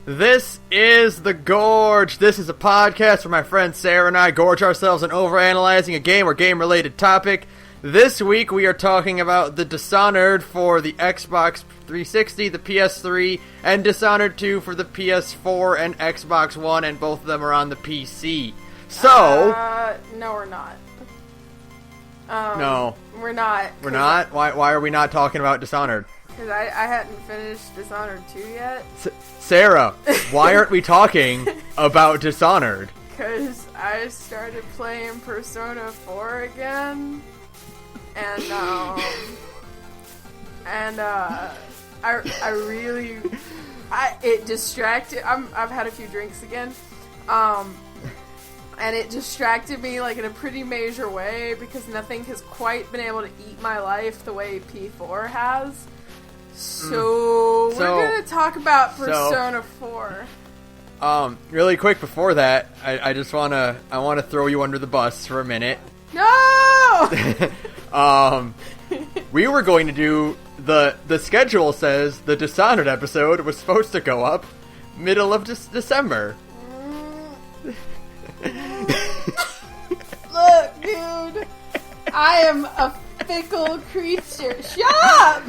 This is The Gorge. This is a podcast where my friend Sara and I gorge ourselves on overanalyzing a game or game-related topic. This week we are talking about the Dishonored for the Xbox 360, the PS3, and Dishonored 2 for the PS4 and Xbox One, and both of them are on the PC. So... no we're not. No. We're not. We're not? Why are we not talking about Dishonored? Because I hadn't finished Dishonored 2 yet. Sara, why aren't we talking about Dishonored? Because I started playing Persona 4 again. And, I really... it distracted... I've had a few drinks again. And it distracted me, like, in a pretty major way, because nothing has quite been able to eat my life the way P4 has. So we're gonna talk about Persona 4. Really quick before that, I just wanna throw you under the bus for a minute. No! We were going to do the schedule says the Dishonored episode was supposed to go up middle of December. Look, dude, I am a fickle creature. Shut up!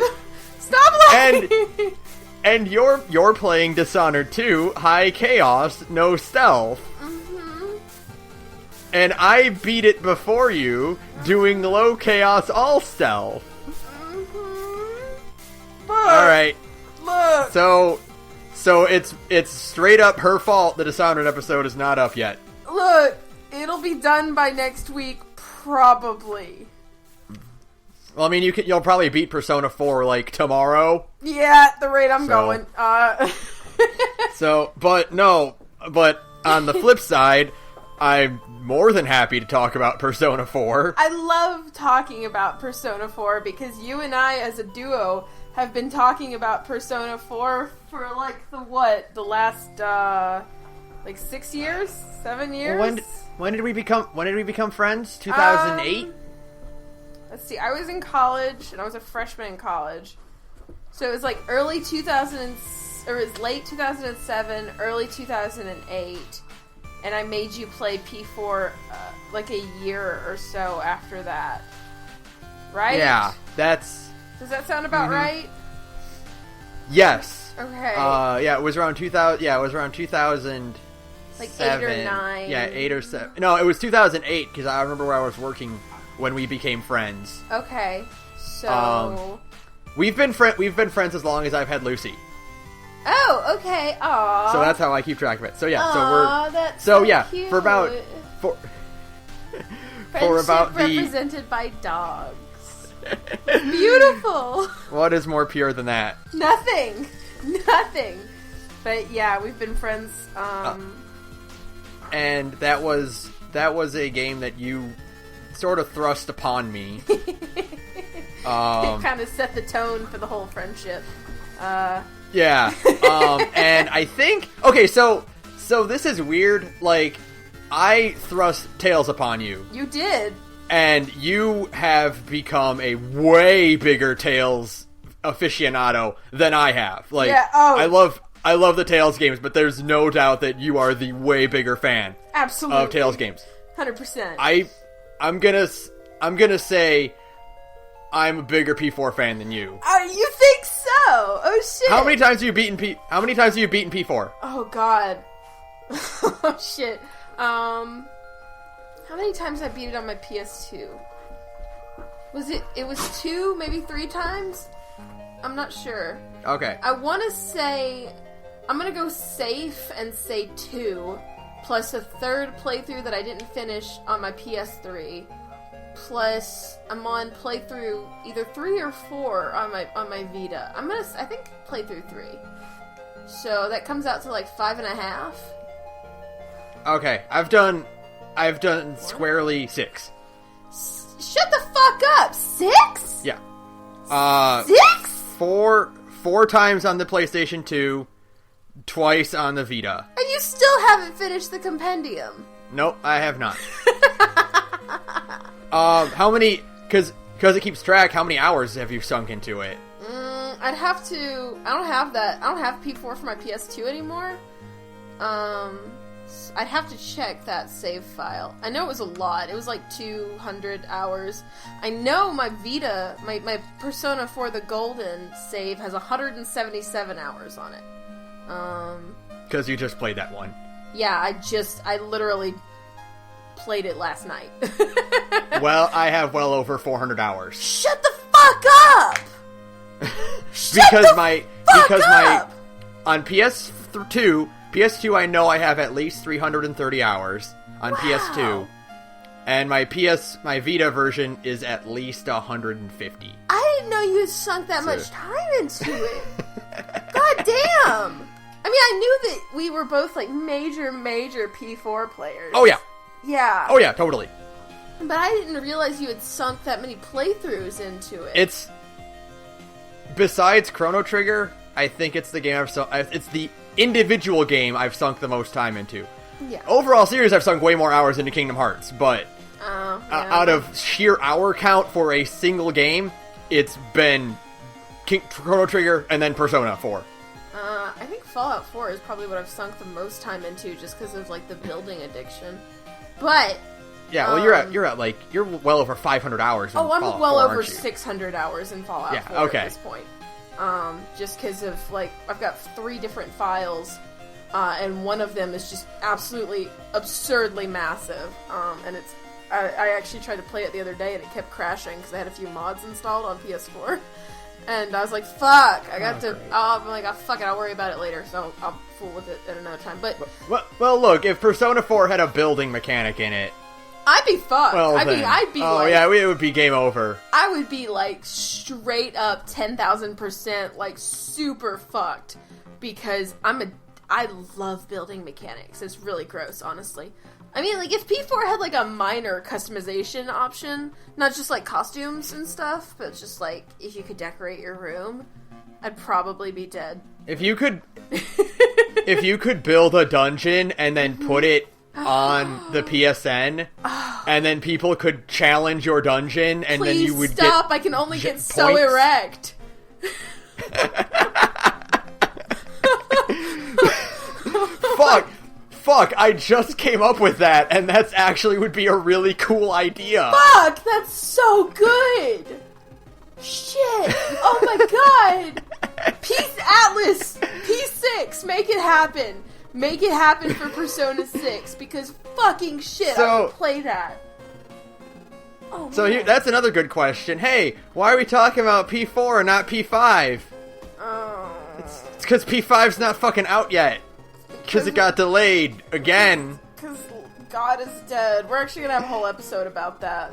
Stop laughing! And you're playing Dishonored 2, High Chaos, No Stealth. Mm-hmm. And I beat it before you, doing Low Chaos, All Stealth. Mm-hmm. Alright. Look! So it's straight up her fault the Dishonored episode is not up yet. Look, it'll be done by next week, probably. Well, I mean, you'll probably beat Persona 4, like, tomorrow. Yeah, at the rate I'm going. But on the flip side, I'm more than happy to talk about Persona 4. I love talking about Persona 4 because you and I, as a duo, have been talking about Persona 4 for, like, the last, 6 years? 7 years? When did we become friends? 2008? Let's see, I was in college, and I was a freshman in college. So it was like early 2000, or it was late 2007, early 2008, and I made you play P4 like a year or so after that. Right? Yeah, that's... Does that sound about right? Yes. Okay. Yeah, it was around 2000, it was around 2000... Like 8 or 9. Yeah, 8 or 7. No, it was 2008, because I remember where I was working when we became friends. Okay, so... We've been friends as long as I've had Lucy. Oh, okay, aww. So that's how I keep track of it. So yeah, that's so yeah, cute. for about... For about represented by dogs. Beautiful! What is more pure than that? Nothing! But yeah, we've been friends, And that was a game that you sort of thrust upon me. It kind of set the tone for the whole friendship. Yeah. And I think... Okay, so this is weird. Like, I thrust Tales upon you. You did. And you have become a way bigger Tales aficionado than I have. Like, yeah, I love the Tales games, but there's no doubt that you are the way bigger fan. Absolutely. Of Tales games. 100%. I'm gonna say I'm a bigger P4 fan than you. You think so? Oh shit. How many times have you beaten P4? Oh god. Oh shit. How many times I beat it on my PS2? It was 2, maybe 3 times? I'm not sure. Okay. I want to say... I'm going to go safe and say 2, plus a third playthrough that I didn't finish on my PS3, plus I'm on playthrough either 3 or 4 on my Vita. I think playthrough 3. So that comes out to like 5.5. Okay, I've done squarely 6. Shut the fuck up! 6? Yeah. 6? 4 times on the PlayStation 2, twice on the Vita. And you still haven't finished the compendium. Nope, I have not. How many... Because it keeps track, how many hours have you sunk into it? I'd have to. I don't have that. I don't have P4 for my PS2 anymore. I'd have to check that save file. I know it was a lot. It was like 200 hours. I know my Vita, my Persona 4 the Golden save has 177 hours on it. Because you just played that one. Yeah, I literally played it last night. Well, I have well over 400 hours. Shut the fuck up! because my on PS2 I know I have at least 330 hours on PS2. And my Vita version is at least 150. I didn't know you had sunk that much time into it. God damn! I mean, I knew that we were both, like, major P4 players. Oh, yeah. Yeah. Oh, yeah, totally. But I didn't realize you had sunk that many playthroughs into it. It's... Besides Chrono Trigger, I think it's the game it's the individual game I've sunk the most time into. Yeah. Overall series, I've sunk way more hours into Kingdom Hearts, but... out of sheer hour count for a single game, it's been Chrono Trigger and then Persona 4. I think Fallout 4 is probably what I've sunk the most time into, just because of like the building addiction. But yeah, well, you're well over 500 hours. I'm Fallout well 4, over 600 hours in Fallout 4 at this point. Just because of like I've got 3 different files, and one of them is just absolutely absurdly massive. And it's I actually tried to play it the other day and it kept crashing because I had a few mods installed on PS4. And I was like, fuck, I got to... I'm like, oh, fuck it, I'll worry about it later, so I'll fool with it at another time. But well, look, if Persona 4 had a building mechanic in it... I'd be fucked. Well, I'd be oh, like... yeah, it would be game over. I would be, like, straight up 10,000%, like, super fucked. Because I love building mechanics. It's really gross, honestly. I mean, like, if P4 had, like, a minor customization option, not just, like, costumes and stuff, but just, like, if you could decorate your room, I'd probably be dead. If you could build a dungeon and then put it on the PSN, and then people could challenge your dungeon, and then you would stop! I can only get so erect! Fuck, I just came up with that, and that's actually would be a really cool idea. Fuck, that's so good! Shit! Oh my god! Peace Atlas! P6! Make it happen! Make it happen for Persona 6, because fucking shit, I would play that. Oh, so that's another good question. Hey, why are we talking about P4 and not P5? It's because P5's not fucking out yet. Because it got delayed again. Because God is dead. We're actually going to have a whole episode about that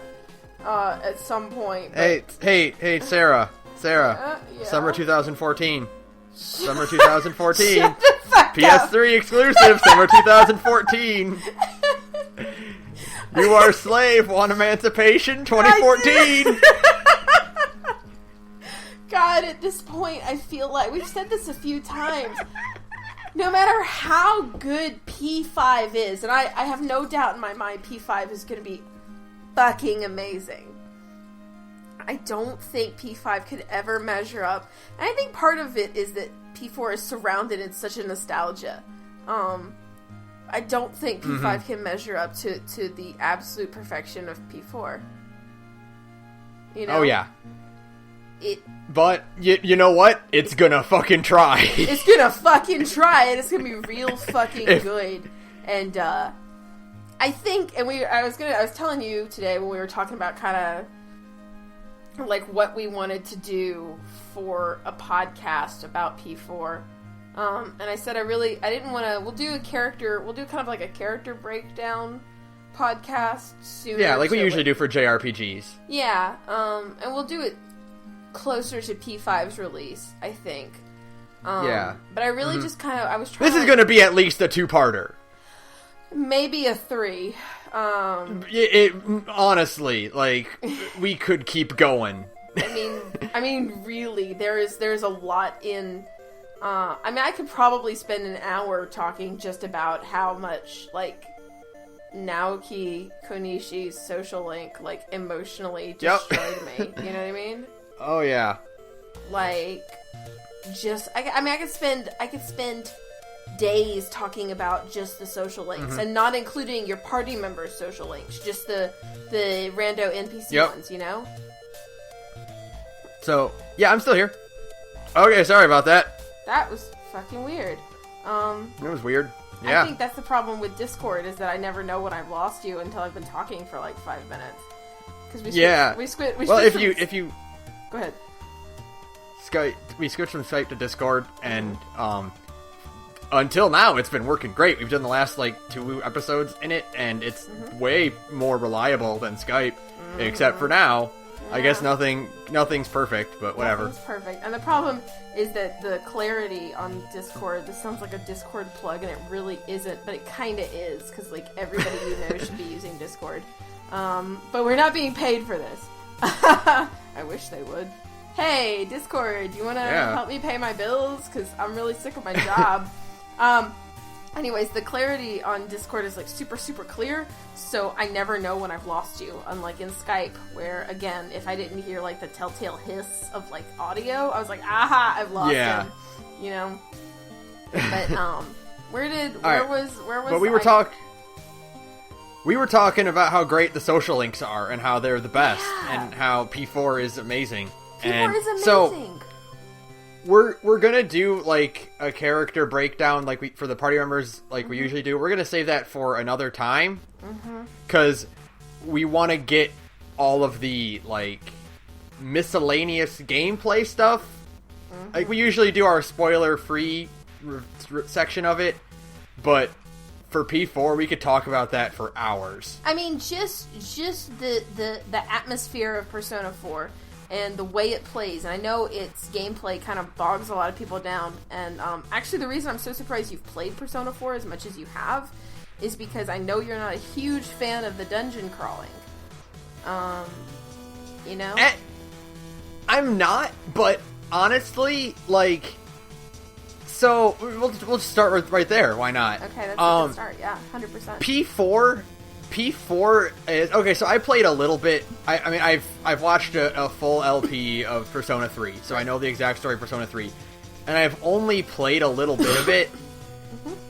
at some point. But... Hey, Sara. Yeah? Summer 2014. Summer 2014. Shut the fuck PS3 up. exclusive, Summer 2014. You Are a Slave, Want Emancipation 2014. God, at this point, I feel like we've said this a few times. No matter how good P5 is, and I have no doubt in my mind P5 is going to be fucking amazing. I don't think P5 could ever measure up. And I think part of it is that P4 is surrounded in such a nostalgia. I don't think P5 can measure up to the absolute perfection of P4. You know? Oh, yeah. But, you know what? It's gonna fucking try. It's gonna fucking try, and it's gonna be real fucking good. And, I think, and I was telling you today when we were talking about kind of, like, what we wanted to do for a podcast about P4. And I said I didn't want to, we'll do kind of like a character breakdown podcast soon. Yeah, like we usually do for JRPGs. Yeah, and we'll do it closer to P5's release, I think. Yeah. But I really just kind of, I was trying This is going to be at least a 2-parter. Maybe a 3. Honestly, like, we could keep going. I mean, really, there's a lot in, I mean, I could probably spend an hour talking just about how much, like, Naoki Konishi's social link, like, emotionally destroyed me. You know what I mean? Oh, yeah. like, just, I could spend days talking about just the social links, and not including your party members' social links, just the rando NPC ones, you know? So, yeah, I'm still here. Okay, sorry about that. That was fucking weird. It was weird. Yeah. I think that's the problem with Discord, is that I never know when I've lost you until I've been talking for like 5 minutes. Because if you go ahead. We switched from Skype to Discord, and until now it's been working great. We've done the last like 2 episodes in it, and it's way more reliable than Skype, except for now. I guess nothing's perfect, but whatever. Nothing's perfect. And the problem is that the clarity on Discord, this sounds like a Discord plug, and it really isn't, but it kind of is, because like everybody you know should be using Discord. But we're not being paid for this. I wish they would. Hey, Discord, do you want to help me pay my bills? Because I'm really sick of my job. Anyways, the clarity on Discord is like super, super clear, so I never know when I've lost you. Unlike in Skype, where again, if I didn't hear like the telltale hiss of like audio, I was like, aha, I've lost him. You know? But where was But we were talking about how great the social links are and how they're the best and how P4 is amazing. P4 is amazing. So, we're gonna do like a character breakdown like for the party members like we usually do. We're gonna save that for another time because we want to get all of the like miscellaneous gameplay stuff. Like we usually do our spoiler free section of it, but for P4 we could talk about that for hours. I mean, just the atmosphere of Persona 4 and the way it plays, and I know its gameplay kind of bogs a lot of people down, and actually the reason I'm so surprised you've played Persona 4 as much as you have is because I know you're not a huge fan of the dungeon crawling. You know? I'm not, but honestly, like, so we'll just start right there. Why not? Okay, that's a good start. Yeah, 100%. P4 is okay. So I played a little bit. I mean, I've watched a full LP of Persona 3, so I know the exact story of Persona 3, and I've only played a little bit of it.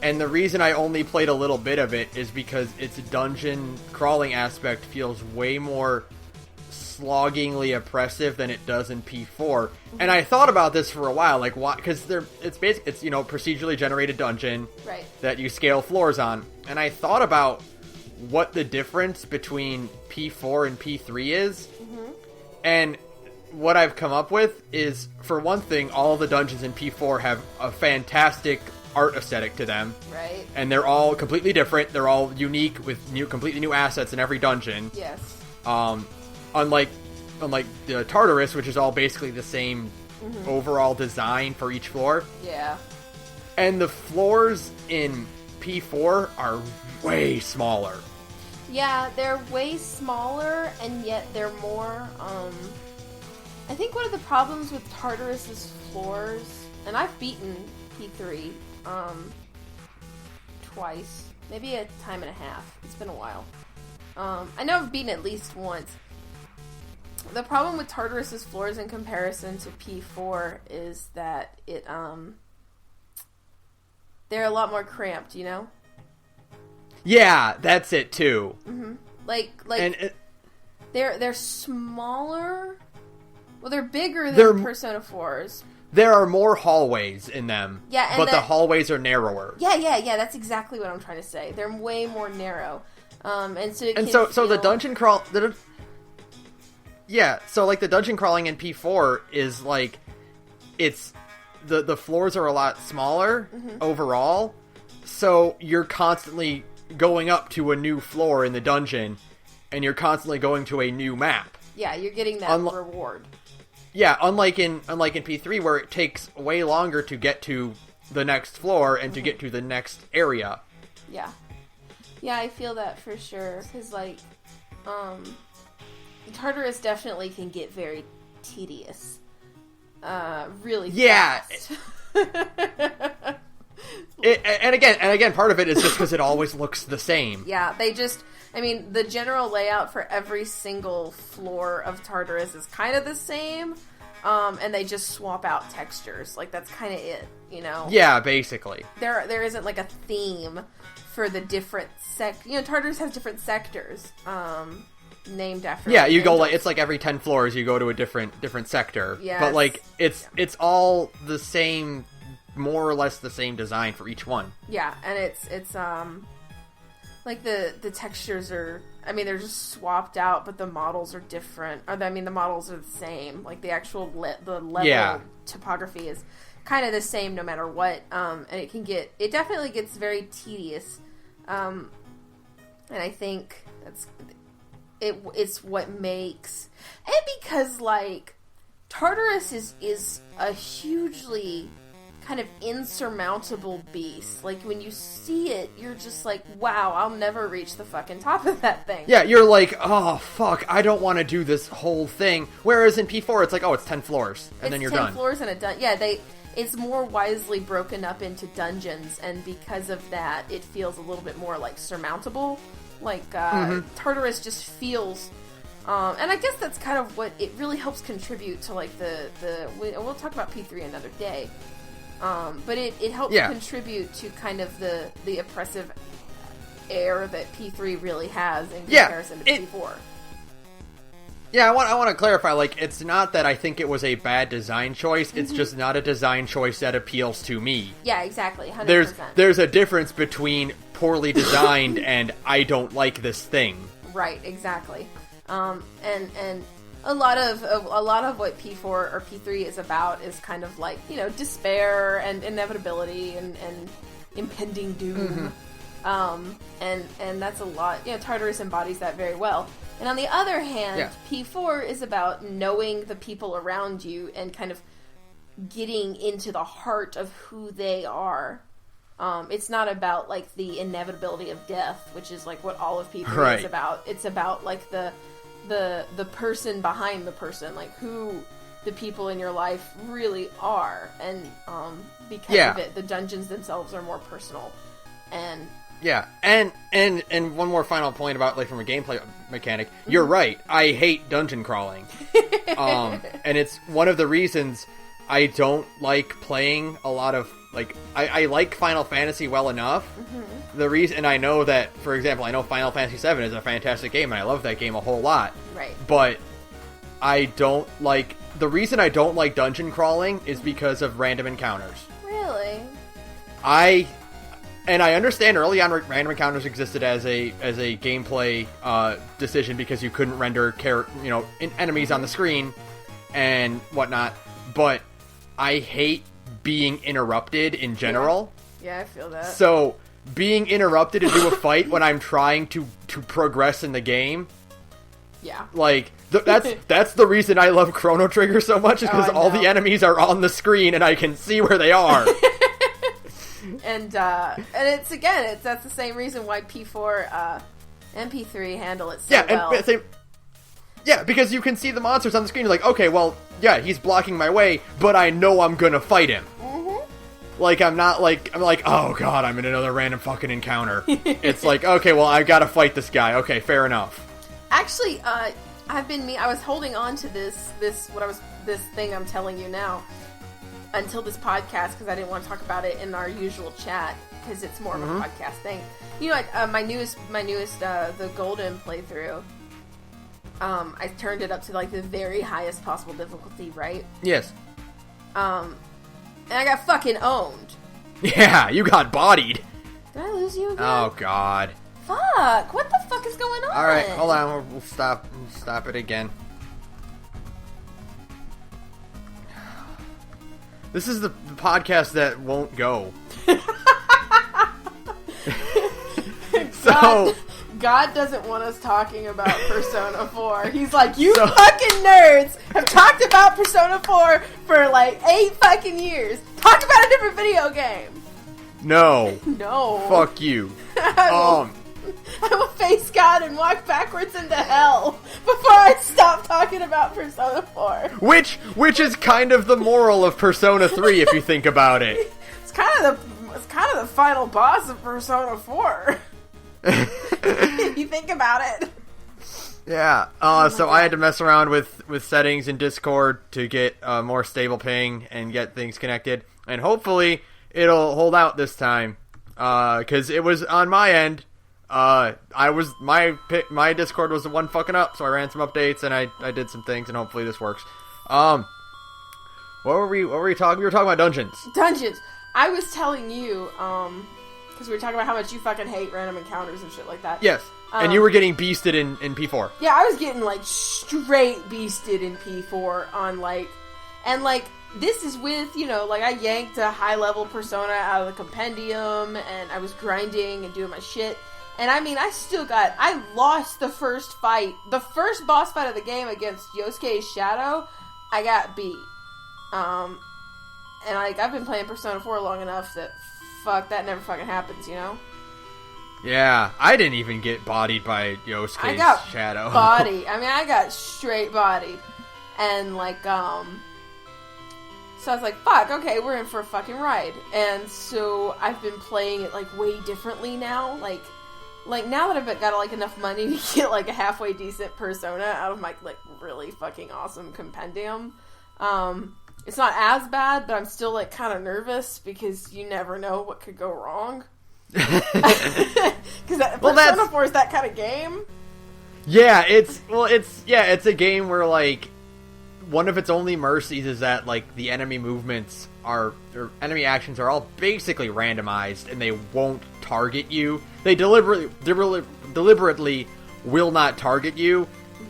And the reason I only played a little bit of it is because its dungeon crawling aspect feels way more sloggingly oppressive than it does in P4. And I thought about this for a while, like why? Because it's procedurally generated dungeon that you scale floors on, and I thought about what the difference between P4 and P3 is. And what I've come up with is, for one thing, all the dungeons in P4 have a fantastic art aesthetic to them. Right. And they're all completely different. They're all unique with completely new assets in every dungeon. Yes. Unlike the Tartarus, which is all basically the same overall design for each floor. Yeah. And the floors in P4 are way smaller. Yeah, they're way smaller, and yet they're more, I think one of the problems with Tartarus's floors, and I've beaten P3, twice, maybe a time and a half. It's been a while. I know I've beaten at least once. The problem with Tartarus's floors in comparison to P4 is that they're a lot more cramped, you know? Yeah, that's it too. Like, and they're smaller. Well, they're bigger than Persona 4's. There are more hallways in them. Yeah, but the hallways are narrower. Yeah. That's exactly what I'm trying to say. They're way more narrow. So the dungeon crawl. So like the dungeon crawling in P4 is like, it's the floors are a lot smaller overall, so you're constantly going up to a new floor in the dungeon, and you're constantly going to a new map. Yeah, you're getting that reward. Yeah, unlike in P3 where it takes way longer to get to the next floor and to get to the next area. Yeah. Yeah, I feel that for sure, because like Tartarus definitely can get very tedious. Really fast. And again, part of it is just because it always looks the same. Yeah, the general layout for every single floor of Tartarus is kind of the same. and they just swap out textures. Like, that's kind of it, you know? Yeah, basically. There isn't, like, a theme for the different Tartarus has different sectors, named after... Yeah, you angels. go, like, it's like every 10 floors you go to a different sector. Yes. But, like, it's all the same, more or less the same design for each one. Yeah, and it's like, the textures are... I mean, they're just swapped out, but the models are different. The models are the same. Like, the actual the level topography is kind of the same no matter what. And it definitely gets very tedious. And I think it's what makes... And because, like, Tartarus is a hugely... kind of insurmountable beast. Like, when you see it, you're just like, wow, I'll never reach the fucking top of that thing. Yeah, you're like, oh, fuck, I don't want to do this whole thing. Whereas in P4, it's like, oh, it's 10 floors, and then you're done. 10 floors and a dungeon. Yeah, it's more wisely broken up into dungeons, and because of that, it feels a little bit more, like, surmountable. Like, Tartarus just feels... and I guess that's kind of what... It really helps contribute to, like, we'll talk about P3 another day. But it helps contribute to kind of the oppressive air that P3 really has in comparison to P4. Yeah, I want to clarify, like, it's not that I think it was a bad design choice, it's just not a design choice that appeals to me. Yeah, exactly, 100%. There's a difference between poorly designed and I don't like this thing. Right, exactly. And a lot of what P4 or P3 is about is kind of like, you know, despair and inevitability and impending doom. And that's a lot. You know, Tartarus embodies that very well. And on the other hand, P4 is about knowing the people around you and kind of getting into the heart of who they are. It's not about, like, the inevitability of death, which is, like, what all of P3 is about. It's about, like, the person behind the person, like, who the people in your life really are. And because of it, the dungeons themselves are more personal. And and one more final point about, like, from a gameplay mechanic, you're right, I hate dungeon crawling. And it's one of the reasons I don't like playing a lot of, like, I like Final Fantasy well enough. The reason, and I know that, for example, I know Final Fantasy VII is a fantastic game, and I love that game a whole lot. Right. But I don't like... The reason I don't like dungeon crawling is because of random encounters. Really? I understand early on random encounters existed as a gameplay decision because you couldn't render enemies on the screen and whatnot, but I hate being interrupted in general. Yeah, I feel that. So, being interrupted to do a fight when I'm trying to progress in the game... Yeah. Like, that's the reason I love Chrono Trigger so much, is because all the enemies are on the screen and I can see where they are. And that's the same reason why P4 and P3 handle it so well. Yeah, because you can see the monsters on the screen. You're like, okay, well, yeah, he's blocking my way, but I know I'm gonna fight him. Like, I'm like, oh god, I'm in another random fucking encounter. It's like, okay, well, I gotta fight this guy. Okay, fair enough. Actually, I was holding on to this thing I'm telling you now until this podcast because I didn't want to talk about it in our usual chat because it's more of a podcast thing. You know, my newest the Golden playthrough. I turned it up to, like, the very highest possible difficulty, right? Yes. And I got fucking owned. Yeah, you got bodied. Did I lose you again? Oh god. Fuck! What the fuck is going on? Alright, hold on. We'll stop it again. This is the podcast that won't go. God doesn't want us talking about Persona 4. He's like, you fucking nerds have talked about Persona 4 for like 8 fucking years. Talk about a different video game. No. No. Fuck you. I will face God and walk backwards into hell before I stop talking about Persona 4. Which is kind of the moral of Persona 3 if you think about it. It's kind of the final boss of Persona 4. If you think about it. Yeah. So I had to mess around with settings in Discord to get more stable ping and get things connected, and hopefully it'll hold out this time. Because it was on my end. My Discord was the one fucking up, so I ran some updates and I did some things, and hopefully this works. What were we talking? We were talking about dungeons. Dungeons. I was telling you, because we were talking about how much you fucking hate random encounters and shit like that. Yes. And you were getting beasted in P4. Yeah, I was getting, like, straight beasted in P4 on, like... And, like, this is with, you know, like, I yanked a high-level persona out of the compendium, and I was grinding and doing my shit. And, I mean, I lost the first fight. The first boss fight of the game against Yosuke's Shadow, I got beat. And, like, I've been playing Persona 4 long enough that, fuck, that never fucking happens, you know? Yeah, I didn't even get bodied by Yosuke's Shadow. Body. I mean, I got straight bodied. And, like, so I was like, fuck, okay, we're in for a fucking ride. And so I've been playing it, like, way differently now. Like now that I've got, like, enough money to get, like, a halfway decent persona out of my, like, really fucking awesome compendium. It's not as bad, but I'm still, like, kind of nervous because you never know what could go wrong. Because Persona 4 is that kind of game. Yeah, it's a game where, like, one of its only mercies is that, like, the enemy movements or enemy actions are all basically randomized, and they won't target you. They deliberately will not target you,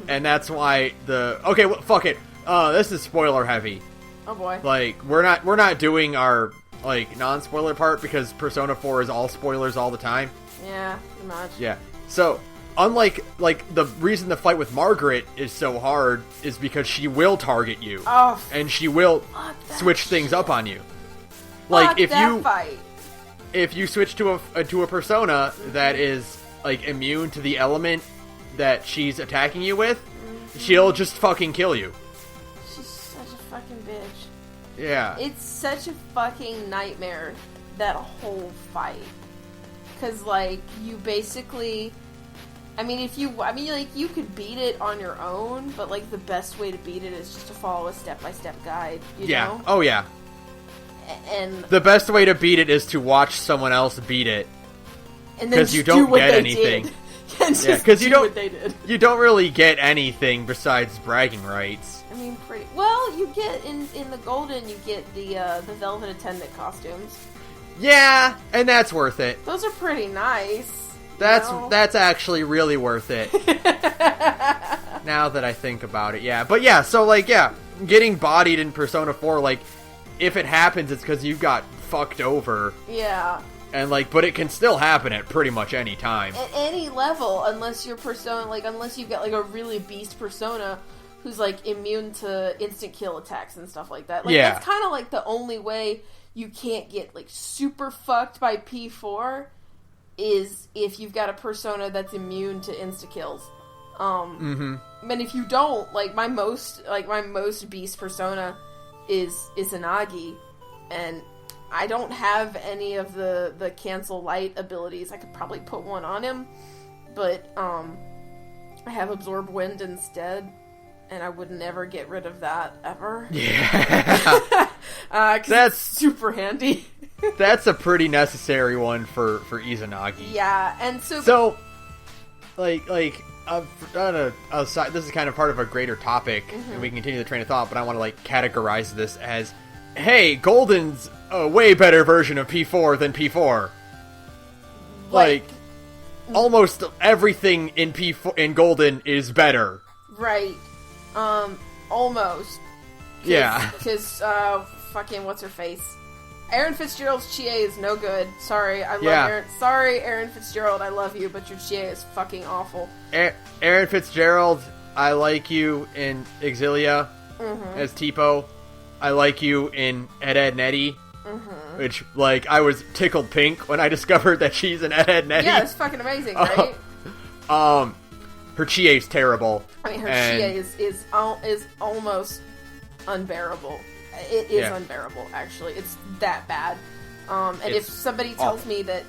and that's why fuck it. This is spoiler heavy. Oh boy. Like, we're not doing our, like, non-spoiler part because Persona 4 is all spoilers all the time. Yeah, pretty much. Yeah. So, unlike, like, the reason the fight with Margaret is so hard is because she will target you. Oh, and she will switch things up on you. Like, if you switch to a persona that is, like, immune to the element that she's attacking you with, she'll just fucking kill you. She's such a fucking bitch. Yeah. It's such a fucking nightmare, that whole fight. Because, like, you basically... you could beat it on your own, but, like, the best way to beat it is just to follow a step-by-step guide, you know? Oh, yeah. And the best way to beat it is to watch someone else beat it. And then you don't get anything. Because you don't really get anything besides bragging rights. I mean, pretty well. You get in the Golden, you get the Velvet Attendant costumes. Yeah, and that's worth it. Those are pretty nice. That's actually really worth it. Now that I think about it, yeah. But yeah, so, like, yeah, getting bodied in Persona 4, like, if it happens, it's because you got fucked over. Yeah. And, like, but it can still happen at pretty much any time. At any level, unless your persona, like, unless you've got, like, a really beast persona who's, like, immune to instant kill attacks and stuff like that. Like, yeah. That's kind of, like, the only way you can't get, like, super fucked by P4 is if you've got a persona that's immune to insta-kills. And if you don't, like, my most beast persona is Izanagi, and I don't have any of the cancel light abilities. I could probably put one on him, but I have absorb wind instead, and I would never get rid of that ever. Yeah. 'Cause that's super handy. That's a pretty necessary one for Izanagi. Yeah, and so aside, this is kind of part of a greater topic, and we can continue the train of thought, but I want to, like, categorize this as, hey, Golden's a way better version of P4 than P4. Like almost everything in in Golden is better. Right. Almost. Yeah. Because, fucking what's her face? Erin Fitzgerald's Chie is no good. Sorry, I love Erin. Sorry, Erin Fitzgerald, I love you, but your Chie is fucking awful. Erin Fitzgerald, I like you in Exilia as Tipo. I like you in Ed, Ed, Nettie. Which, like, I was tickled pink when I discovered that she's an Ed, Ed, Nettie. Yeah, it's fucking amazing, right? Her Chie's terrible. I mean, her Chie is almost unbearable. It is unbearable, actually. It's that bad. And if somebody tells me that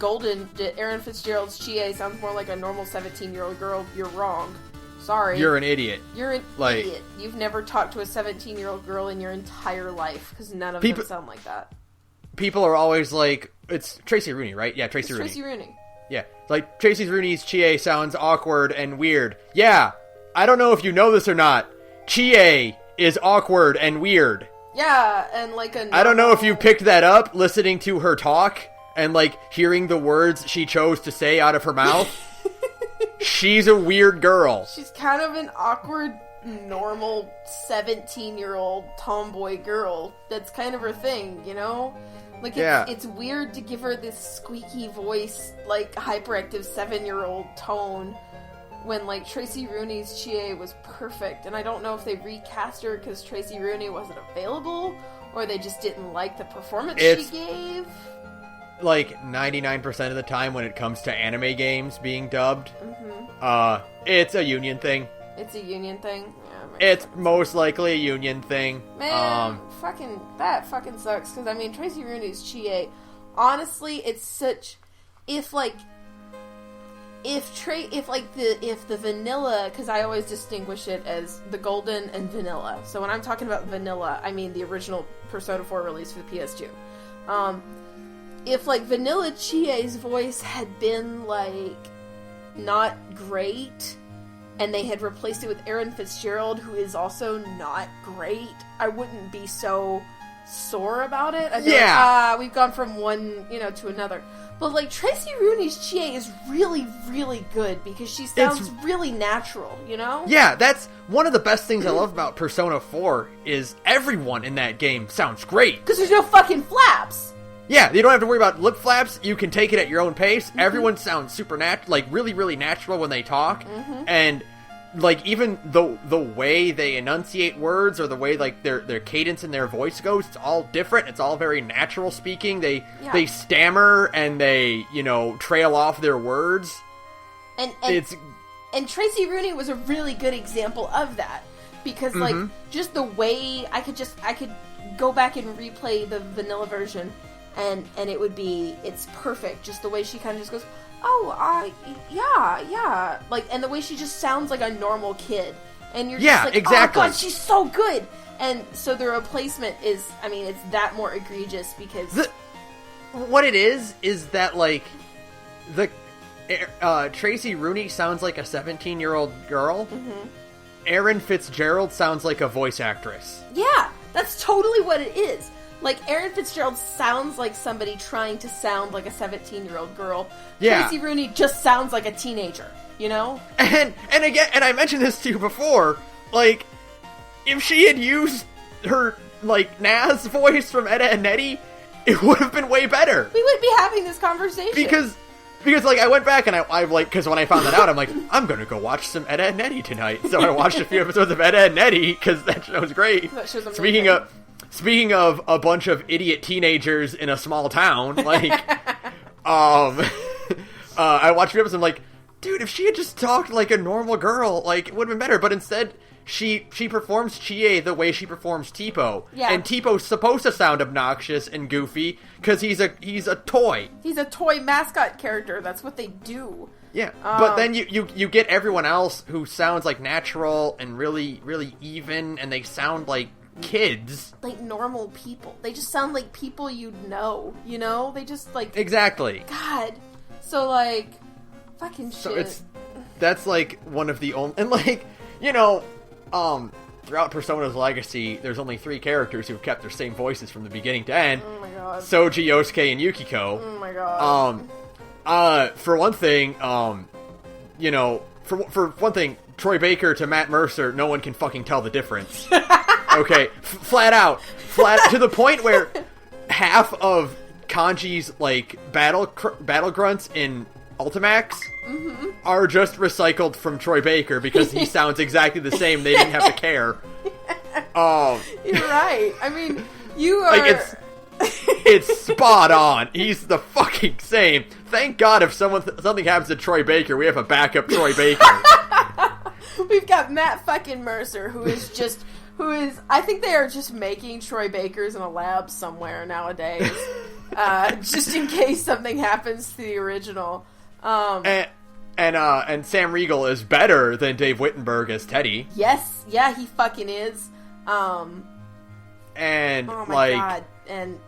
Erin Fitzgerald's Chie sounds more like a normal 17-year-old girl, you're wrong. Sorry. You're an idiot. You're an idiot. You've never talked to a 17-year-old girl in your entire life, because none of them sound like that. People are always like, it's Tracy Rooney, right? Yeah, Tracy Rooney. Tracy Rooney. Yeah, like, Tracy Rooney's Chie sounds awkward and weird. Yeah, I don't know if you know this or not. Chie is awkward and weird. Yeah, and like I don't know if you picked that up, listening to her talk, and, like, hearing the words she chose to say out of her mouth. She's a weird girl. She's kind of an awkward, normal 17-year-old tomboy girl. That's kind of her thing, you know? Like, it's weird to give her this squeaky voice, like, hyperactive 7-year-old tone when, like, Tracy Rooney's Chie was perfect. And I don't know if they recast her because Tracy Rooney wasn't available, or they just didn't like the performance she gave. Like, 99% of the time when it comes to anime games being dubbed, it's a union thing. It's a union thing? Yeah, it's most likely a union thing. Man, that fucking sucks, because, I mean, Tracy Rooney's Chie, honestly, it's such... If the vanilla, because I always distinguish it as the golden and vanilla. So when I'm talking about vanilla, I mean the original Persona 4 release for the PS2. If, like, Vanilla Chie's voice had been, like, not great, and they had replaced it with Erin Fitzgerald, who is also not great, I wouldn't be so sore about it. I'd be like, we've gone from one, to another. But, like, Tracy Rooney's Chie is really, really good, because she sounds really natural, you know? Yeah, that's one of the best things I love about Persona 4, is everyone in that game sounds great. Because there's no fucking flaps! Yeah, you don't have to worry about lip flaps. You can take it at your own pace. Mm-hmm. Everyone sounds super natural, like really, really natural when they talk. Mm-hmm. And like even the way they enunciate words, or the way like their cadence in their voice goes, it's all different. It's all very natural speaking. They stammer and they trail off their words. And Tracy Rooney was a really good example of that, because like just the way I could go back and replay the vanilla version. And it's perfect. Just the way she kind of just goes, yeah. Like, and the way she just sounds like a normal kid. And you're just like, exactly. Oh god, she's so good! And so the replacement is, I mean, it's that more egregious because... What it is that, like, Tracy Rooney sounds like a 17-year-old girl. Mm-hmm. Erin Fitzgerald sounds like a voice actress. Yeah, that's totally what it is. Like, Erin Fitzgerald sounds like somebody trying to sound like a 17-year-old girl. Yeah. Tracy Rooney just sounds like a teenager, you know? And again, and I mentioned this to you before, like, if she had used her, like, Naz voice from Edda and Nettie, it would have been way better. We would be having this conversation. Because like, I went back and I like, because when I found that out, I'm like, I'm gonna go watch some Edda and Nettie tonight. So I watched a few episodes of Edda and Nettie, because that show's great. That show's amazing. Speaking of a bunch of idiot teenagers in a small town, like, I watched a few episodes, I'm like, dude, if she had just talked like a normal girl, like, it would have been better. But instead, she performs Chie the way she performs Tipo. Yeah. And Tipo's supposed to sound obnoxious and goofy, because he's a toy. He's a toy mascot character, that's what they do. Yeah, but then you get everyone else who sounds like natural and really, really even, and they sound like kids. Like normal people. They just sound like people you'd know, you know? They just like... Exactly. God. So like, fucking shit. So that's like one of the only... And like, throughout Persona's legacy, there's only 3 characters who've kept their same voices from the beginning to end. Oh my god. Soji, Yosuke, and Yukiko. Oh my god. For one thing, for one thing, Troy Baker to Matt Mercer, no one can fucking tell the difference. Okay, flat out, to the point where half of Kanji's like battle grunts in Ultimax are just recycled from Troy Baker because he sounds exactly the same. They didn't have to care. You're right. I mean, you are. Like it's spot on. He's the fucking same. Thank God if something happens to Troy Baker, we have a backup Troy Baker. We've got Matt fucking Mercer, who is, I think they are just making Troy Bakers in a lab somewhere nowadays. just in case something happens to the original. And Sam Riegel is better than Dave Wittenberg as Teddy. Yes, yeah, he fucking is. And oh my god, and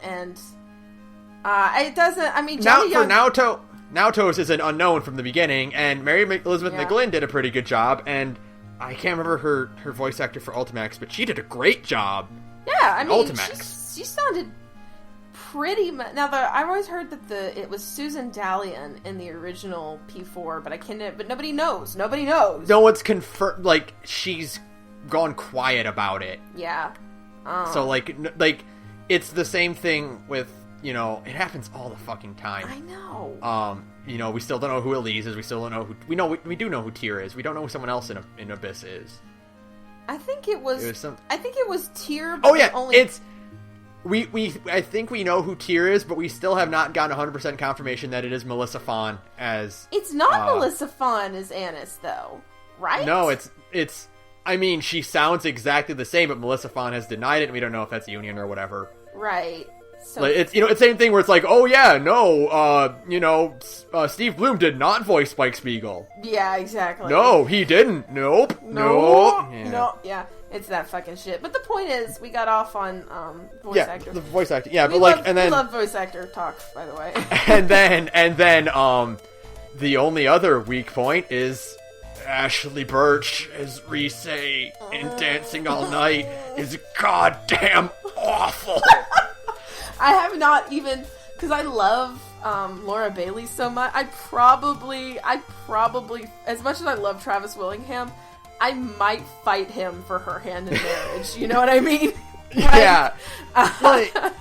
it doesn't. I mean, Johnny now Young... for Nautos is an unknown from the beginning, and Mary Elizabeth McGlynn did a pretty good job, and I can't remember her voice actor for Ultimax, but she did a great job. Yeah, I mean, Ultimax. She sounded pretty much. Now, I've always heard that it was Susan Dalian in the original P4, but nobody knows. Nobody knows. No one's confirmed. Like, she's gone quiet about it. Yeah. So like it's the same thing with, you know, it happens all the fucking time. I know. You know, we still don't know who Elise is. We still don't know who we do know who Tyr is. We don't know who someone else in Abyss is. I think it was Tyr. Oh yeah, it's I think we know who Tyr is, but we still have not gotten 100% confirmation that it is Melissa Fahn as. It's not Melissa Fahn as Annis, though, right? No, it's. I mean, she sounds exactly the same, but Melissa Fahn has denied it, and we don't know if that's union or whatever. Right. So like, it's, you know, it's the same thing where it's like, oh yeah, no, you know, Steve Bloom did not voice Spike Spiegel. Yeah, exactly. No, he didn't. Nope. No. Yeah, it's that fucking shit. But the point is, we got off on voice actor. The voice acting. Yeah, we love voice actor talk, by the way. and then the only other weak point is Ashley Birch as Rise in Dancing All Night is goddamn awful. I have not even, because I love Laura Bailey so much. I probably, as much as I love Travis Willingham, I might fight him for her hand in marriage. You know what I mean? Yeah. I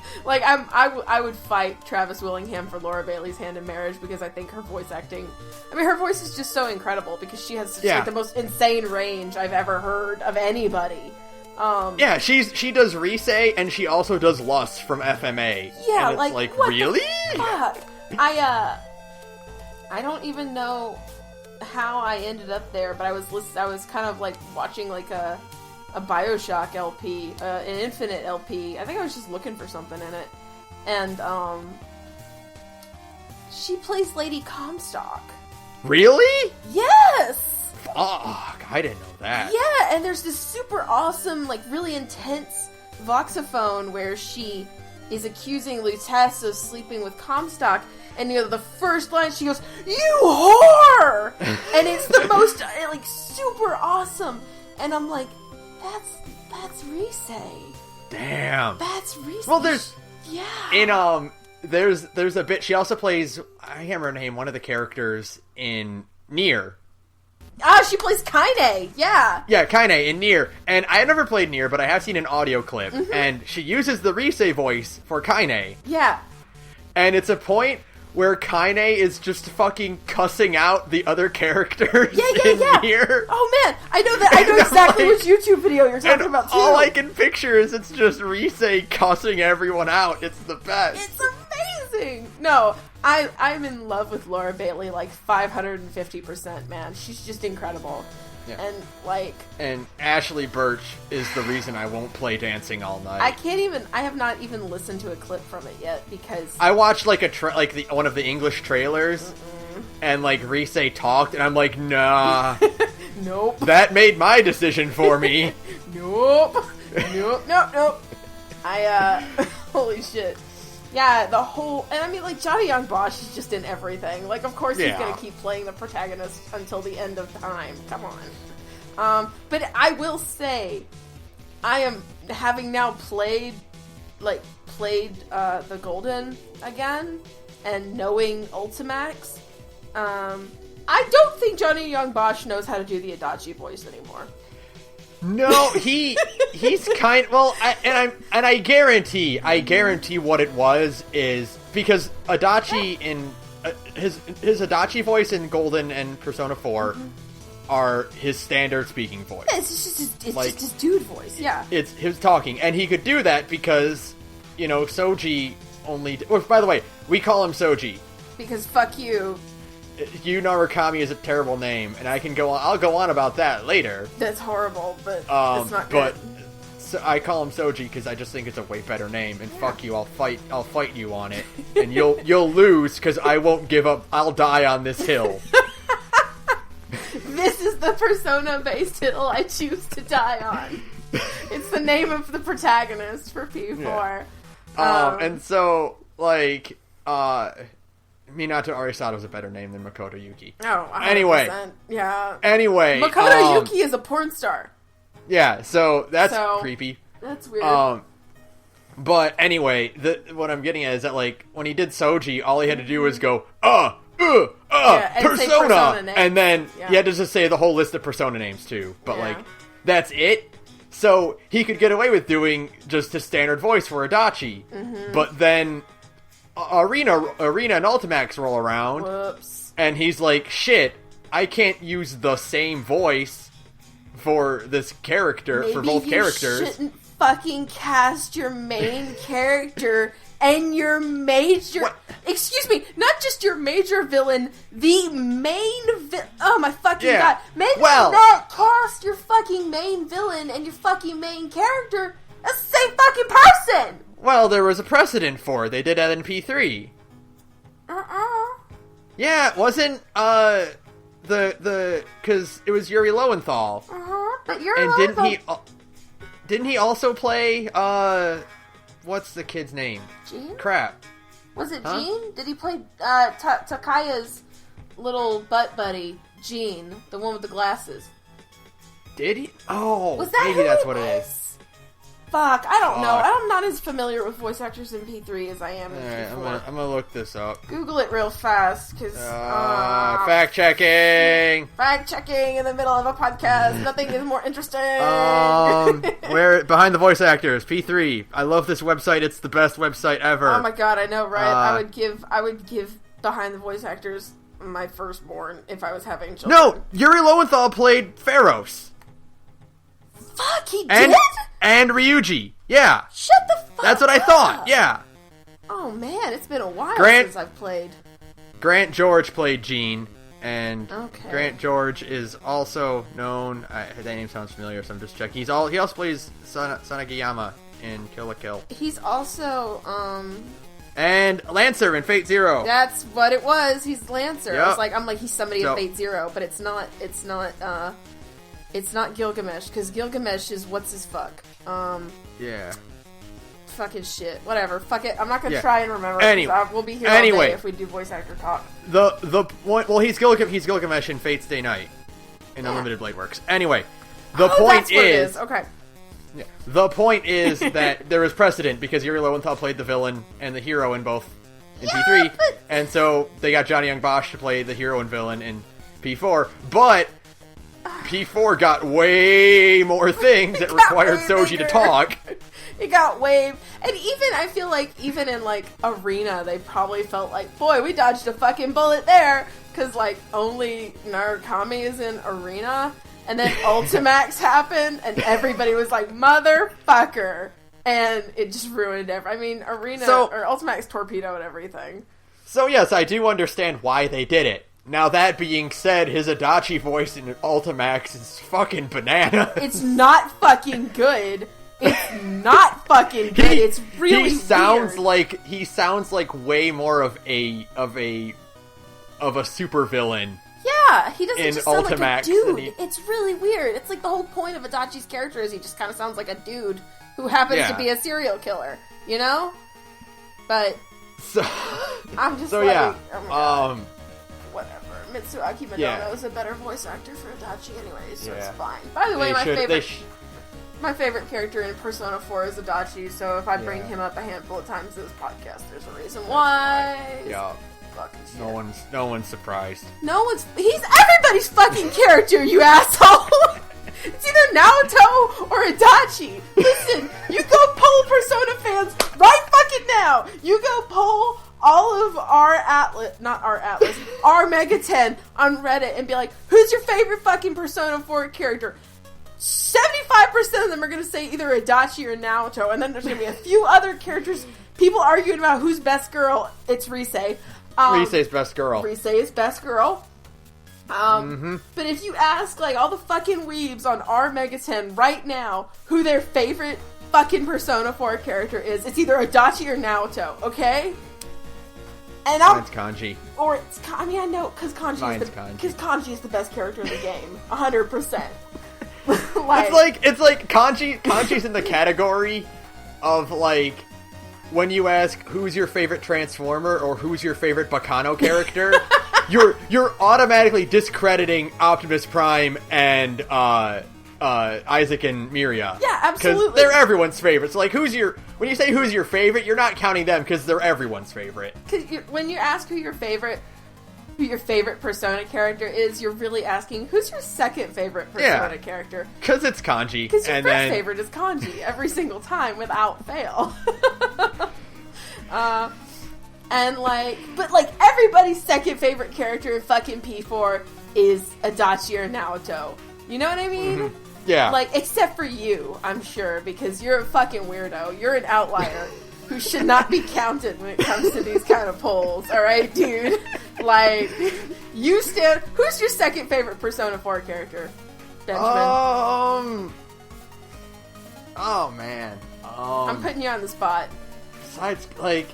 would fight Travis Willingham for Laura Bailey's hand in marriage because I think her voice acting, I mean, her voice is just so incredible because she has such, like, the most insane range I've ever heard of anybody. Yeah, she does Rise, and she also does Lust from FMA. Yeah, and it's like what really? The fuck? I don't even know how I ended up there, but I was kind of like watching like a BioShock LP, an Infinite LP. I think I was just looking for something in it, and she plays Lady Comstock. Really? Yes. Fuck, I didn't know that. Yeah, and there's this super awesome, like, really intense voxophone where she is accusing Lutece of sleeping with Comstock, and, you know, the first line she goes, "You whore!" And it's the most, like, super awesome. And I'm like, that's Rise. Damn. That's Rise. Well, there's in there's a bit. She also plays, I can't remember her name, one of the characters in Nier. She plays Kaine. Yeah. Yeah, Kaine in Nier. And I never played Nier, but I have seen an audio clip, and she uses the Rise voice for Kaine. Yeah. And it's a point where Kaine is just fucking cussing out the other characters in Nier. Oh man, I know that. I know exactly which YouTube video you're talking about too. All I can picture is it's just Rise cussing everyone out. It's the best. It's amazing. No, I'm in love with Laura Bailey like 550%, man. She's just incredible. Yeah. And Ashley Birch is the reason I won't play Dancing All Night. I have not even listened to a clip from it yet because I watched like one of the English trailers and like Rise talked and I'm like, nah. Nope. That made my decision for me. Nope. Holy shit. Yeah, and I mean, like, Johnny Young Bosch is just in everything. Like, of course he's gonna keep playing the protagonist until the end of time. Come on. But I will say, I am, having now played the Golden again, and knowing Ultimax, I don't think Johnny Young Bosch knows how to do the Adachi voice anymore. No, he's kind. Well, I guarantee what it was is because Adachi in his Adachi voice in Golden and Persona 4 are his standard speaking voice. Yeah, it's just his dude voice. Yeah, it's his talking, and he could do that because, you know, Soji only. Or, by the way, we call him Soji because fuck you. Yu Narukami is a terrible name, and I'll go on about that later. That's horrible, but it's not good. But I call him Soji because I just think it's a way better name. And fuck you, I'll fight you on it, and you'll lose because I won't give up. I'll die on this hill. This is the persona-based hill I choose to die on. It's the name of the protagonist for P4. Yeah. And so, like, Minato Arisada was a better name than Makoto Yuki. Oh, 100%. Anyway. Yeah. Anyway. Makoto Yuki is a porn star. Yeah, so that's creepy. That's weird. But anyway, what I'm getting at is that, like, when he did Soji, all he had to do was go, Persona! And then he had to just say the whole list of Persona names, too. But, like, that's it. So he could get away with doing just his standard voice for Adachi. Mm-hmm. But then Arena and Ultimax roll around. Whoops. And he's like, shit, I can't use the same voice for this character, for both characters. Maybe you shouldn't fucking cast your main character and your major... What? Excuse me, not just your major villain, the main oh my fucking god. Maybe not cast your fucking main villain and your fucking main character as the same fucking person! Well, there was a precedent for it. They did that in P3. Yeah, it wasn't, because it was Yuri Lowenthal. But Yuri Lowenthal... Didn't he also play, what's the kid's name? Gene? Crap. Was it Gene? Did he play, Takaya's little butt buddy, Gene, the one with the glasses? Did he? Oh, was that maybe that's what it is. Fuck, I don't know. I'm not as familiar with voice actors in P3 as I am in P4. I'm gonna look this up. Google it real fast, because... fact checking! Fact checking in the middle of a podcast. Nothing is more interesting. Where behind the voice actors, P3. I love this website. It's the best website ever. Oh my god, I know, right? I would give behind the voice actors my firstborn if I was having children. No! Yuri Lowenthal played Pharos. Fuck, he did? And Ryuji. Yeah. Shut the fuck up. That's what I thought. Yeah. Oh man, it's been a while since I've played. Grant George played Gene, and okay. Grant George is also known. That name sounds familiar, so I'm just checking. He also plays Sanagiyama in Kill la Kill. He's also and Lancer in Fate Zero. That's what it was. He's Lancer. Yep. I'm like he's somebody in Fate Zero, but it's not Gilgamesh, because Gilgamesh is what's his fuck. Yeah. Fucking shit. Whatever. Fuck it. I'm not gonna try and remember. We'll be here all day if we do voice actor talk. The point. Well, he's Gilgamesh in Fate's Day Night in Unlimited Blade Works. Anyway, the point is okay. Yeah, the point is that there is precedent because Yuri Lowenthal played the villain and the hero in both in P3, and so they got Johnny Young Bosch to play the hero and villain in P4, but P4 got way more things that required Soji to talk. It got way... And even, I feel like, even in, like, Arena, they probably felt like, boy, we dodged a fucking bullet there. Because, like, only Narukami is in Arena. And then Ultimax happened, and everybody was like, motherfucker. And it just ruined everything. I mean, Arena, or Ultimax torpedoed everything. So, yes, I do understand why they did it. Now, that being said, his Adachi voice in Ultimax is fucking banana. It's not fucking good. It's not fucking good. It's really he sounds weird. He sounds like way more of a supervillain. Yeah, he doesn't just sound Ultimax like a dude. It's really weird. It's like the whole point of Adachi's character is he just kind of sounds like a dude who happens to be a serial killer, you know? But I'm just oh my God. Whatever. Mitsuaki Madono is a better voice actor for Adachi anyways, so it's fine. By the way, my favorite character in Persona 4 is Adachi, so if I bring him up a handful of times in this podcast, there's a reason why. Yeah. Fucking shit. No one's surprised. He's everybody's fucking character, you asshole! It's either Naoto or Adachi. Listen, you go poll Persona fans right fucking now! You go poll all of our Mega 10 on Reddit and be like, who's your favorite fucking Persona 4 character? 75% of them are going to say either Adachi or Naoto, and then there's going to be a few other characters, people arguing about who's best girl. It's Rise. Rise's best girl. Rise is best girl. But if you ask, like, all the fucking weebs on our Mega 10 right now who their favorite fucking Persona 4 character is, it's either Adachi or Naoto, okay? And Mine's Kanji. Or it's... I mean, I know, because Kanji is the best character in the game. 100%. It's like Kanji's in the category of, like, when you ask who's your favorite Transformer or who's your favorite Bacano character, you're automatically discrediting Optimus Prime and Isaac and Miria. Yeah, absolutely. Because they're everyone's favorite. So, like, when you say who's your favorite, you're not counting them because they're everyone's favorite. Because when you ask who your favorite Persona character is, you're really asking who's your second favorite Persona character. Because it's Kanji. Because your first favorite is Kanji every single time without fail. But everybody's second favorite character in fucking P4 is Adachi or Naoto. You know what I mean? Mm-hmm. Yeah. Like, except for you, I'm sure, because you're a fucking weirdo. You're an outlier who should not be counted when it comes to these kind of polls, alright, dude? Like, who's your second favorite Persona 4 character, Benjamin? Oh, man. I'm putting you on the spot. Besides, like,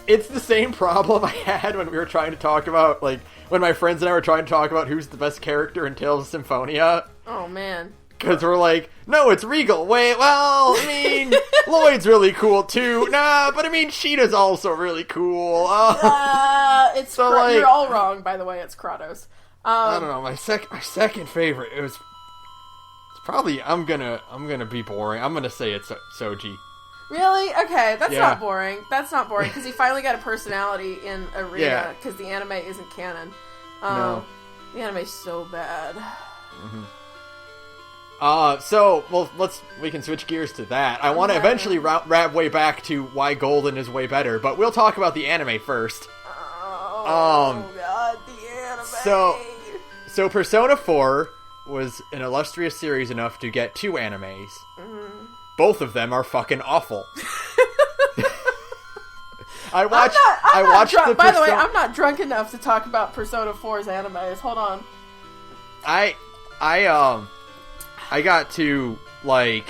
it's the same problem I had when we were trying to talk about, like, when my friends and I were trying to talk about who's the best character in Tales of Symphonia. Oh, man. Because we're like, no, it's Regal. Wait, well, I mean, Lloyd's really cool, too. Nah, but I mean, Sheeta's also really cool. You're all wrong, by the way. It's Kratos. I don't know. My second favorite, it's probably, I'm gonna be boring. I'm gonna say it's Soji. Really? Okay, that's not boring. That's not boring, because he finally got a personality in Arena, because the anime isn't canon. No. The anime's so bad. Mm-hmm. We can switch gears to that. I want to eventually wrap way back to why Golden is way better, but we'll talk about the anime first. Oh, God, the anime! So Persona 4 was an illustrious series enough to get 2 animes. Mm-hmm. Both of them are fucking awful. By the way, I'm not drunk enough to talk about Persona 4's animes. Hold on. I got to, I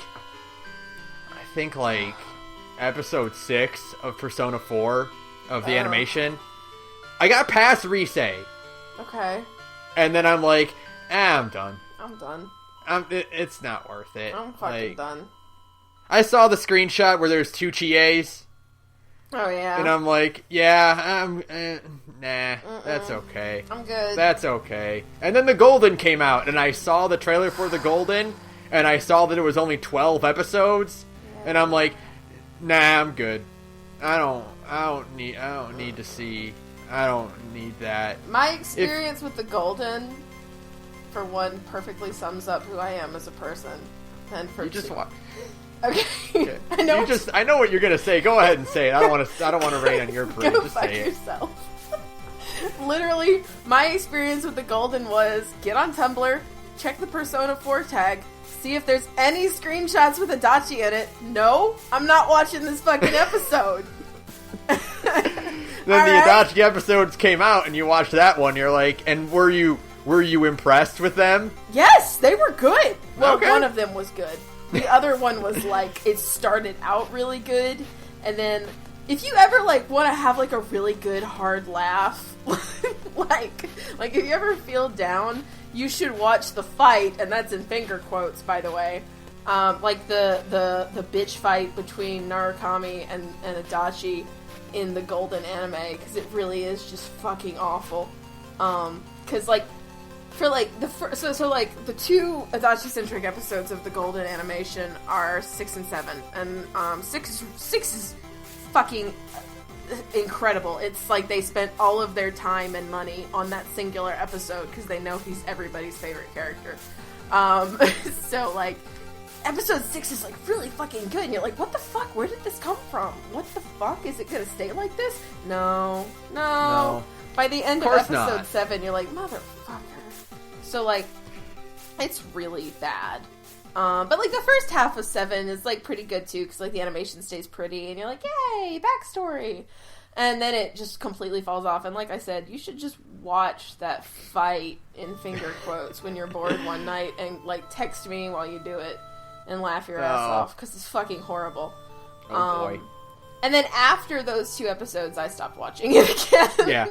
think, episode 6 of Persona 4 of the animation. I got past Risei. Okay. And then I'm like, I'm done. I'm done. It's not worth it. I'm fucking done. I saw the screenshot where there's 2 Chies. Oh, yeah. And I'm like, nah, that's okay. I'm good. That's okay. And then the Golden came out, and I saw the trailer for the Golden, and I saw that it was only 12 episodes, and I'm like, nah, I'm good. I don't need that. My experience with the Golden, for one, perfectly sums up who I am as a person. And for just watch. Okay. I know what you're gonna say. Go ahead and say it. I don't want to rain on your parade. Go just fuck say yourself. Literally, my experience with the Golden was get on Tumblr, check the Persona 4 tag, see if there's any screenshots with Adachi in it. No, I'm not watching this fucking episode. Then the Adachi episodes came out, and you watched that one. You're like, and were you impressed with them? Yes, they were good. Well, okay. One of them was good. The other one was it started out really good, and then if you ever want to have a really good hard laugh, if you ever feel down, you should watch the fight, and that's in finger quotes, by the way. The bitch fight between Narukami and Adachi in the Golden anime, because it really is just fucking awful. Because the 2 Adachi-centric episodes of the Golden animation are 6 and 7, and 6 is fucking incredible. It's like they spent all of their time and money on that singular episode because they know he's everybody's favorite character. Episode 6 is really fucking good, and you're like, what the fuck? Where did this come from? What the fuck? Is it gonna stay like this? No. By the end of episode 7, you're like, motherfucker. So, it's really bad. But, the first half of 7 is, pretty good, too, because, the animation stays pretty, and you're like, yay, backstory! And then it just completely falls off. And like I said, you should just watch that fight in finger quotes when you're bored one night and, like, text me while you do it and laugh your ass off, because it's fucking horrible. Oh, boy. And then after those 2 episodes, I stopped watching it again. Yeah.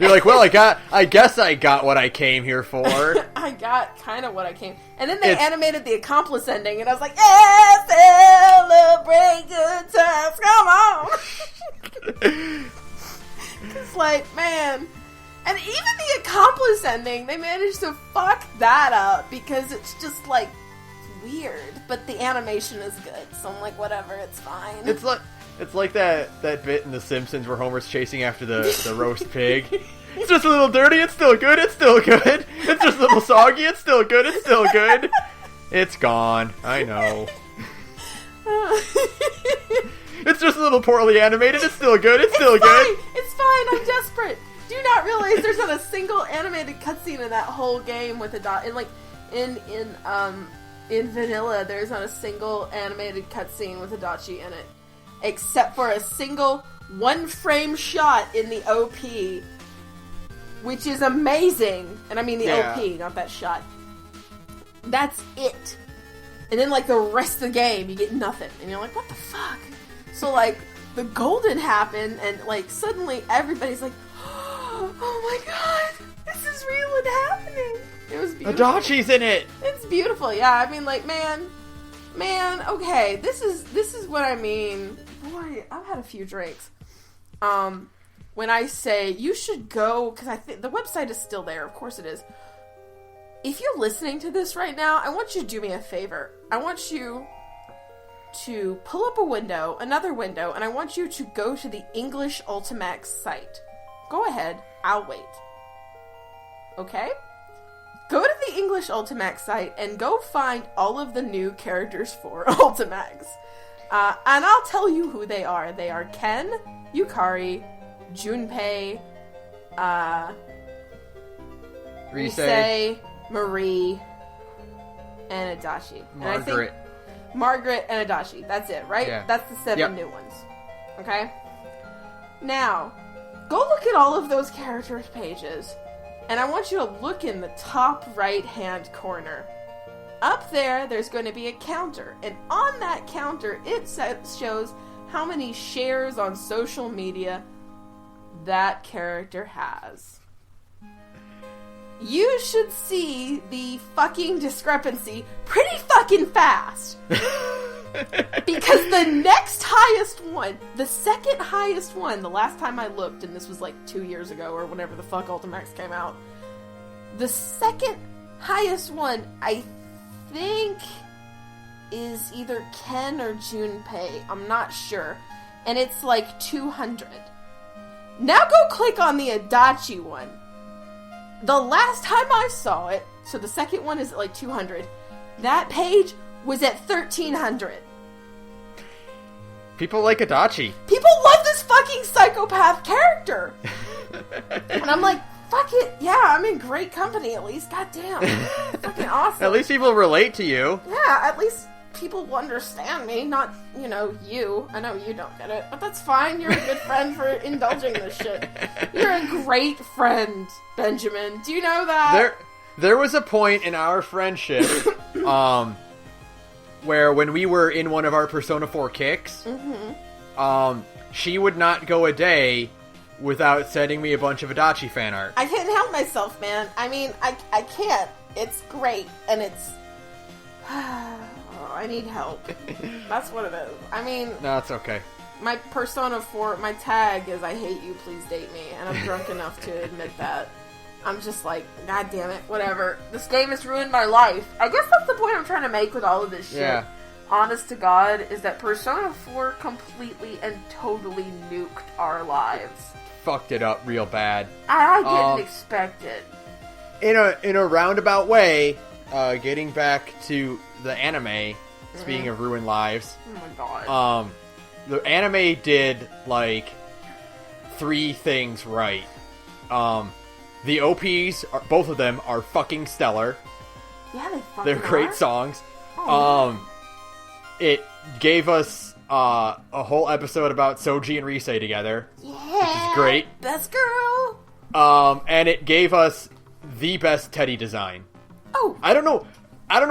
You're like, well, I guess I got what I came here for. I got kind of what I came. And then they animated the accomplice ending, and I was like, yeah, celebrate good times, come on. It's like, man. And even the accomplice ending, they managed to fuck that up, because it's just, like, weird, but the animation is good, so I'm like, whatever, it's fine. It's like that bit in The Simpsons where Homer's chasing after the roast pig. It's just a little dirty, it's still good, it's still good. It's just a little soggy, it's still good, it's still good. It's gone, I know. It's just a little poorly animated, it's still good, it's still good. It's fine, I'm desperate. Do you not realize there's not a single animated cutscene in that whole game with a dot? And like, in vanilla, there's not a single animated cutscene with Adachi in it, except for a single 1-frame shot in the OP, which is amazing. And I mean the OP, not that shot. That's it. And then, like, the rest of the game, you get nothing. And you're like, what the fuck? So, like, the golden happened, and, like, suddenly everybody's like, oh my god, this is real and happening. It was beautiful. Adachi's in it! It's beautiful, yeah. I mean, like, man, okay, this is what I mean. Boy, I've had a few drinks. When I say you should go, because I think the website is still there, of course it is. If you're listening to this right now, I want you to do me a favor. I want you to pull up another window, and I want you to go to the English Ultimax site. Go ahead, I'll wait. Okay? Go to the English Ultimax site and go find all of the new characters for Ultimax. And I'll tell you who they are. They are Ken, Yukari, Junpei, Rise, Marie, and Adachi. Margaret. And I think Margaret and Adachi. That's it, right? Yeah. That's the 7 new ones. Okay? Now, go look at all of those characters' pages. And I want you to look in the top right-hand corner. Up there, there's going to be a counter. And on that counter, it shows how many shares on social media that character has. You should see the fucking discrepancy pretty fucking fast. Because the next highest one, the second highest one, the last time I looked, and this was like 2 years ago or whenever the fuck Ultimax came out, the second highest one, I think, is either Ken or Junpei. I'm not sure. And it's like 200. Now go click on the Adachi one. The last time I saw it, so the second one is at like 200, that page was at 1300. People like Adachi. People love this fucking psychopath character. And I'm like, fuck it. Yeah, I'm in great company at least. Goddamn. Fucking awesome. At least people relate to you. Yeah, at least people understand me. Not, you. I know you don't get it. But that's fine. You're a good friend for indulging this shit. You're a great friend, Benjamin. Do you know that? There was a point in our friendship, where when we were in one of our Persona 4 kicks, she would not go a day without sending me a bunch of Adachi fan art. I can't help myself, man. I mean, I can't. It's great, and it's... I need help. That's what it is. I mean... No, it's okay. My Persona 4, my tag is I hate you, please date me, and I'm drunk enough to admit that. I'm just like, god damn it, whatever. This game has ruined my life. I guess that's the point I'm trying to make with all of this shit. Yeah. Honest to God, is that Persona 4 completely and totally nuked our lives. Fucked it up real bad. I didn't expect it. In a roundabout way, getting back to the anime, speaking of ruined lives. Oh my god. The anime did, like, 3 things right. The OPs, both of them, are fucking stellar. Yeah, they fucking They're great are. songs. Oh, It gave us a whole episode about Soji and Rise together. Yeah. Which is great. Best girl. And it gave us the best Teddy design. Oh. I don't know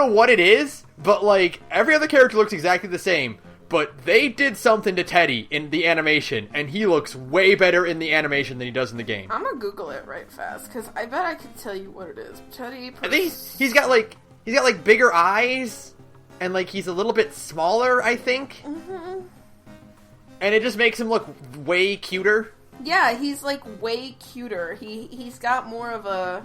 what it is, but like every other character looks exactly the same. But they did something to Teddy in the animation, and he looks way better in the animation than he does in the game. I'm gonna Google it right fast, because I bet I can tell you what it is. Teddy... I think he's got like bigger eyes, and like he's a little bit smaller, I think. Mm-hmm. And it just makes him look way cuter. Yeah, he's like way cuter. He's got more of a...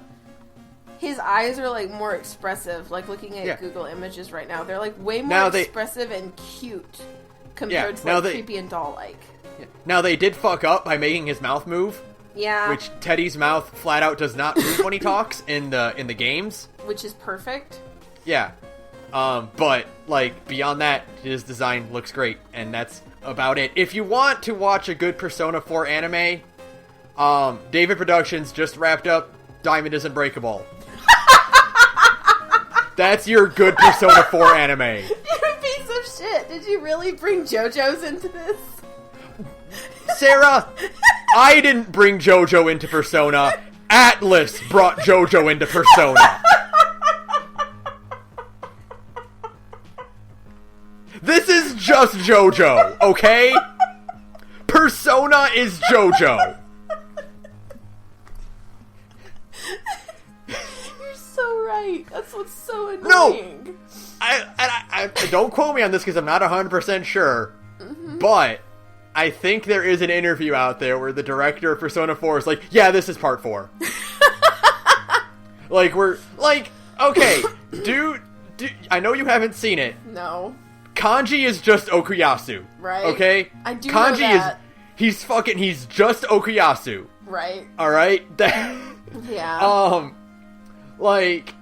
His eyes are like more expressive. Like looking at Google images right now, they're like way more expressive and cute compared to like creepy and doll-like. Yeah. Now they did fuck up by making his mouth move. Yeah, which Teddy's mouth flat out does not move when he talks in the games. Which is perfect. Yeah, but like beyond that, his design looks great, and that's about it. If you want to watch a good Persona 4 anime, David Productions just wrapped up Diamond is Unbreakable. That's your good Persona 4 anime. You're a piece of shit. Did you really bring JoJo's into this? Sarah, I didn't bring JoJo into Persona. Atlas brought JoJo into Persona. This is just JoJo, okay? Persona is JoJo. Right. That's what's so annoying. No! I don't quote me on this because I'm not 100% sure, but I think there is an interview out there where the director of Persona 4 is like, yeah, this is part 4. Like, we're, like, okay, dude, I know you haven't seen it. No. Kanji is just Okuyasu. Right. Okay? I do Kanji know that. He's just Okuyasu. Right. Alright? Yeah. Like,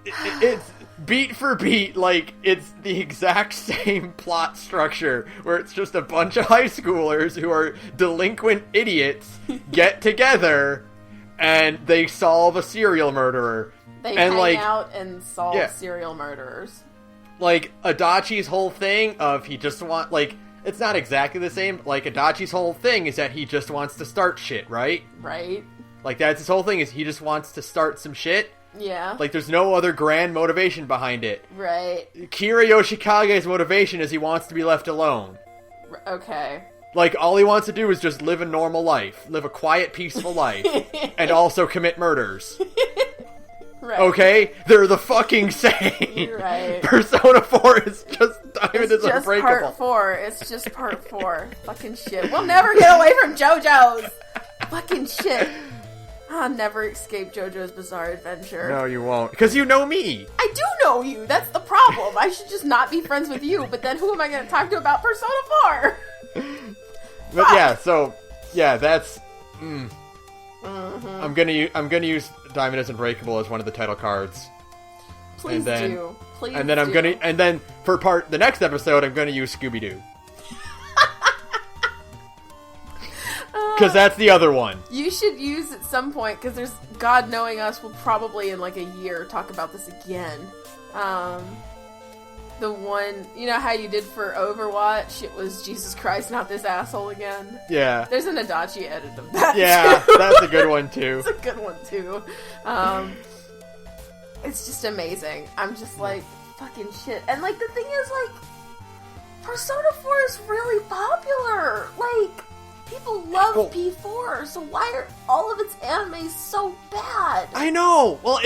it's beat for beat, like, it's the exact same plot structure, where it's just a bunch of high schoolers who are delinquent idiots get together, and they solve a serial murderer. They hang out and solve serial murderers. Like, Adachi's whole thing of he just it's not exactly the same, like, Adachi's whole thing is that he just wants to start shit, right? Right. Like, that's his whole thing, is he just wants to start some shit. Yeah. Like, there's no other grand motivation behind it. Right. Kira Yoshikage's motivation is he wants to be left alone. Okay. Like, all he wants to do is just live a normal life. Live a quiet, peaceful life. And also commit murders. Right. Okay? They're the fucking same. Right. Persona 4 is just Diamond is Unbreakable. Part 4. It's just part 4. Fucking shit. We'll never get away from JoJo's. Fucking shit. I'll never escape JoJo's Bizarre Adventure. No, you won't. Because you know me. I do know you. That's the problem. I should just not be friends with you. But then who am I going to talk to about Persona 4? But yeah, so yeah, that's. I'm gonna use Diamond is Unbreakable as one of the title cards. Please do. Please. And then for the next episode, I'm gonna use Scooby Doo. Because that's the other one. You should use at some point, because there's, God knowing us, we'll probably in like a year talk about this again. The one, you know how you did for Overwatch? It was Jesus Christ, not this asshole again. Yeah. There's an Adachi edit of that. Yeah, too. That's a good one too. It's a good one too. It's just amazing. I'm just like, fucking shit. And like, the thing is, like, Persona 4 is really popular. Like, people love P4, so why are all of its animes so bad? I know! Well,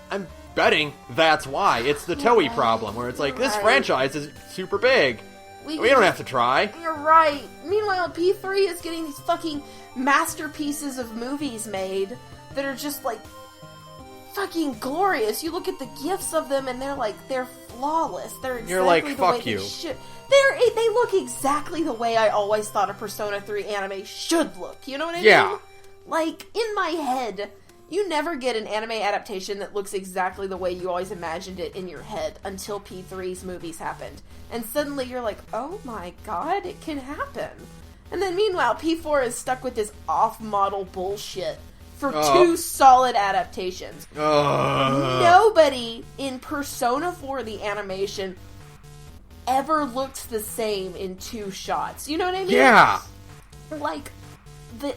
I'm betting that's why. It's the Toei problem, where it's like, this franchise is super big. We don't have to try. You're right. Meanwhile, P3 is getting these fucking masterpieces of movies made that are just, like, fucking glorious. You look at the gifs of them, and they're flawless. They're exactly You're like, the fuck way you. They should. They look exactly the way I always thought a Persona 3 anime should look. You know what I mean? Like, in my head, you never get an anime adaptation that looks exactly the way you always imagined it in your head until P3's movies happened. And suddenly you're like, oh my god, it can happen. And then meanwhile, P4 is stuck with this off-model bullshit for 2 solid adaptations. Nobody in Persona 4, the animation, ever looked the same in 2 shots. You know what I mean? Yeah. Like, the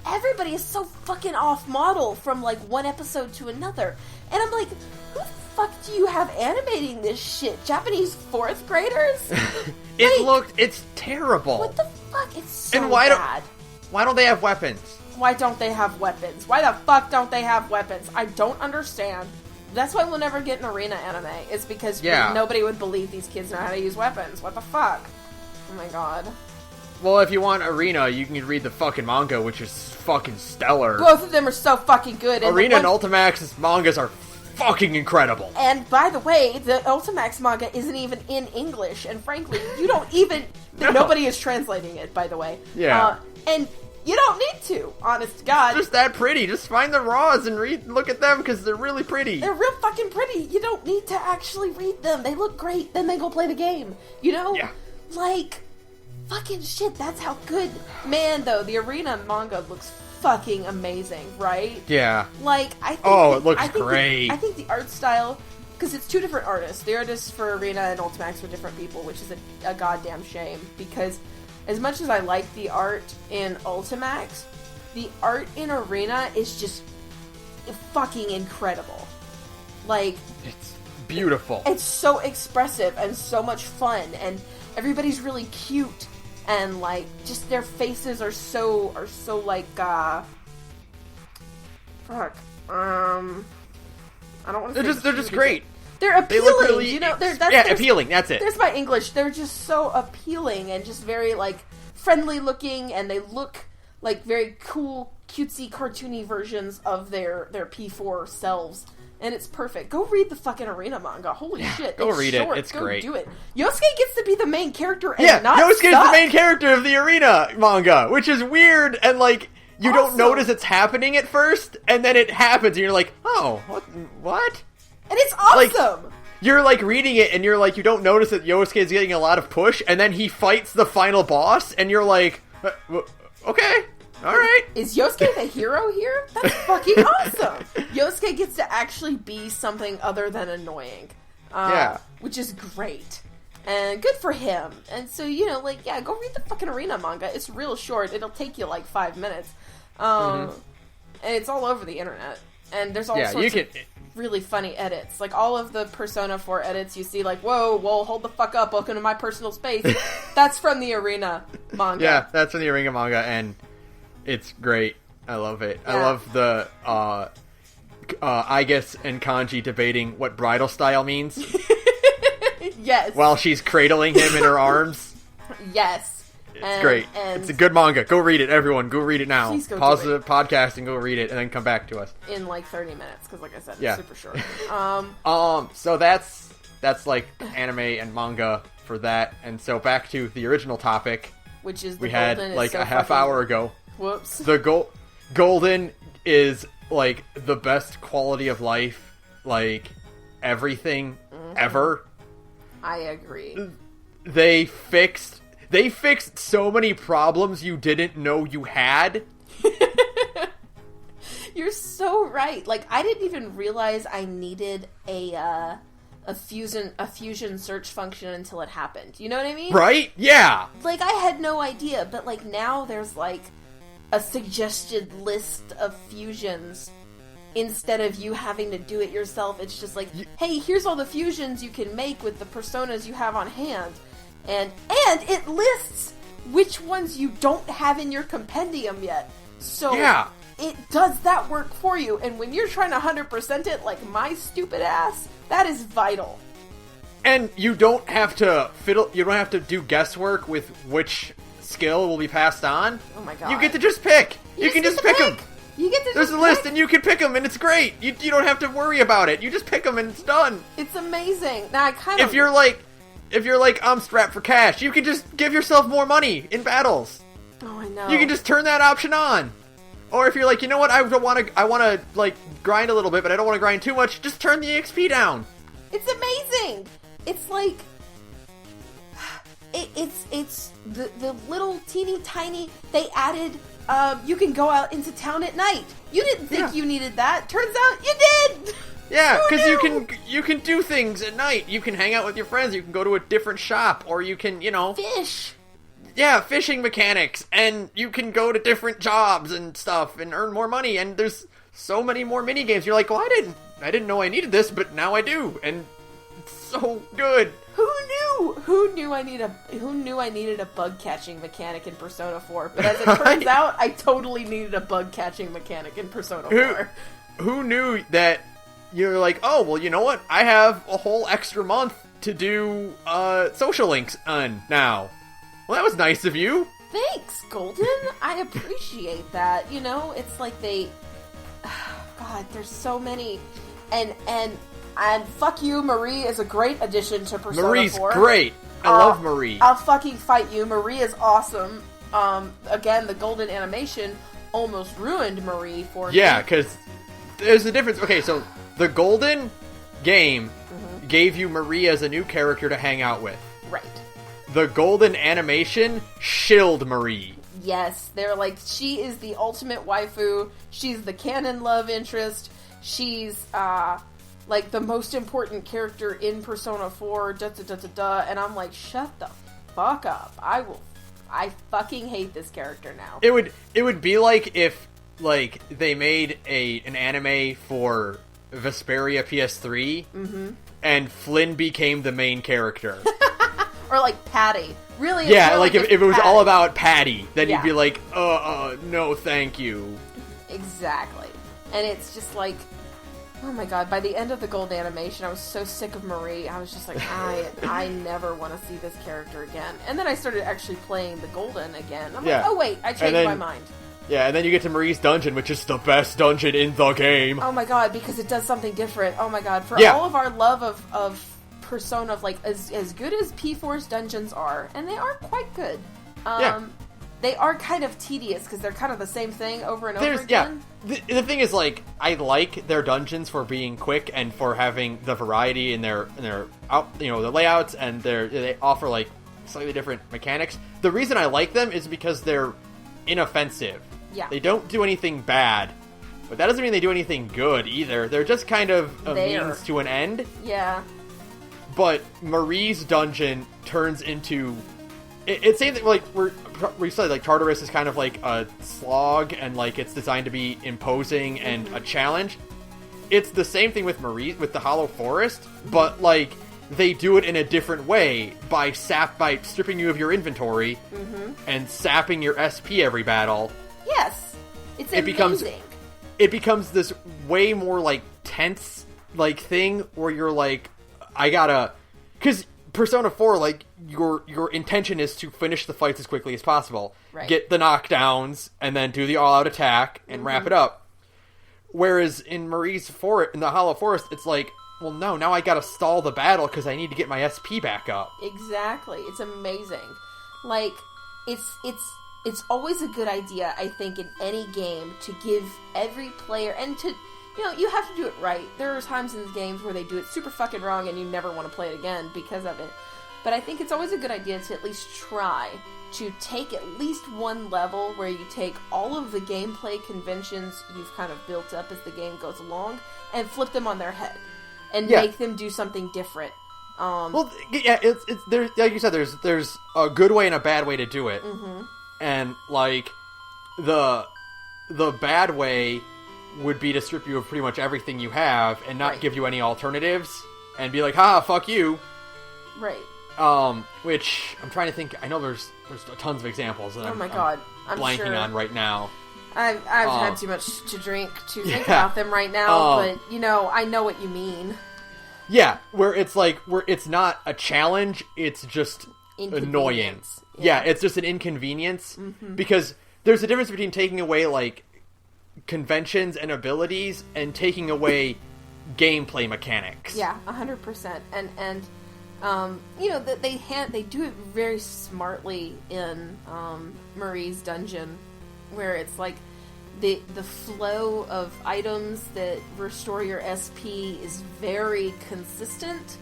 everybody is so fucking off model from, like, one episode to another. And I'm like, who the fuck do you have animating this shit? Japanese 4th graders? It's terrible. What the fuck? It's so and bad. Why don't they have weapons? Why don't they have weapons? Why the fuck don't they have weapons? I don't understand. That's why we'll never get an arena anime. It's because nobody would believe these kids know how to use weapons. What the fuck? Oh my god. Well, if you want arena, you can read the fucking manga, which is fucking stellar. Both of them are so fucking good. And Arena and Ultimax's mangas are fucking incredible. And by the way, the Ultimax manga isn't even in English, and frankly, you don't even... Nobody is translating it, by the way. Yeah. And you don't need to, honest to God. Just that pretty. Just find the raws and look at them, because they're really pretty. They're real fucking pretty. You don't need to actually read them. They look great. Then they go play the game. You know? Yeah. Like, fucking shit, that's how good... Man, though, the Arena manga looks fucking amazing, right? Yeah. Like, I think... it looks great. I think the art style... Because it's 2 different artists. The artists for Arena and Ultimax are different people, which is a goddamn shame. Because as much as I like the art in Ultimax, the art in Arena is just fucking incredible. Like... It's beautiful. It's so expressive and so much fun, and everybody's really cute, and, like, just their faces are so like, fuck. I don't want to say They're just great. They're appealing, They look really, you know? appealing, that's it. There's my English. They're just so appealing and just very, like, friendly looking, and they look like very cool, cutesy, cartoony versions of their P4 selves. And it's perfect. Go read the fucking Arena manga. Holy shit. Go read short. it. It's go great. Do it. Yosuke gets to be the main character and not Yosuke's suck. the main character of the Arena manga, which is weird, and, like, you don't notice it's happening at first, and then it happens, and you're like, oh, what? And it's awesome! Like, you're, like, reading it, and you're like, you don't notice that Yosuke is getting a lot of push, and then he fights the final boss, and you're like, okay, alright. Is Yosuke the hero here? That's fucking awesome! Yosuke gets to actually be something other than annoying. Which is great. And good for him. And so, you know, like, yeah, go read the fucking Arena manga. It's real short. It'll take you, like, 5 minutes. And it's all over the internet. And there's all sorts of really funny edits. Like, all of the Persona 4 edits you see, like, whoa, hold the fuck up, welcome to my personal space. That's from the Arena manga. Yeah, that's from the Arena manga, and it's great. I love it. Yeah. I love the, Aigis and Kanji debating what bridal style means. Yes. While she's cradling him in her arms. Yes. It's great. It's a good manga. Go read it, everyone. Go read it now. Please go Pause the podcast and go read it, and then come back to us. In like 30 minutes, because like I said, it's super short. So that's like anime and manga for that. And so back to the original topic. Which is we had like so a half hour ago. Whoops. The Golden is like the best quality of life, like everything ever. I agree. They fixed so many problems you didn't know you had. You're so right. Like, I didn't even realize I needed a fusion search function until it happened. You know what I mean? Right? Yeah. Like, I had no idea, but like now there's like a suggested list of fusions. Instead of you having to do it yourself, it's just like, hey, here's all the fusions you can make with the personas you have on hand. And it lists which ones you don't have in your compendium yet. So it does that work for you. And when you're trying to 100% it, like my stupid ass, that is vital. And you don't have to you don't have to do guesswork with which skill will be passed on. Oh my god. You get to just pick. You can just pick them. You get to There's a list and you can pick them and it's great. You don't have to worry about it. You just pick them and it's done. It's amazing. Now I kind of... If you're like, I'm strapped for cash, you can just give yourself more money in battles. Oh, I know. You can just turn that option on. Or if you're like, you know what, I want to like grind a little bit, but I don't want to grind too much, just turn the XP down. It's amazing. It's like it's the little teeny tiny. They added you can go out into town at night. You didn't think you needed that. Turns out you did. Yeah, because you can do things at night. You can hang out with your friends. You can go to a different shop, or you can, fish. Yeah, fishing mechanics, and you can go to different jobs and stuff and earn more money. And there's so many more mini games. You're like, well, I didn't know I needed this, but now I do, and it's so good. Who knew? Who knew I needed a bug catching mechanic in Persona 4? But as it turns out, I totally needed a bug catching mechanic in Persona 4. Who knew that? You're like, oh, well, you know what? I have a whole extra month to do social links on now. Well, that was nice of you. Thanks, Golden. I appreciate that. It's like they... God, there's so many. And fuck you, Marie is a great addition to Persona 4. Marie's great. I love Marie. I'll fucking fight you. Marie is awesome. Again, the Golden animation almost ruined Marie for me. Yeah, because there's a difference. Okay, so... The Golden game gave you Marie as a new character to hang out with. Right. The Golden animation shilled Marie. Yes, they're like, she is the ultimate waifu. She's the canon love interest. She's, like, the most important character in Persona 4, and I'm like, shut the fuck up. I fucking hate this character now. It would be like if, like, they made an anime for Vesperia PS3, and Flynn became the main character. Or like Patty. Really? Yeah, like if it was all about Patty, then Yeah. you'd be like, no thank you. Exactly. And it's just like, oh my god, by the end of the Gold animation, I was so sick of Marie. I was just like, I never want to see this character again. And then I started actually playing the Golden again. I'm like, oh wait, I changed my mind. Yeah, and then you get to Marie's dungeon, which is the best dungeon in the game. Oh my god, because it does something different. Oh my god, for all of our love of Persona, like, as good as P4's dungeons are, and they are quite good, they are kind of tedious, because they're kind of the same thing over and over again. Yeah, the thing is, like, I like their dungeons for being quick and for having the variety in their the layouts, and they offer, like, slightly different mechanics. The reason I like them is because they're inoffensive. Yeah. They don't do anything bad, but that doesn't mean they do anything good either. They're just kind of a means to an end. Yeah. But Marie's dungeon turns into... It's same thing, like, we said, like, Tartarus is kind of like a slog, and, like, it's designed to be imposing and a challenge. It's the same thing with Marie, with the Hollow Forest, but, like, they do it in a different way by stripping you of your inventory and sapping your SP every battle. Yes. It's amazing. It becomes this way more, like, tense, like, thing where you're like, because Persona 4, like, your intention is to finish the fights as quickly as possible. Right. Get the knockdowns, and then do the all-out attack, and wrap it up. Whereas in in the Hollow Forest, it's like, well, no, now I gotta stall the battle because I need to get my SP back up. Exactly. It's amazing. Like, it's always a good idea, I think, in any game to give every player, and to, you have to do it right. There are times in games where they do it super fucking wrong and you never want to play it again because of it. But I think it's always a good idea to at least try to take at least one level where you take all of the gameplay conventions you've kind of built up as the game goes along and flip them on their head and make them do something different. Well, yeah, it's there. Like you said, there's a good way and a bad way to do it, and like the bad way would be to strip you of pretty much everything you have and not give you any alternatives and be like, ha, fuck you. Right. Which I'm trying to think. I know there's tons of examples that I'm blanking on right now. I've had too much to drink to think about them right now, but I know what you mean. Yeah, where it's not a challenge, it's just annoying. Yeah, it's just an inconvenience because there's a difference between taking away, like, conventions and abilities and taking away gameplay mechanics. Yeah, 100%. And they do it very smartly in Marie's dungeon, where it's like the flow of items that restore your SP is very consistent.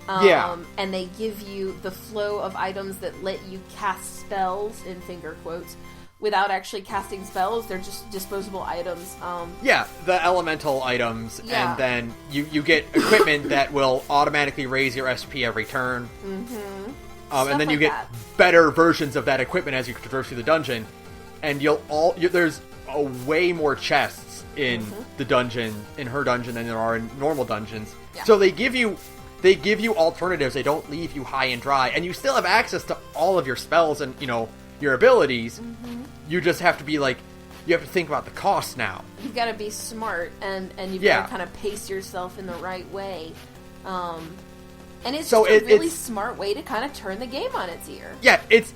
And they give you the flow of items that let you cast spells, in finger quotes, without actually casting spells. They're just disposable items. Yeah, the elemental items, Yeah. and then you get equipment that will automatically raise your SP every turn. Mm-hmm. And then you like get that. better versions of that equipment as you traverse through the dungeon. And there's way more chests in the dungeon, in her dungeon, than there are in normal dungeons. Yeah. So they give you alternatives. They don't leave you high and dry, and you still have access to all of your spells and your abilities. You just have to be like, you have to think about the cost now. You've got to be smart, and you've Yeah. got to kind of pace yourself in the right way. And it's So just a really it's- smart way to kind of turn the game on its ear. Yeah, it's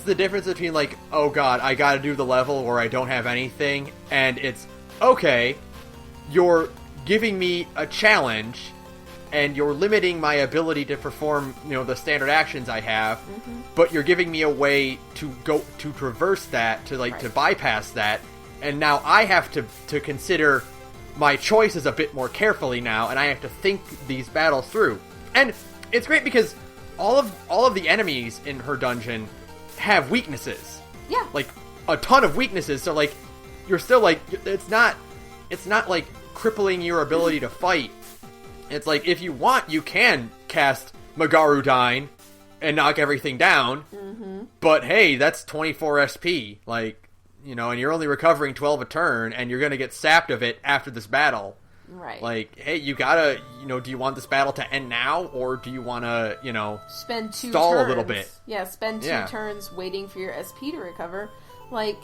the difference between like, oh god, I gotta do the level where I don't have anything, and it's, okay, you're giving me a challenge, and you're limiting my ability to perform, the standard actions I have, but you're giving me a way to traverse that, to bypass that, and now I have to consider my choices a bit more carefully now, and I have to think these battles through. And it's great because all of the enemies in her dungeon have weaknesses. Yeah. Like, a ton of weaknesses, so like, you're still like, it's not like crippling your ability to fight. It's like, if you want, you can cast Magarudyne and knock everything down, but hey, that's 24 SP, like, and you're only recovering 12 a turn, and you're gonna get sapped of it after this battle. Right. Like, hey, you gotta, do you want this battle to end now, or do you wanna, spend two stall turns. a little bit? Yeah, spend two turns waiting for your SP to recover. Like,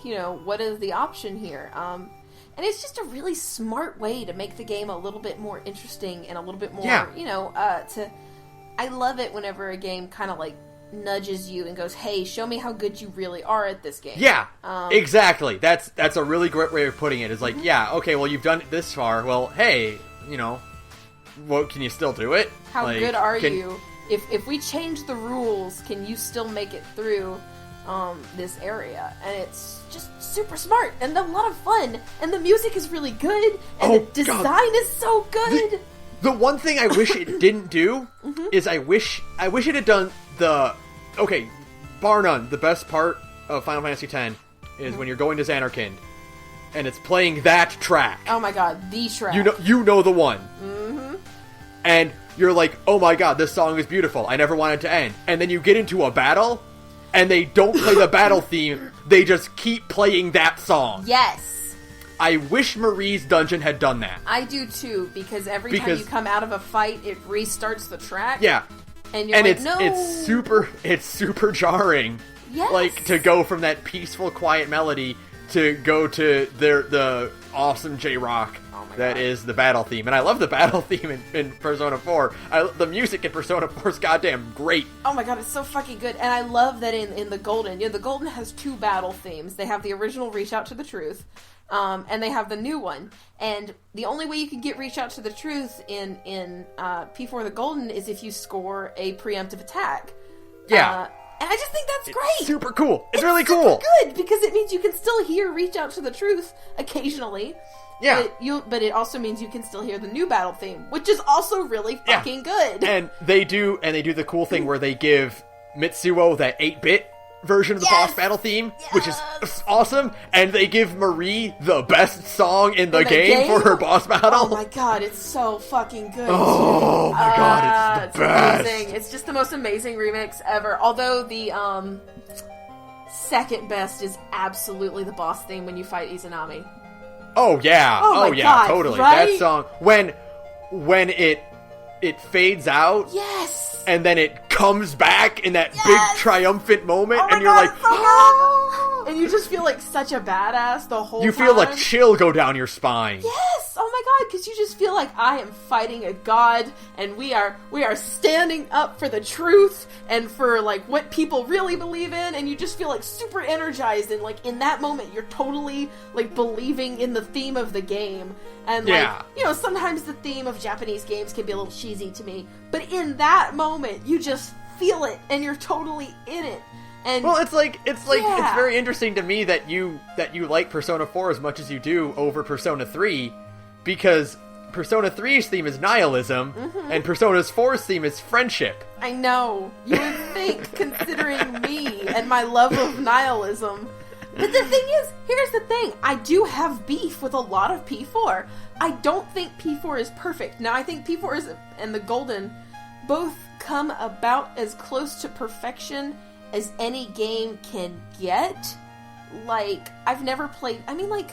what is the option here? And it's just a really smart way to make the game a little bit more interesting and a little bit more, I love it whenever a game kind of like nudges you and goes, hey, show me how good you really are at this game. Yeah, exactly. That's a really great way of putting it. It's like, yeah, okay, well, you've done it this far. Well, hey, well, can you still do it? How like, good are you? If we change the rules, can you still make it through this area? And it's just super smart and a lot of fun, and the music is really good, and the design is so good. The one thing I wish it didn't do is I wish it had done bar none, the best part of Final Fantasy X is when you're going to Xanarkand and it's playing that track. Oh my god, the track. You know the one. And you're like, oh my god, this song is beautiful. I never want it to end. And then you get into a battle and they don't play the battle theme. They just keep playing that song. Yes. I wish Marie's dungeon had done that. I do too, because every time you come out of a fight, it restarts the track. Yeah. And you're like, no. It's super jarring. Yes. Like, to go from that peaceful, quiet melody to go to the awesome J-Rock that is the battle theme. And I love the battle theme in Persona 4. The music in Persona 4 is goddamn great. Oh my god, it's so fucking good. And I love that in the Golden. The Golden has two battle themes. They have the original Reach Out to the Truth, and they have the new one. And the only way you can get Reach Out to the Truth in P4 the Golden is if you score a preemptive attack. Yeah. And I just think that's great. Super cool. It's really cool. Good, because it means you can still hear Reach Out to the Truth occasionally. Yeah. But it also means you can still hear the new battle theme, which is also really fucking good. And they do the cool thing where they give Mitsuo that 8-bit version of the boss battle theme, which is awesome, and they give Marie the best song in the game for her boss battle. Oh my god, it's so fucking good. Oh my god, it's the best. Amazing. It's just the most amazing remix ever. Although the second best is absolutely the boss theme when you fight Izanami. Oh yeah. Oh my God, Totally. right? That song when it fades out. Yes. And then it comes back in that big triumphant moment, and you're like, oh! And you just feel like such a badass the whole time. You feel like chill go down your spine. Yes! Oh my god, because you just feel like I am fighting a god, and we are standing up for the truth, and for, like, what people really believe in, and you just feel, like, super energized, and, like, in that moment, you're totally, like, believing in the theme of the game. And, like, sometimes the theme of Japanese games can be a little cheesy to me, but in that moment, you just feel it, and you're totally in it. And well, it's very interesting to me that you like Persona 4 as much as you do over Persona 3, because Persona 3's theme is nihilism, and Persona 4's theme is friendship. I know. You would think, considering me and my love of nihilism, But the thing is, here's the thing. I do have beef with a lot of P4. I don't think P4 is perfect. Now, I think P4 and the Golden both come about as close to perfection as any game can get. Like, I've never played... I mean, like...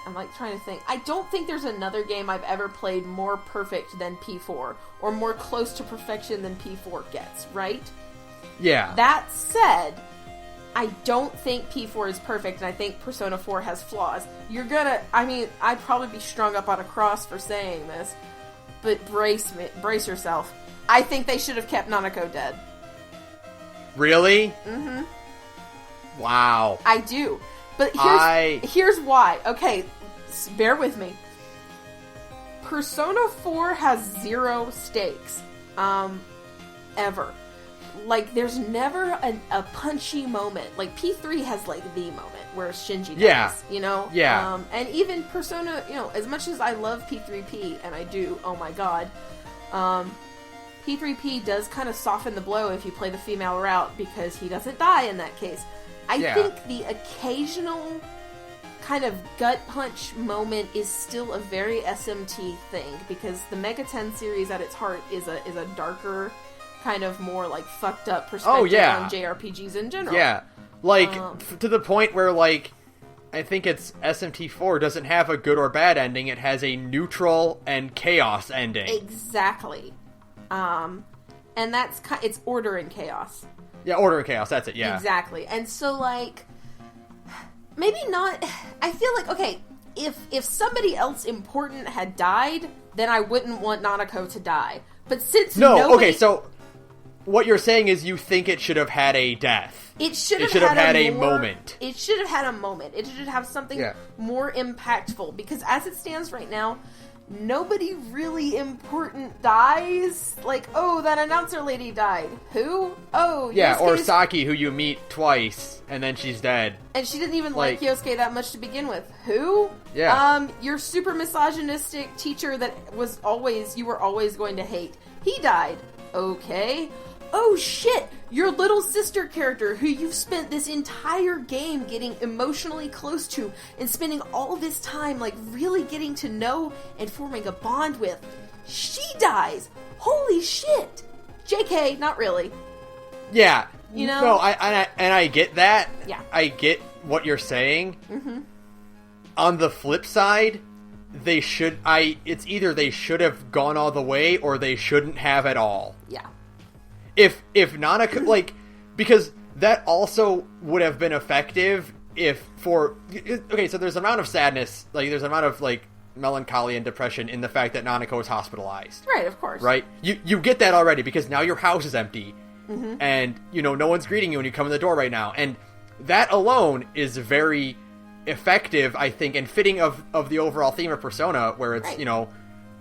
I'm like trying to think. I don't think there's another game I've ever played more perfect than P4, or more close to perfection than P4 gets, right? Yeah. That said, I don't think P4 is perfect, and I think Persona 4 has flaws. I'd probably be strung up on a cross for saying this, but brace yourself. I think they should have kept Nanako dead. Really? Mm-hmm. Wow. I do. But here's why. Okay, bear with me. Persona 4 has 0 stakes. Ever. Like, there's never a punchy moment. Like, P3 has, like, the moment where Shinji dies, you know? Yeah. And even Persona, you know, as much as I love P3P, and I do, oh my god, P3P does kind of soften the blow if you play the female route, because he doesn't die in that case. I think the occasional kind of gut punch moment is still a very SMT thing, because the Mega 10 series at its heart is a darker, kind of more like fucked up perspective on JRPGs in general. Yeah. Like, to the point where, like, I think it's SMT4 doesn't have a good or bad ending, it has a neutral and chaos ending. Exactly. And that's it's order and chaos. Yeah, order and chaos, that's it, yeah. Exactly. And so, like, maybe not... I feel like, okay, if somebody else important had died, then I wouldn't want Nanako to die. But since okay, so what you're saying is you think it should have had a death. It should have had a moment. It should have had a moment. It should have something more impactful. Because as it stands right now, nobody really important dies. Like, oh, that announcer lady died. Who? Oh, yeah, Yosuke's... or Saki, who you meet twice, and then she's dead. And she didn't even like Yosuke that much to begin with. Who? Yeah. Your super misogynistic teacher that you were always going to hate. He died. Okay. Oh shit! Your little sister character, who you've spent this entire game getting emotionally close to, and spending all this time, like, really getting to know and forming a bond with, she dies! Holy shit! JK, not really. Yeah. You know? No, I get that. Yeah. I get what you're saying. Mm-hmm. On the flip side, it's either they should have gone all the way, or they shouldn't have at all. Yeah. If Nanako, like, because that also would have been effective so there's an amount of sadness, like, there's an amount of, like, melancholy and depression in the fact that Nanako is hospitalized. Right, of course. Right? You get that already, because now your house is empty, mm-hmm. and, you know, no one's greeting you when you come in the door right now, and that alone is very effective, I think, and fitting of the overall theme of Persona, where it's, you know,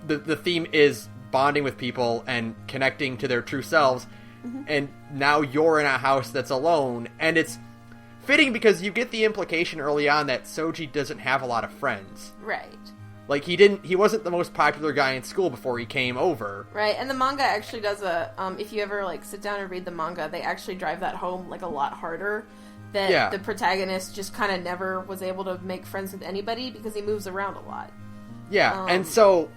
the theme is bonding with people and connecting to their true selves. Mm-hmm. And now you're in a house that's alone, and it's fitting because you get the implication early on that Soji doesn't have a lot of friends. Right. Like, he wasn't the most popular guy in school before he came over. Right, and the manga actually does if you ever, like, sit down and read the manga, they actually drive that home, like, a lot harder. That the protagonist just kind of never was able to make friends with anybody because he moves around a lot. Yeah, and so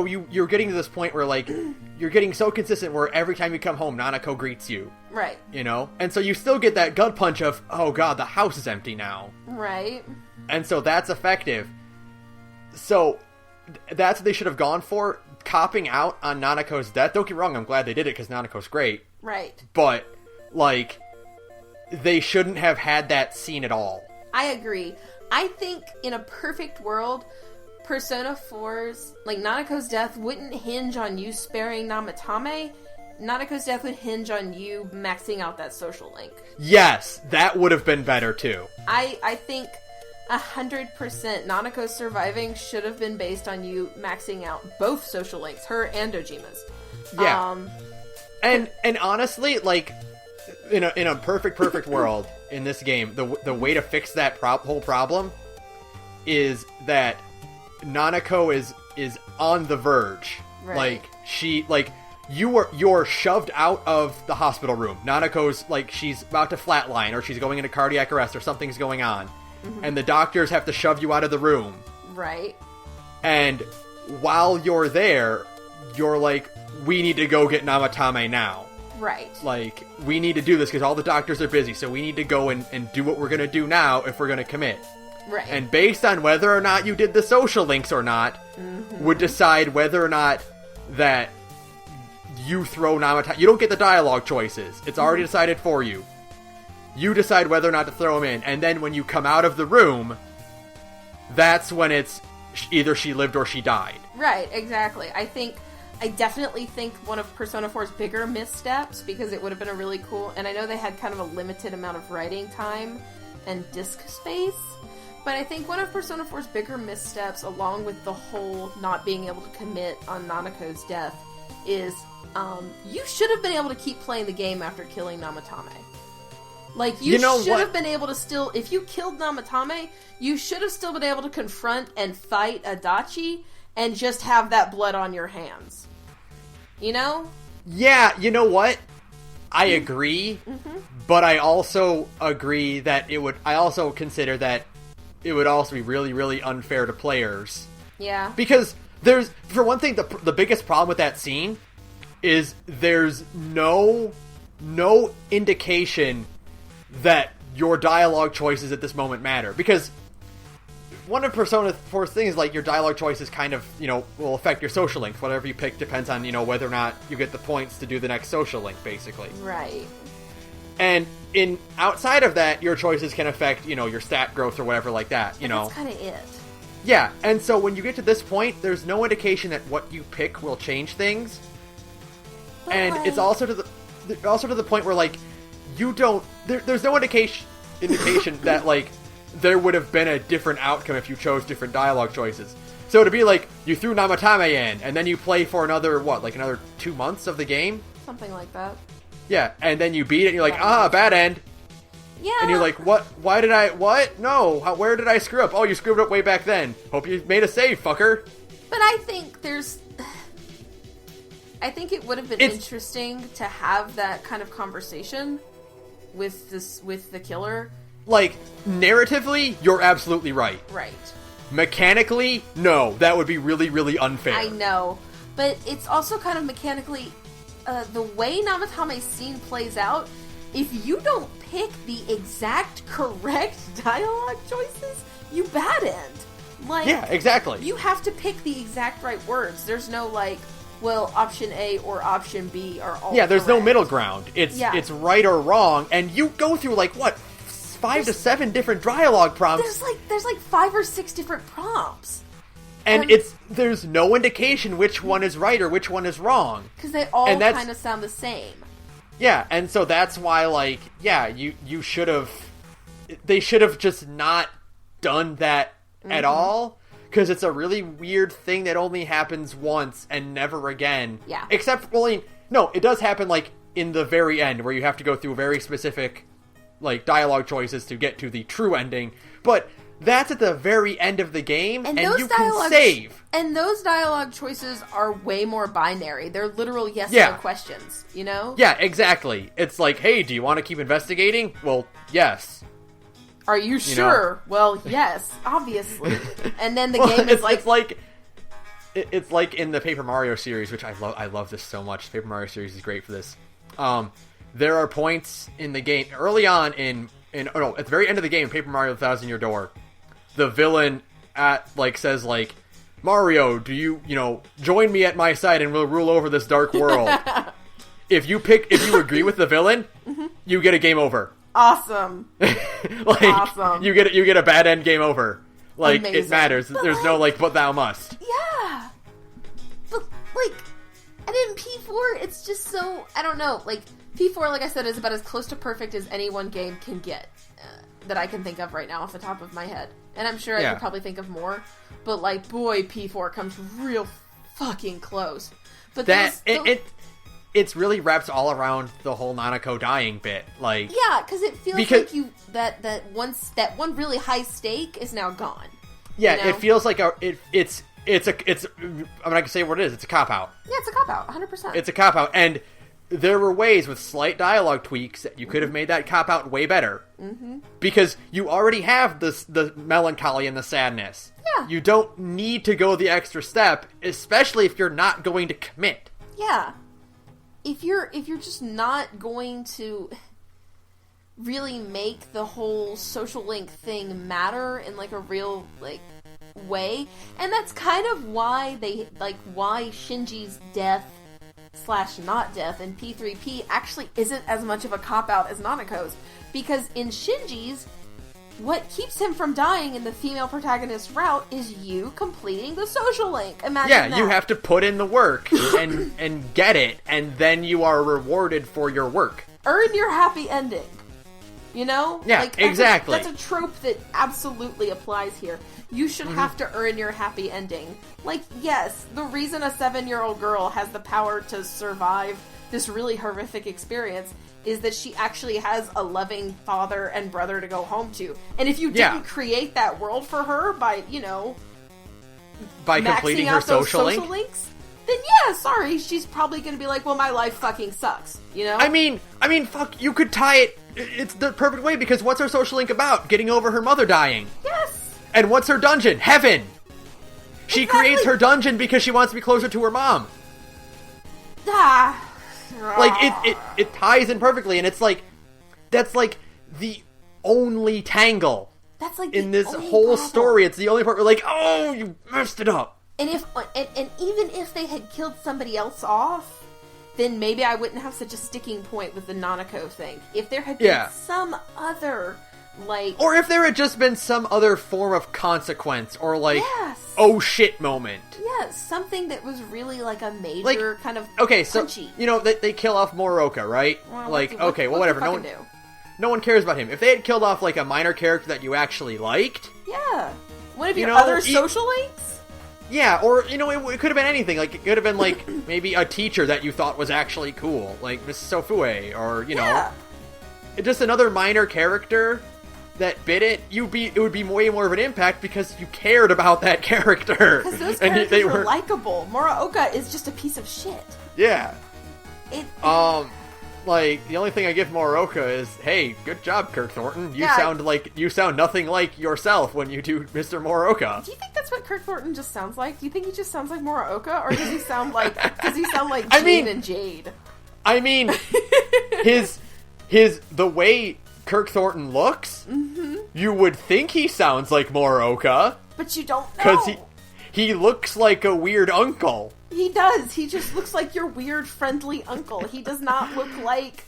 you're getting to this point where, like, you're getting so consistent where every time you come home, Nanako greets you. Right. You know? And so you still get that gut punch of, oh god, the house is empty now. Right. And so that's effective. So that's what they should have gone for, copping out on Nanako's death. Don't get me wrong, I'm glad they did it because Nanako's great. Right. But, like, they shouldn't have had that scene at all. I agree. I think in a perfect world, Persona 4's, like, Nanako's death wouldn't hinge on you sparing Namatame. Nanako's death would hinge on you maxing out that social link. Yes, that would have been better too. I think 100% Nanako's surviving should have been based on you maxing out both social links, her and Ojima's. Yeah. And honestly, like, in a perfect world in this game, the way to fix that whole problem is that Nanako is on the verge. Right. Like, you're shoved out of the hospital room. Nanako's like she's about to flatline, or she's going into cardiac arrest, or something's going on, and the doctors have to shove you out of the room. Right. And while you're there, you're like, we need to go get Namatame now. Right. Like, we need to do this because all the doctors are busy, so we need to go and do what we're going to do now if we're going to commit. Right. And based on whether or not you did the social links or not, would decide whether or not that you throw Namatame. You don't get the dialogue choices. It's already decided for you. You decide whether or not to throw him in, and then when you come out of the room, that's when it's either she lived or she died. Right, exactly. I definitely think one of Persona 4's bigger missteps, because it would have been a really cool, and I know they had kind of a limited amount of writing time and disk space, but I think one of Persona 4's bigger missteps, along with the whole not being able to commit on Nanako's death, is you should have been able to keep playing the game after killing Namatame. Like, you should have been able to still, if you killed Namatame, you should have still been able to confront and fight Adachi and just have that blood on your hands. You know? Yeah, you know what? I agree, but I also agree that I also consider that it would also be really, really unfair to players. Yeah. Because for one thing, the biggest problem with that scene is there's no indication that your dialogue choices at this moment matter. Because one of Persona 4's things, like, your dialogue choices kind of, will affect your social links. Whatever you pick depends on, whether or not you get the points to do the next social link, basically. Right. And outside of that, your choices can affect, your stat growth or whatever like that, That's kind of it. Yeah, and so when you get to this point, there's no indication that what you pick will change things. But and it's also to the point where, like, you don't... There's no indication that, like, there would have been a different outcome if you chose different dialogue choices. So to be like, you threw Namatame in, and then you play for another 2 months of the game? Something like that. Yeah, and then you beat it, and you're like, bad end. Yeah. And you're like, what? Why did I... What? No. Where did I screw up? Oh, you screwed up way back then. Hope you made a save, fucker. But I think I think it would have been interesting to have that kind of conversation with the killer. Like, narratively, you're absolutely right. Right. Mechanically, no. That would be really, really unfair. I know. But it's also kind of mechanically... the way Namatame's scene plays out, if you don't pick the exact correct dialogue choices, you bad end. Like, yeah, exactly. You have to pick the exact right words. There's no, like, well, option A or option B are all there's correct. no middle ground. It's right or wrong, and you go through, like, what, 5 to 7 different dialogue prompts. There's like 5 or 6 different prompts. And there's no indication which one is right or which one is wrong. Because they all kind of sound the same. Yeah, and so that's why, like, you should have... They should have just not done that at all. Because it's a really weird thing that only happens once and never again. Yeah. Except, no, it does happen, like, in the very end, where you have to go through very specific, like, dialogue choices to get to the true ending. But... that's at the very end of the game, and you can save. And those dialogue choices are way more binary. They're literal yes-no questions, you know? Yeah, exactly. It's like, hey, do you want to keep investigating? Well, yes. Are you sure? Well, yes, obviously. And then the game is It's like in the Paper Mario series, which I love this so much. The Paper Mario series is great for this. There are points in the game, early on at the very end of the game, Paper Mario 1000 Year Door, the villain says, like, Mario, do you join me at my side and we'll rule over this dark world. If you agree with the villain, you get a game over. Awesome. Awesome. You get a bad end, game over. Like, amazing. It matters. But there's no, like, but thou must. Yeah. But, like, and in P4, it's just so, I don't know, like, P4, like I said, is about as close to perfect as any one game can get that I can think of right now off the top of my head. And I'm sure I could probably think of more. But, like, boy, P4 comes real fucking close. But it's really wraps all around the whole Nanako dying bit. Like, yeah, because it feels like that one really high stake is now gone. Yeah, it feels like I can say what it is. It's a cop-out. Yeah, it's a cop-out, 100%. It's a cop-out, and there were ways with slight dialogue tweaks that you could have made that cop-out way better. Mm-hmm. Because you already have the melancholy and the sadness. Yeah. You don't need to go the extra step, especially if you're not going to commit. Yeah. If you're just not going to really make the whole social link thing matter in, like, a real, like, way, and that's kind of why why Shinji's death / not death in P3P actually isn't as much of a cop-out as Nanako's, because in Shinji's, what keeps him from dying in the female protagonist route is you completing the social link. Imagine that. You have to put in the work and get it, and then you are rewarded for your work. Earn your happy ending. You know? Yeah, like, exactly. That's a trope that absolutely applies here. You should have to earn your happy ending. Like, yes, the reason a 7-year-old girl has the power to survive this really horrific experience is that she actually has a loving father and brother to go home to. And if you didn't create that world for her by completing her social links, then sorry, she's probably going to be like, well, my life fucking sucks, you know? I mean, fuck, you could tie it. It's the perfect way, because what's her social link about? Getting over her mother dying. Yes. And what's her dungeon? Heaven. She creates her dungeon because she wants to be closer to her mom. Like, it ties in perfectly, and it's like, that's like the only tangle. That's like in this whole story. It's the only part where, like, oh, you messed it up. And even if they had killed somebody else off, then maybe I wouldn't have such a sticking point with the Nanako thing. If there had been some other, like... Or if there had just been some other form of consequence, or, like, oh shit moment. Yes, something that was really, like, a major kind of punchy. So, they kill off Moroka, right? Well, whatever. No one cares about him. If they had killed off, like, a minor character that you actually liked... Yeah. One of your other social links? Yeah, or, it could have been anything. Like, it could have been, like, maybe a teacher that you thought was actually cool. Like, Mrs. Sofue, or, just another minor character that bit it. It would be way more of an impact because you cared about that character. Because those characters were likable. Muraoka is just a piece of shit. Yeah. Like, the only thing I give Moroka is, hey, good job, Kirk Thornton. You sound nothing like yourself when you do Mr. Moroka. Do you think that's what Kirk Thornton just sounds like? Do you think he just sounds like Moroka, or does he sound like Jane and Jade? I mean, the way Kirk Thornton looks, you would think he sounds like Moroka, but you don't know because he looks like a weird uncle. He does. He just looks like your weird, friendly uncle. He does not look like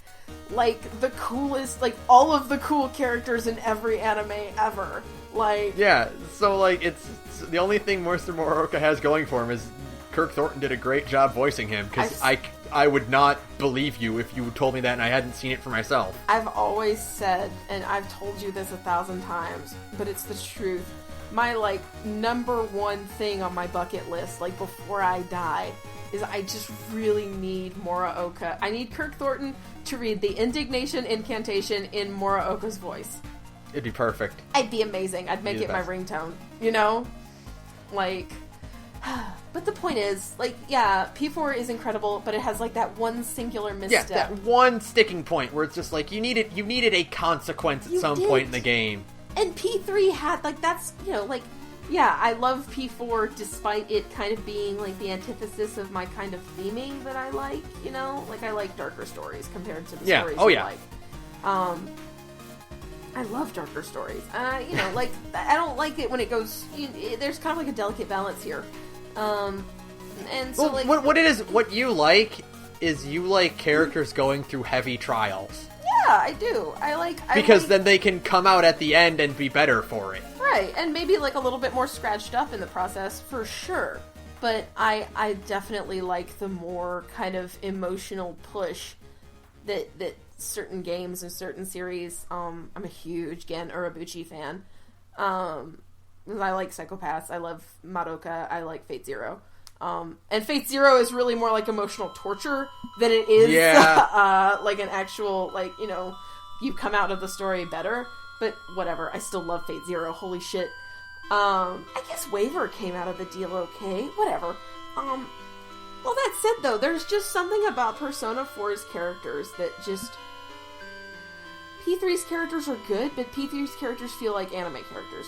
the coolest, like, all of the cool characters in every anime ever. Like... Yeah, so, like, it's the only thing Mr. Moroka has going for him is Kirk Thornton did a great job voicing him, because I would not believe you if you told me that and I hadn't seen it for myself. I've always said, and I've told you this 1,000 times, but it's the truth. My, like, number one thing on my bucket list, like, before I die, is I just really need Muraoka. I need Kirk Thornton to read the Indignation Incantation in Muraoka's voice. It'd be perfect. It'd be amazing. I'd make it my ringtone. Like... But the point is, like, yeah, P4 is incredible, but it has, like, that one singular misstep. Yeah, that one sticking point where it's just, like, you needed a consequence at some point in the game. And P3 had, like, that's, I love P4 despite it kind of being, like, the antithesis of my kind of theming that I like, Like, I like darker stories compared to the stories I like. I love darker stories. Like, I don't like it when it goes, there's kind of, like, a delicate balance here. And so, what you like is you like characters going through heavy trials. Yeah, I do. Because then they can come out at the end and be better for it. Right, and maybe, like, a little bit more scratched up in the process, for sure. But I definitely like the more kind of emotional push that certain games and certain series, I'm a huge Gen Urobuchi fan. I like Psychopaths, I love Madoka, I like Fate Zero. And Fate Zero is really more like emotional torture than it is like an actual, like, you come out of the story better. But whatever, I still love Fate Zero, holy shit. I guess Waiver came out of the deal okay. Whatever. Well, that said, though, there's just something about Persona 4's characters that just... P3's characters are good, but P3's characters feel like anime characters.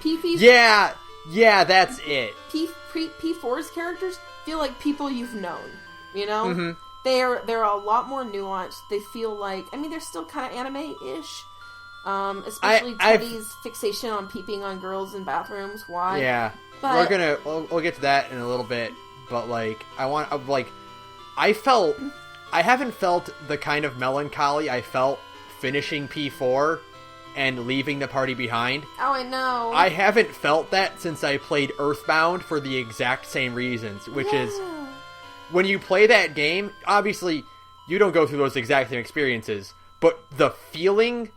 P3's... Yeah, that's it. P4's characters feel like people you've known, you know? Mm-hmm. They're a lot more nuanced. They feel like... I mean, they're still kind of anime-ish. Especially Teddy's fixation on peeping on girls in bathrooms. Why? Yeah. But... We'll get to that in a little bit. But, like, I haven't felt the kind of melancholy I felt finishing P4 and leaving the party behind. Oh, I know. I haven't felt that since I played Earthbound for the exact same reasons, which is, when you play that game, obviously, you don't go through those exact same experiences, but the feeling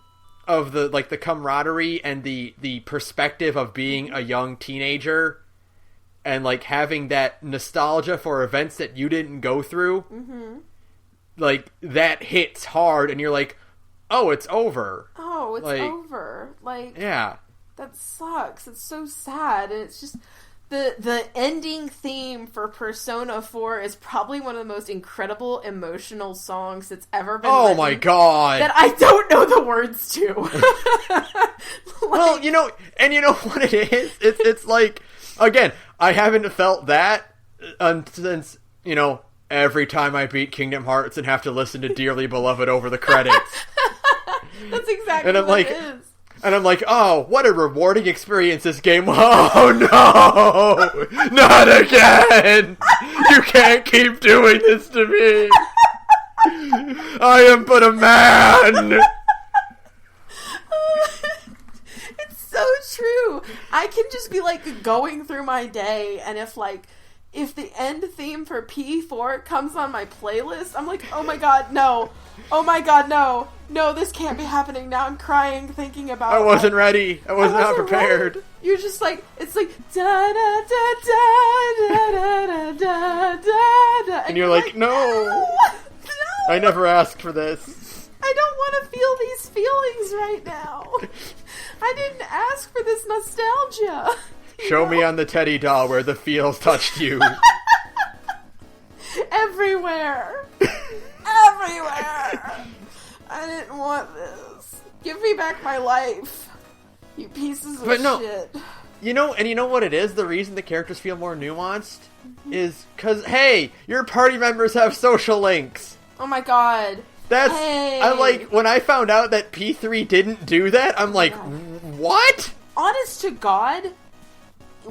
of the camaraderie and the perspective of being a young teenager and, like, having that nostalgia for events that you didn't go through, like, that hits hard, and you're like, oh, it's over. Oh, it's over. Like, yeah. That sucks. It's so sad, and it's just... The ending theme for Persona 4 is probably one of the most incredible emotional songs that's ever been written. Oh my god! That I don't know the words to. Well, you know what it is? It's like, again, I haven't felt that since, every time I beat Kingdom Hearts and have to listen to Dearly Beloved over the credits. That's exactly what it is. And I'm like, oh, what a rewarding experience this game. Oh, no! Not again! You can't keep doing this to me! I am but a man! It's so true. I can just be, like, going through my day, and if the end theme for P4 comes on my playlist, I'm like, oh my god, no. Oh my god, no. No, this can't be happening. Now I'm crying thinking about I wasn't ready. I was not prepared. Ready. You're just like, it's like, da da da da da da da da da. And you're like, no. No. I never asked for this. I don't want to feel these feelings right now. I didn't ask for this nostalgia. Show me on the teddy doll where the feels touched you. Everywhere. Everywhere. I didn't want this. Give me back my life. You pieces of shit. You know what it is? The reason the characters feel more nuanced is because, hey, your party members have social links. Oh my god. I'm like, when I found out that P3 didn't do that, I'm like, what? Honest to God,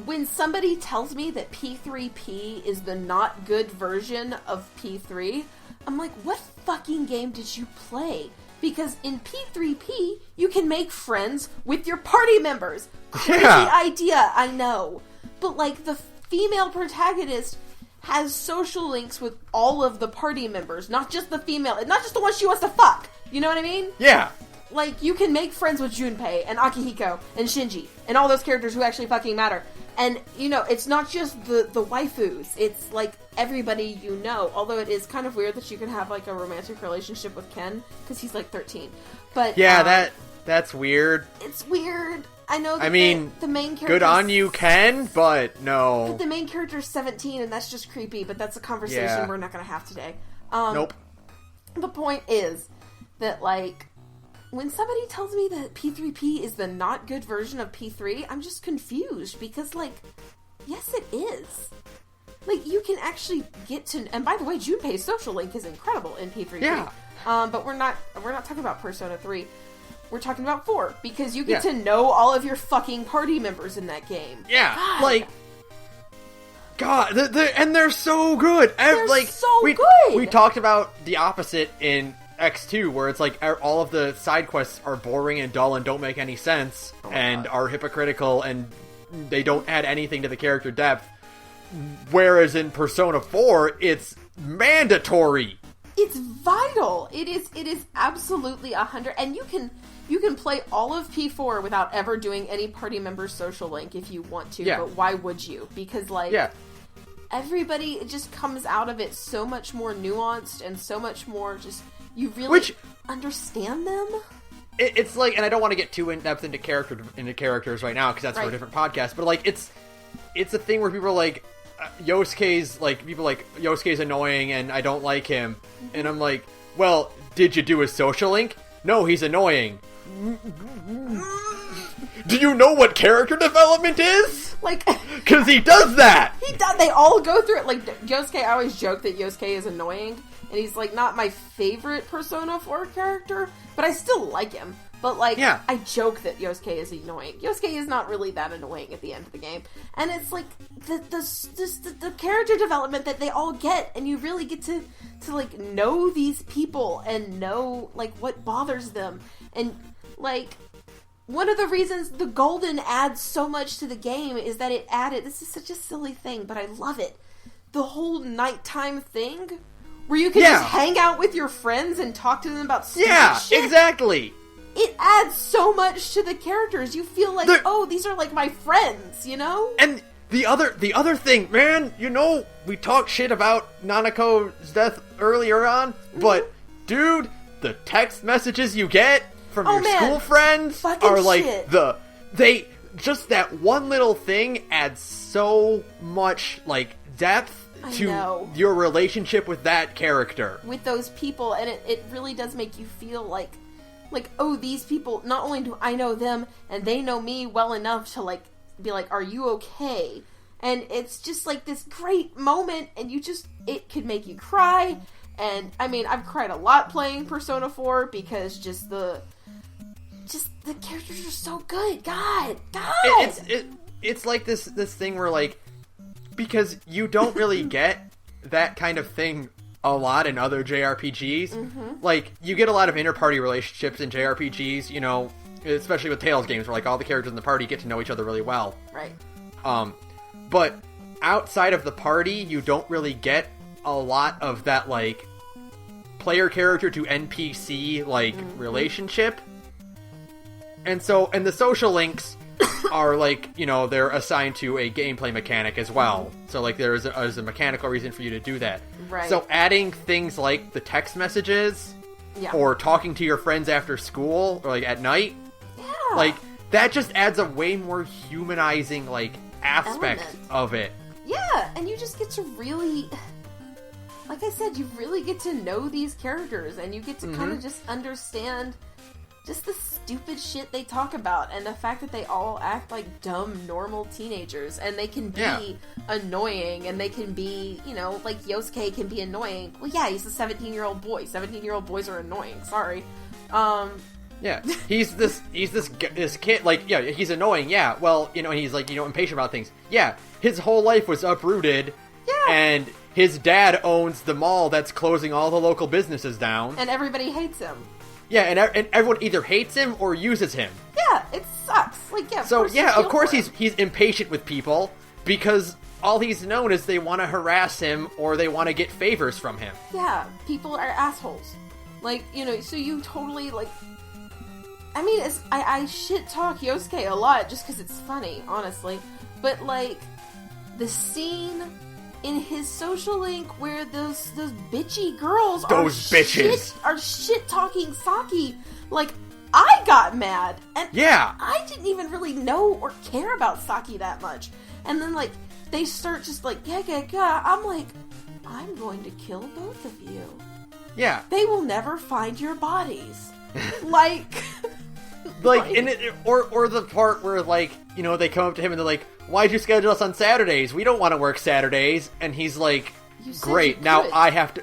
when somebody tells me that P3P is the not good version of P3, I'm like, what fucking game did you play? Because in P3P, you can make friends with your party members. Crazy idea, I know. But, like, the female protagonist has social links with all of the party members, not just the female, not just the one she wants to fuck. You know what I mean? Yeah. Like, you can make friends with Junpei and Akihiko and Shinji and all those characters who actually fucking matter. And, it's not just the waifus. It's, like, everybody you know. Although it is kind of weird that you can have, like, a romantic relationship with Ken, because he's, like, 13. But, yeah, that's weird. It's weird. I know that the main character... Good on you, Ken, but no. But the main character's 17, and that's just creepy, but that's a conversation we're not going to have today. Nope. The point is that, like... When somebody tells me that P3P is the not good version of P3, I'm just confused because, like, yes, it is. Like, you can actually get to... And by the way, Junpei's social link is incredible in P3P. Yeah. But we're not talking about Persona 3. We're talking about 4 because you get to know all of your fucking party members in that game. Yeah. God. Like... God, and they're so good. They're so good. We talked about the opposite in X2, where it's like all of the side quests are boring and dull and don't make any sense and are hypocritical and they don't add anything to the character depth. Whereas in Persona 4, it's mandatory. It's vital. It is absolutely 100. And you can play all of P4 without ever doing any party member's social link if you want to. But why would you? Because everybody just comes out of it so much more nuanced and so much more just... You really understand them? it's like, and I don't want to get too in depth into characters right now because that's for a different podcast. But like, it's a thing where people are like, Yosuke's annoying and I don't like him, and I'm like, well, did you do his social link? No, he's annoying. Do you know what character development is? Like, because he does that. He does. They all go through it. Like Yosuke, I always joke that Yosuke is annoying, and he's like not my favorite Persona 4 character, but I still like him. But like, I joke that Yosuke is annoying. Yosuke is not really that annoying at the end of the game, and it's like the character development that they all get, and you really get to like know these people and know like what bothers them, and like. One of the reasons the Golden adds so much to the game is that it added, this is such a silly thing, but I love it, the whole nighttime thing, where you can just hang out with your friends and talk to them about stupid shit. Yeah, exactly. It adds so much to the characters. You feel like, these are like my friends, you know? And the other thing, man, you know, we talked shit about Nanako's death earlier on, but, dude, the text messages you get from your school friends are like just that one little thing adds so much like depth to your relationship with that character, with those people, and it really does make you feel like oh, these people, not only do I know them and they know me well enough to like be like, are you okay? And it's just like this great moment, and it could make you cry. And I mean, I've cried a lot playing Persona 4 because just the characters are so good. God. It's like this thing where like, because you don't really get that kind of thing a lot in other JRPGs. Mm-hmm. Like, you get a lot of inter-party relationships in JRPGs, you know, especially with Tales games where like all the characters in the party get to know each other really well. Right. But outside of the party, you don't really get a lot of that like player character to NPC like relationship. And the social links are like, you know, they're assigned to a gameplay mechanic as well. So like there's a mechanical reason for you to do that. Right. So adding things like the text messages or talking to your friends after school or like at night, like that just adds a way more humanizing like aspect of it. Yeah, and you just get to really, like I said, you really get to know these characters, and you get to kind of just understand just the stupid shit they talk about, and the fact that they all act like dumb, normal teenagers, and they can be annoying, and they can be, you know, like Yosuke can be annoying. Well, yeah, he's a 17-year-old boy. 17-year-old boys are annoying. Sorry. Yeah, he's this kid, like, yeah, he's annoying, yeah, well, you know, he's, like, you know, impatient about things. Yeah, his whole life was uprooted, and his dad owns the mall that's closing all the local businesses down. And everybody hates him. Yeah, and everyone either hates him or uses him. Yeah, it sucks. Like, yeah, of course he's impatient with people, because all he's known is they want to harass him or they want to get favors from him. Yeah, people are assholes. Like, you know, so you totally, like... I mean, I shit-talk Yosuke a lot just because it's funny, honestly. But, like, the scene in his social link where those bitchy girls are shit-talking Saki, like, I got mad. And I didn't even really know or care about Saki that much. And then, like, they start just like, I'm like, I'm going to kill both of you. Yeah. They will never find your bodies. Like... or the part where, like, you know, they come up to him and they're like, why'd you schedule us on Saturdays? We don't want to work Saturdays. And he's like, great, now I have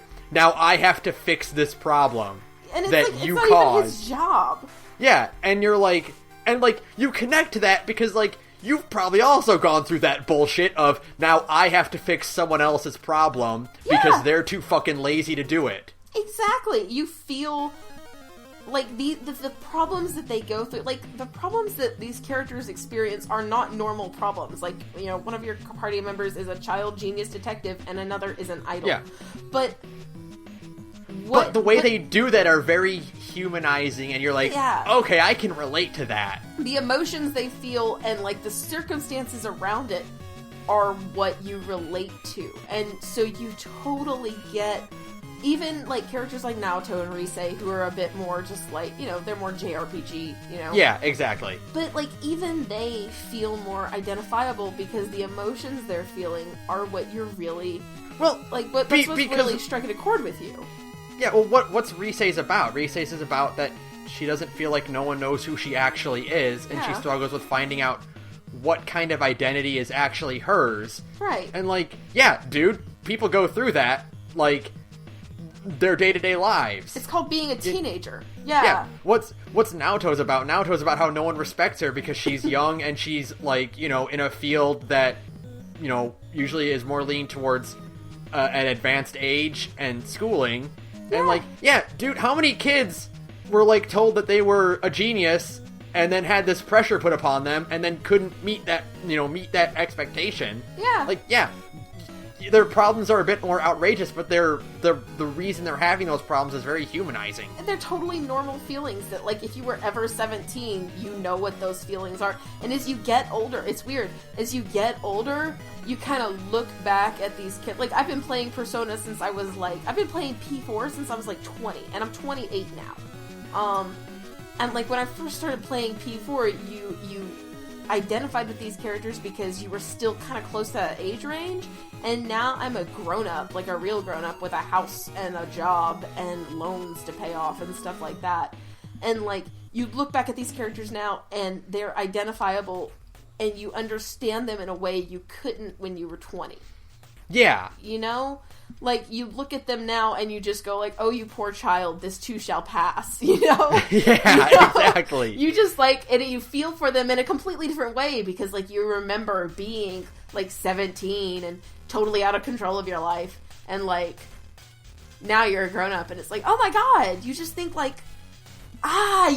to fix this problem that you caused. It's not even his job. Yeah, and you're like, and like, you connect to that because, like, you've probably also gone through that bullshit of, now I have to fix someone else's problem because they're too fucking lazy to do it. Exactly. You feel... like, the problems that they go through, like, the problems that these characters experience are not normal problems. Like, you know, one of your party members is a child genius detective and another is an idol. Yeah. But the way they do that are very humanizing, and you're like, okay, I can relate to that. The emotions they feel and, like, the circumstances around it are what you relate to. And so you totally get even, like, characters like Naoto and Rise, who are a bit more just, like, you know, they're more JRPG, you know? Yeah, exactly. But, like, even they feel more identifiable because the emotions they're feeling are what you're really... Well, like, that's what's really striking a chord with you. Yeah, well, what's Rise's about? Rise's is about that she doesn't feel like no one knows who she actually is, and she struggles with finding out what kind of identity is actually hers. Right. And, like, yeah, dude, people go through that, like, their day-to-day lives. It's called being a teenager. Yeah. What's Naoto's about? Naoto's about how no one respects her because she's young and she's, like, you know, in a field that, you know, usually is more leaned towards an advanced age and schooling. Yeah. And, like, yeah, dude, how many kids were, like, told that they were a genius and then had this pressure put upon them and then couldn't meet that expectation? Yeah. Like, yeah, their problems are a bit more outrageous, but the reason they're having those problems is very humanizing. And they're totally normal feelings that, like, if you were ever 17, you know what those feelings are. And as you get older, it's weird, as you get older, you kind of look back at these kids. Like, I've been playing Persona since I was, like, I've been playing P4 since I was, like, 20, and I'm 28 now. And, like, when I first started playing P4, you identified with these characters because you were still kind of close to that age range, and now I'm a grown-up, like a real grown-up with a house and a job and loans to pay off and stuff like that. And, like, you look back at these characters now and they're identifiable and you understand them in a way you couldn't when you were 20. Yeah. You know? Like, you look at them now and you just go like, oh, you poor child, this too shall pass, you know? Yeah, you know? exactly. You just, like, and you feel for them in a completely different way because, like, you remember being, like, 17 and totally out of control of your life, and, like, now you're a grown-up and it's like, oh my god, you just think, like,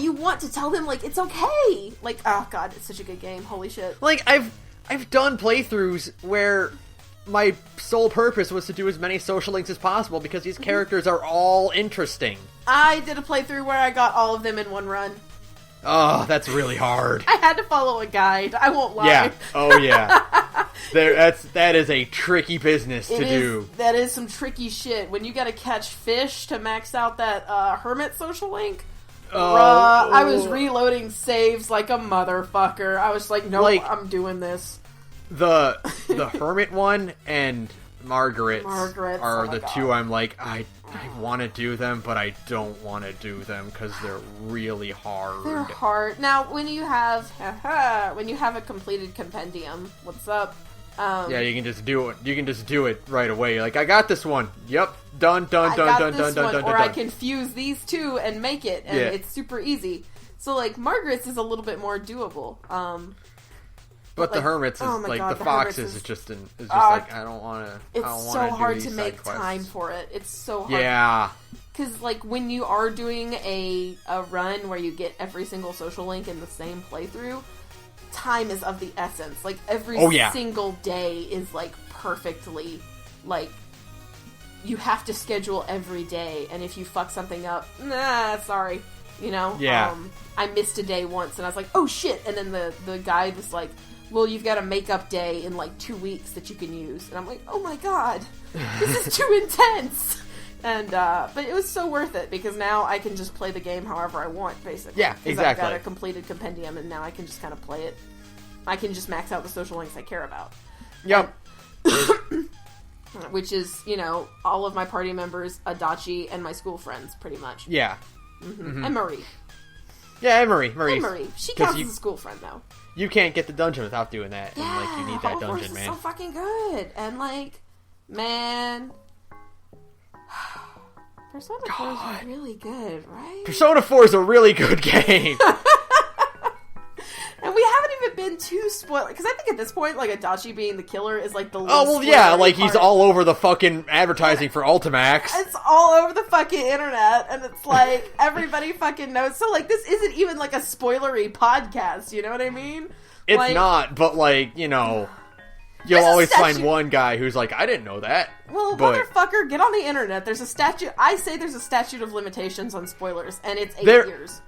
you want to tell them, like, it's okay. Like, oh god, it's such a good game, holy shit. Like, I've done playthroughs where my sole purpose was to do as many social links as possible because these characters are all interesting. I did a playthrough where I got all of them in one run. Oh, that's really hard. I had to follow a guide, I won't lie. Yeah, oh yeah. That is a tricky business to do. That is some tricky shit. When you gotta catch fish to max out that hermit social link, I was reloading saves like a motherfucker. I was like, no, like, I'm doing this. The hermit one and Margaret's are the two I'm like, I want to do them, but I don't want to do them because they're really hard. They're hard. Now, when you have a completed compendium, what's up? Yeah, you can just do it. You can just do it right away. You're like, I got this one. Yep, done. Or I can fuse these two and make it, and it's super easy. So, like, Margaret's is a little bit more doable. But the hermits is the foxes is just like, I don't want to. It's so hard to make time for it. It's so hard. Yeah. Because, like, when you are doing a run where you get every single social link in the same playthrough, time is of the essence. Like, every single day is, like, perfectly, like, you have to schedule every day, and if you fuck something up, sorry, you know? Yeah. I missed a day once, and I was like, oh shit, and then the guide was like, well, you've got a makeup day in, like, 2 weeks that you can use, and I'm like, oh my god, this is too intense! And, but it was so worth it, because now I can just play the game however I want, basically. Yeah, exactly. I've got a completed compendium, and now I can just kind of play it. I can just max out the social links I care about. Yep. Which is, you know, all of my party members, Adachi, and my school friends, pretty much. Yeah. Mm-hmm. And Marie. Yeah, and Marie. She counts as a school friend, though. You can't get the dungeon without doing that. Yeah, and, like, you need that dungeon, man. Is so fucking good. And, like, man... Persona 4 is really good, right? Persona 4 is a really good game. And we haven't even been too spoiled, because I think at this point, like, Adachi being the killer is, like, the least like, he's all over the fucking advertising for Ultimax. It's all over the fucking internet, and it's like, everybody fucking knows. So, like, this isn't even, like, a spoilery podcast, you know what I mean? It's like, not, but, like, you know, you'll always find one guy who's like, I didn't know that. Well, motherfucker, get on the internet. There's a statute. I say there's a statute of limitations on spoilers, and it's 8 years.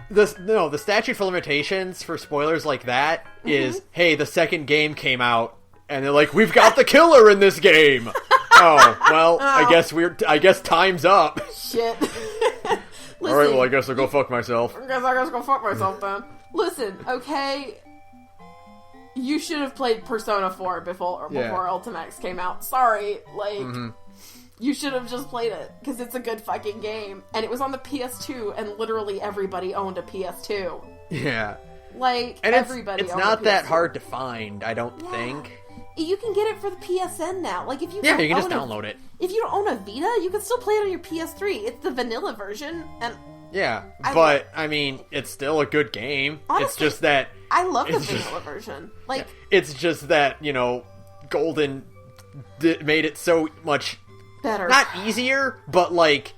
The statute for limitations for spoilers like that is, hey, the second game came out, and they're like, we've got the killer in this game! Oh, well, I guess time's up. Shit. All right, well, I guess I'll go fuck myself. I guess I'll go fuck myself then. Listen, okay, you should have played Persona 4 before Ultimax came out. Sorry, you should have just played it, because it's a good fucking game. And it was on the PS2, and literally everybody owned a PS2. Yeah. Like, and everybody it's owned a not PS2. that hard to find, I don't think. You can get it for the PSN now. Like, if you you can just download it. If you don't own a Vita, you can still play it on your PS3. It's the vanilla version, and I mean, it's still a good game. Honestly, it's just that I love the vanilla version. Like, it's just that Golden made it so much better, not easier, but like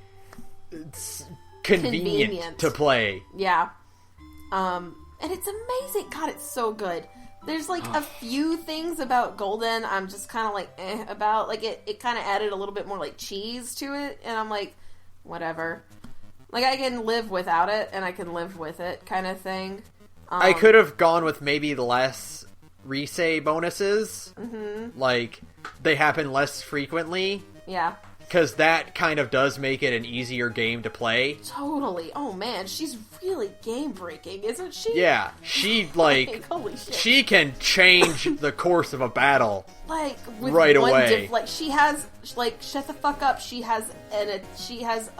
it's convenient to play. Yeah, and it's amazing. God, it's so good. There's like a few things about Golden I'm just kind of like about. Like it kind of added a little bit more like cheese to it, and I'm like, whatever. Like I can live without it, and I can live with it, kind of thing. I could have gone with maybe less resay bonuses. Mm-hmm. Like they happen less frequently. Yeah. Because that kind of does make it an easier game to play. Totally. Oh man, she's really game breaking, isn't she? Yeah, she like holy shit. She can change the course of a battle. Like with right away. Like she has like shut the fuck up. She has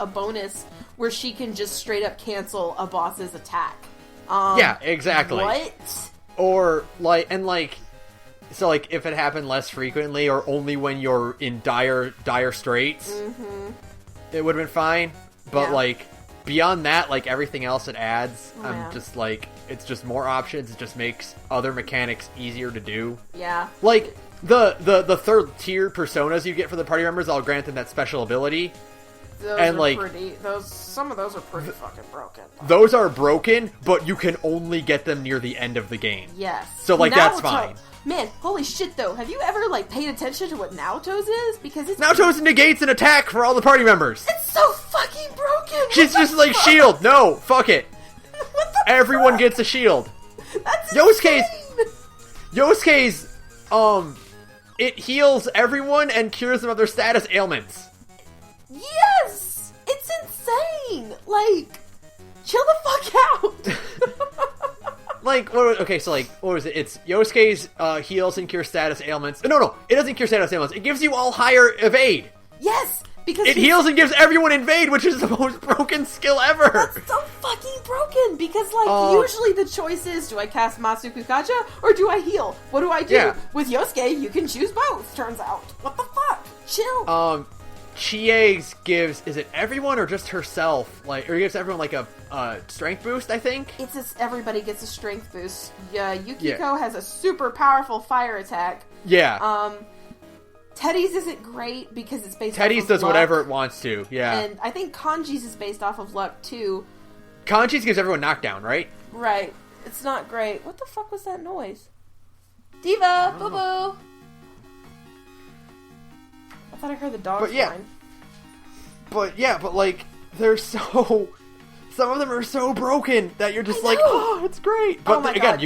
a bonus where she can just straight up cancel a boss's attack. Yeah, exactly. What? Or so if it happened less frequently or only when you're in dire straits, it would have been fine. But beyond that, everything else it adds, I'm just it's just more options. It just makes other mechanics easier to do. Yeah. Like the third tier personas you get for the party members, I'll grant them that special ability. Some of those are pretty fucking broken. Those are broken, but you can only get them near the end of the game. Yes. So that's fine. Man, holy shit though. Have you ever paid attention to what Naoto's is? Because it's Naoto's negates an attack for all the party members. It's so fucking broken. She's just like shield. No, fuck it. What the Everyone fuck? gets a shield. That's Yosuke's it heals everyone and cures them of their status ailments. Yes! It's insane! Chill the fuck out! What was it? It's Yosuke's heals and cures status ailments. No, it doesn't cure status ailments. It gives you all higher evade. Yes! Because it heals and gives everyone invade, which is the most broken skill ever. That's so fucking broken, because usually the choice is, do I cast Matsuku Kaja, or do I heal? What do I do? Yeah. With Yosuke, you can choose both, turns out. What the fuck? Chill. Chie's gives, is it everyone or just herself? Or gives everyone a strength boost, I think? It's just everybody gets a strength boost. Yeah, Yukiko has a super powerful fire attack. Yeah. Teddy's isn't great because it's based Teddy's off of does luck. whatever it wants to, yeah. And I think Kanji's is based off of luck, too. Kanji's gives everyone knockdown, right? Right. It's not great. What the fuck was that noise? Diva! Boo-boo! I thought I heard the dogs whine. But they're so... Some of them are so broken that you're just it's great. But again,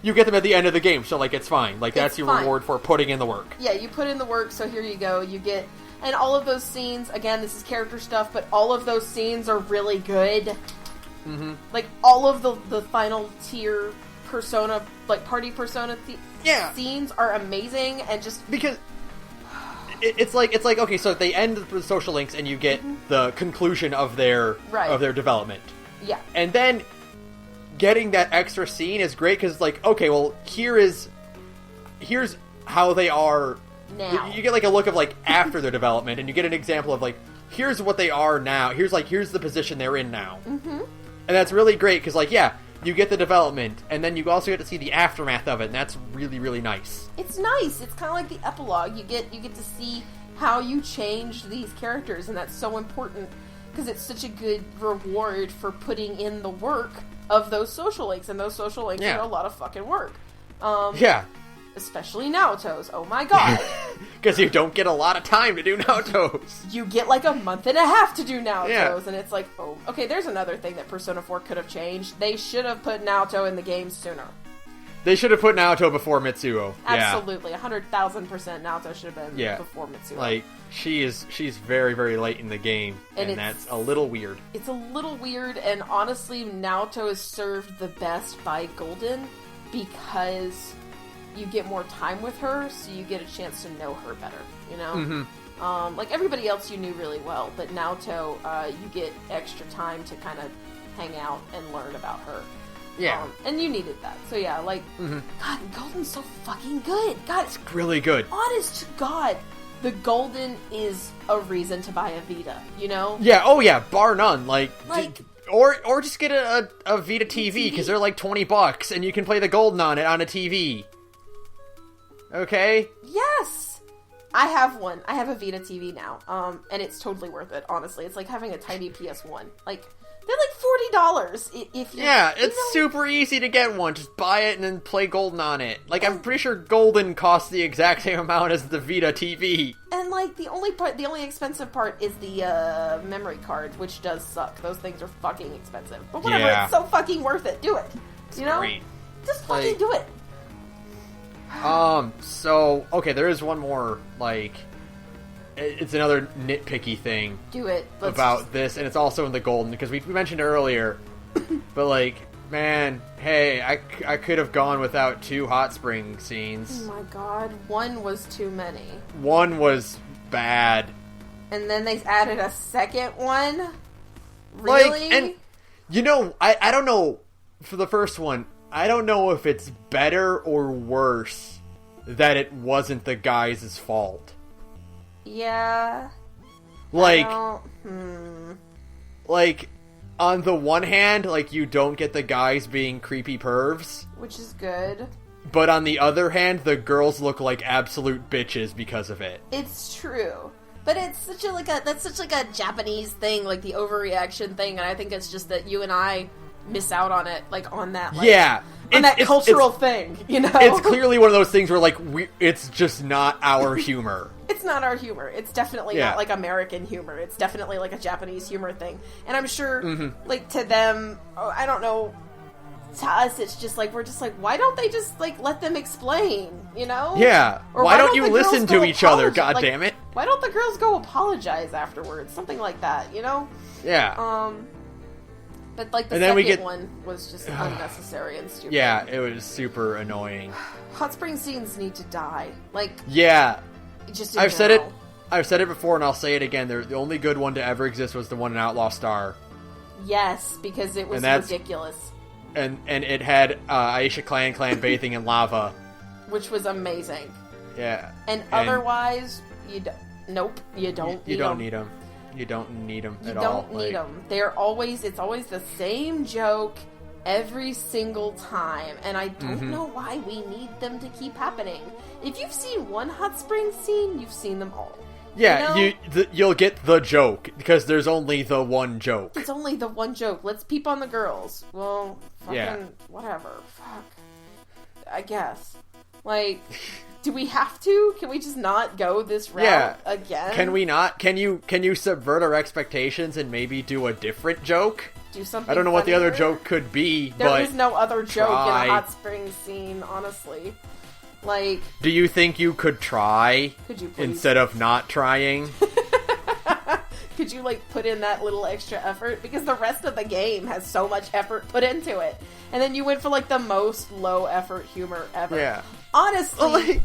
you get them at the end of the game, so it's fine. That's your reward for putting in the work. Yeah, you put in the work, so here you go. You get... And all of those scenes, again, this is character stuff, but all of those scenes are really good. Mm-hmm. All of the final tier persona, party persona scenes are amazing, and just... Because... It's like okay, so they end the social links and you get the conclusion of their development. Yeah. And then getting that extra scene is great because okay, well here's how they are now. You get a look of after their development, and you get an example of here's what they are now. Here's the position they're in now. Mm-hmm. And that's really great because you get the development, and then you also get to see the aftermath of it, and that's really, really nice. It's nice. It's kind of like the epilogue. You get to see how you changed these characters, and that's so important because it's such a good reward for putting in the work of those social links, and those social links are a lot of fucking work. Yeah. Especially Naoto's. Oh my god. Because you don't get a lot of time to do Naoto's. You get a month and a half to do Naoto's, and it's oh, okay, there's another thing that Persona 4 could have changed. They should have put Naoto in the game sooner. They should have put Naoto before Mitsuo. Absolutely, 100,000% Naoto should have been before Mitsuo. Like, she's very, very late in the game, and that's a little weird. It's a little weird, and honestly, Naoto is served the best by Golden because you get more time with her, so you get a chance to know her better, you know? Mm-hmm. Like, everybody else you knew really well, but Naoto, you get extra time to kind of hang out and learn about her. Yeah. And you needed that. So yeah, like, God, Golden's so fucking good. God, it's really good. Honest to God, the Golden is a reason to buy a Vita, you know? Yeah, oh yeah, bar none. Like or just get a Vita TV, because they're like $20, and you can play the Golden on it on a TV. Okay? Yes! I have one. I have a Vita TV now, and it's totally worth it, honestly. It's like having a tiny PS1. Like, they're like $40 if you... Yeah, it's super easy to get one. Just buy it and then play Golden on it. Like, I'm pretty sure Golden costs the exact same amount as the Vita TV. And, like, the only expensive part is the memory card, which does suck. Those things are fucking expensive. But whatever, it's so fucking worth it. Do it. You know? Great. Just fucking do it. So, okay, there is one more, like... It's another nitpicky thing. Do it. About this, and it's also in the Golden, because we mentioned earlier, but like, man, hey, I could have gone without 2 hot spring scenes. Oh my god, 1 was too many. 1 was bad. And then they added a second one? Really? Like, and, you know, I don't know, for the first one, I don't know if it's better or worse that it wasn't the guys' fault. Yeah. Like, like, on the one hand, like, you don't get the guys being creepy pervs. Which is good. But on the other hand, the girls look like absolute bitches because of it. It's true. But it's such a Japanese thing, like the overreaction thing, and I think it's just that you and I miss out on it, like, on that, like, on that cultural thing, you know? It's clearly one of those things where, like, it's just not our humor. It's not our humor. It's definitely not, like, American humor. It's definitely, like, a Japanese humor thing. And I'm sure, like, to them, I don't know, to us, it's just, like, we're just like, why don't they just, like, let them explain, you know? Yeah. Or why don't you listen to each other, goddammit? Why don't the girls go apologize afterwards? Something like that, you know? Yeah. But, like, the second one was just unnecessary and stupid. Yeah, it was super annoying. Hot spring scenes need to die. Like, yeah. Just I've said it before, and I'll say it again. The only good one to ever exist was the one in Outlaw Star. Yes, because it was ridiculous. And it had Aisha Clan bathing in lava. Which was amazing. Yeah. And otherwise, you don't need them. You don't need them. You don't need them at all. You don't need them. It's always the same joke every single time, and I don't know why we need them to keep happening. If you've seen one hot spring scene, you've seen them all. Yeah, you know? you'll get the joke, because there's only the one joke. It's only the one joke. Let's peep on the girls. Well, fucking whatever. Fuck. I guess. Like... Do we have to? Can we just not go this route again? Can we not? Can you subvert our expectations and maybe do a different joke? Do something I don't know what the funnier? other joke could be, There is no other joke in a hot spring scene, honestly. Like... Do you think you could try? Could you please? Instead of not trying? Could you, like, put in that little extra effort? Because the rest of the game has so much effort put into it. And then you went for, like, the most low-effort humor ever. Yeah. Honestly,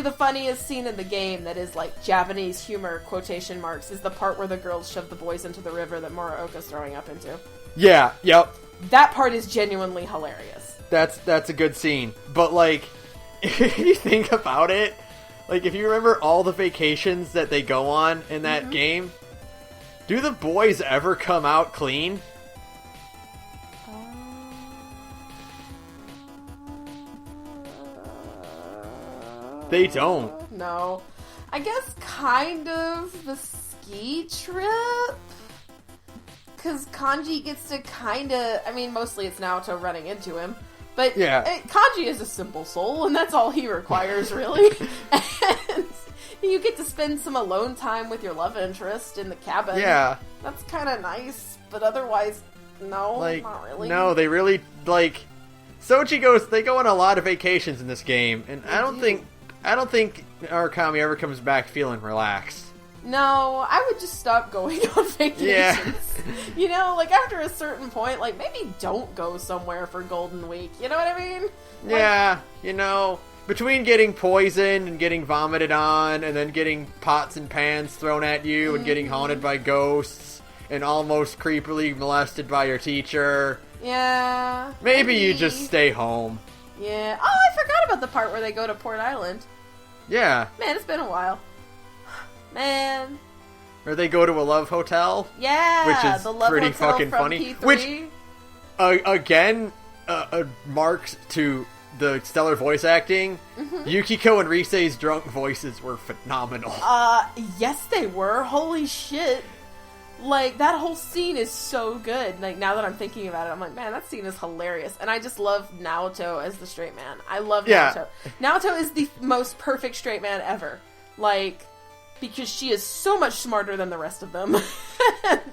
the funniest scene in the game that is, like, Japanese humor, quotation marks, is the part where the girls shove the boys into the river that Muraoka's throwing up into. Yeah, yep. That part is genuinely hilarious. That's a good scene. But, like, if you think about it, like, if you remember all the vacations that they go on in that game, do the boys ever come out clean? They don't. No. I guess kind of the ski trip? Because Kanji gets to kind of... I mean, mostly it's Naoto running into him. But Kanji is a simple soul, and that's all he requires, really. And you get to spend some alone time with your love interest in the cabin. Yeah. That's kind of nice, but otherwise, no, like, not really. No, they really, like... Sochi they go on a lot of vacations in this game, and I don't think Arakami ever comes back feeling relaxed. No, I would just stop going on vacations. Yeah. You know, like, after a certain point, like, maybe don't go somewhere for Golden Week. You know what I mean? Like, Yeah, you know, between getting poisoned and getting vomited on, and then getting pots and pans thrown at you, and getting haunted by ghosts, and almost creepily molested by your teacher. Yeah. Maybe you just stay home. Yeah. Oh, I forgot about the part where they go to Port Island. Yeah. Man, it's been a while. Man. Or they go to a love hotel. Yeah. Which is the love pretty hotel fucking from funny. P3. Which, again, marks to the stellar voice acting. Yukiko and Risei's drunk voices were phenomenal. Yes they were. Holy shit. Like, that whole scene is so good. Like, now that I'm thinking about it, I'm like, man, that scene is hilarious. And I just love Naoto as the straight man. I love Naoto. Naoto is the most perfect straight man ever. Like, because she is so much smarter than the rest of them.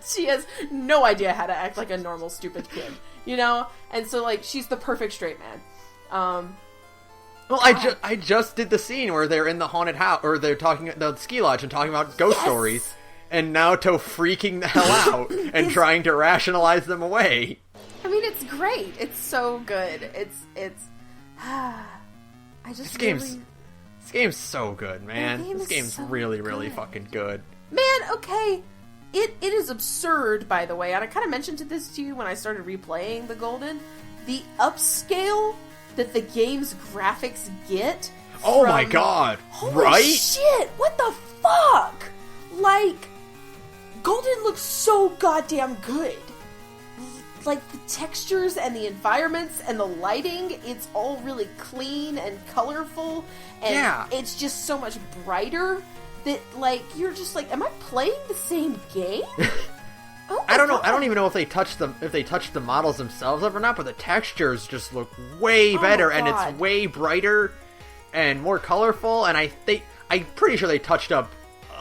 She has no idea how to act like a normal, stupid kid. You know? And so, like, she's the perfect straight man. Well, I just did the scene where they're in the haunted house, or they're talking at the ski lodge and talking about ghost stories, and Naoto freaking the hell out and trying to rationalize them away. I mean, it's great. It's so good. This game's so good, man. This game's so really, good. really fucking good. Man, okay. It is absurd, by the way, and I kind of mentioned this to you when I started replaying the Golden. The upscale that the game's graphics get. Oh my god! Holy shit! What the fuck? Like, Golden looks so goddamn good. Like, the textures and the environments and the lighting, it's all really clean and colorful, and it's just so much brighter that, like, you're just like, am I playing the same game? Oh I don't know. I don't even know if they touched the models themselves up or not, but the textures just look way better, and it's way brighter and more colorful. And I'm pretty sure they touched up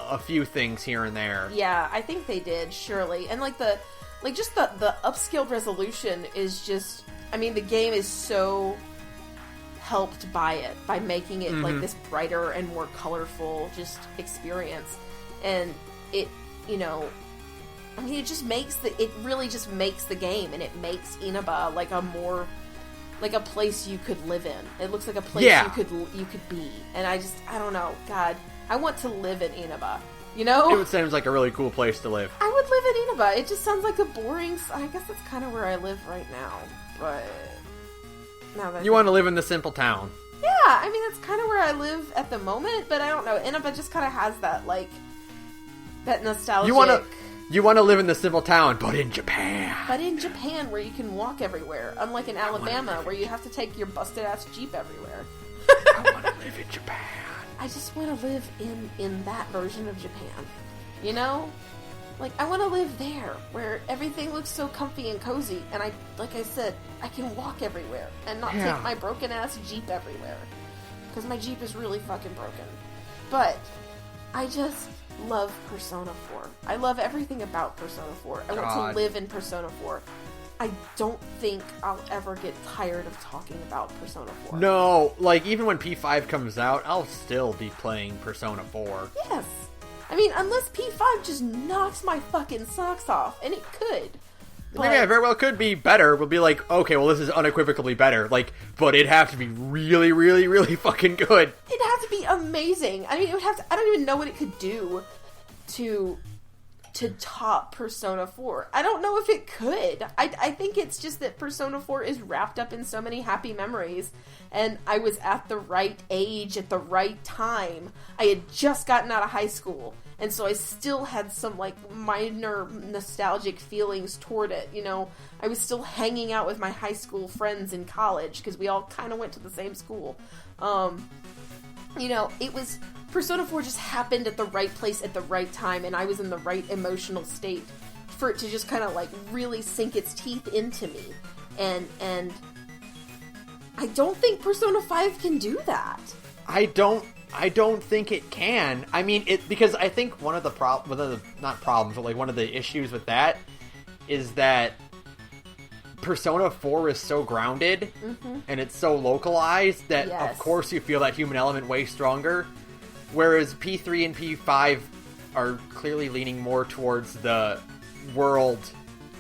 a few things here and there. Yeah, I think they did, surely. And like the upscaled resolution is just, I mean, the game is so helped by it, by making it like this brighter and more colorful just experience. And it, you know, I mean, it really just makes the game, and it makes Inaba like a place you could live in. It looks like a place you could be. And I don't know, God, I want to live in Inaba. You know? It sounds like a really cool place to live. I would live in Inaba. It just sounds like a boring... I guess that's kind of where I live right now. But... now that you want to live in the simple town. Yeah, I mean, that's kind of where I live at the moment, but I don't know. Inaba just kind of has that, like... that nostalgic... You want to live in the simple town, but in Japan. But in Japan, where you can walk everywhere. Unlike in Alabama, where you have to take your busted-ass Jeep everywhere. I want to live in Japan. I just want to live in that version of Japan. You know? Like, I want to live there, where everything looks so comfy and cozy, and like I said, I can walk everywhere, and not take my broken-ass Jeep everywhere. Because my Jeep is really fucking broken. But, I just love Persona 4. I love everything about Persona 4. I want to live in Persona 4. I don't think I'll ever get tired of talking about Persona 4. No, like, even when P5 comes out, I'll still be playing Persona 4. Yes. I mean, unless P5 just knocks my fucking socks off, and it could. But... maybe it very well could be better. We'll be like, okay, well, this is unequivocally better. Like, but it'd have to be really, really, really fucking good. It'd have to be amazing. I mean, it would have to... I don't even know what it could do to top Persona 4. I don't know if it could. I think it's just that Persona 4 is wrapped up in so many happy memories, and I was at the right age at the right time. I had just gotten out of high school, and so I still had some, like, minor nostalgic feelings toward it, you know? I was still hanging out with my high school friends in college, because we all kind of went to the same school. You know, it was... Persona 4 just happened at the right place at the right time, and I was in the right emotional state for it to just kind of, like, really sink its teeth into me. And I don't think Persona 5 can do that. I don't think it can. I mean, because I think one of the issues with that is that Persona 4 is so grounded, and it's so localized that, of course, you feel that human element way stronger. Whereas P3 and P5 are clearly leaning more towards the world,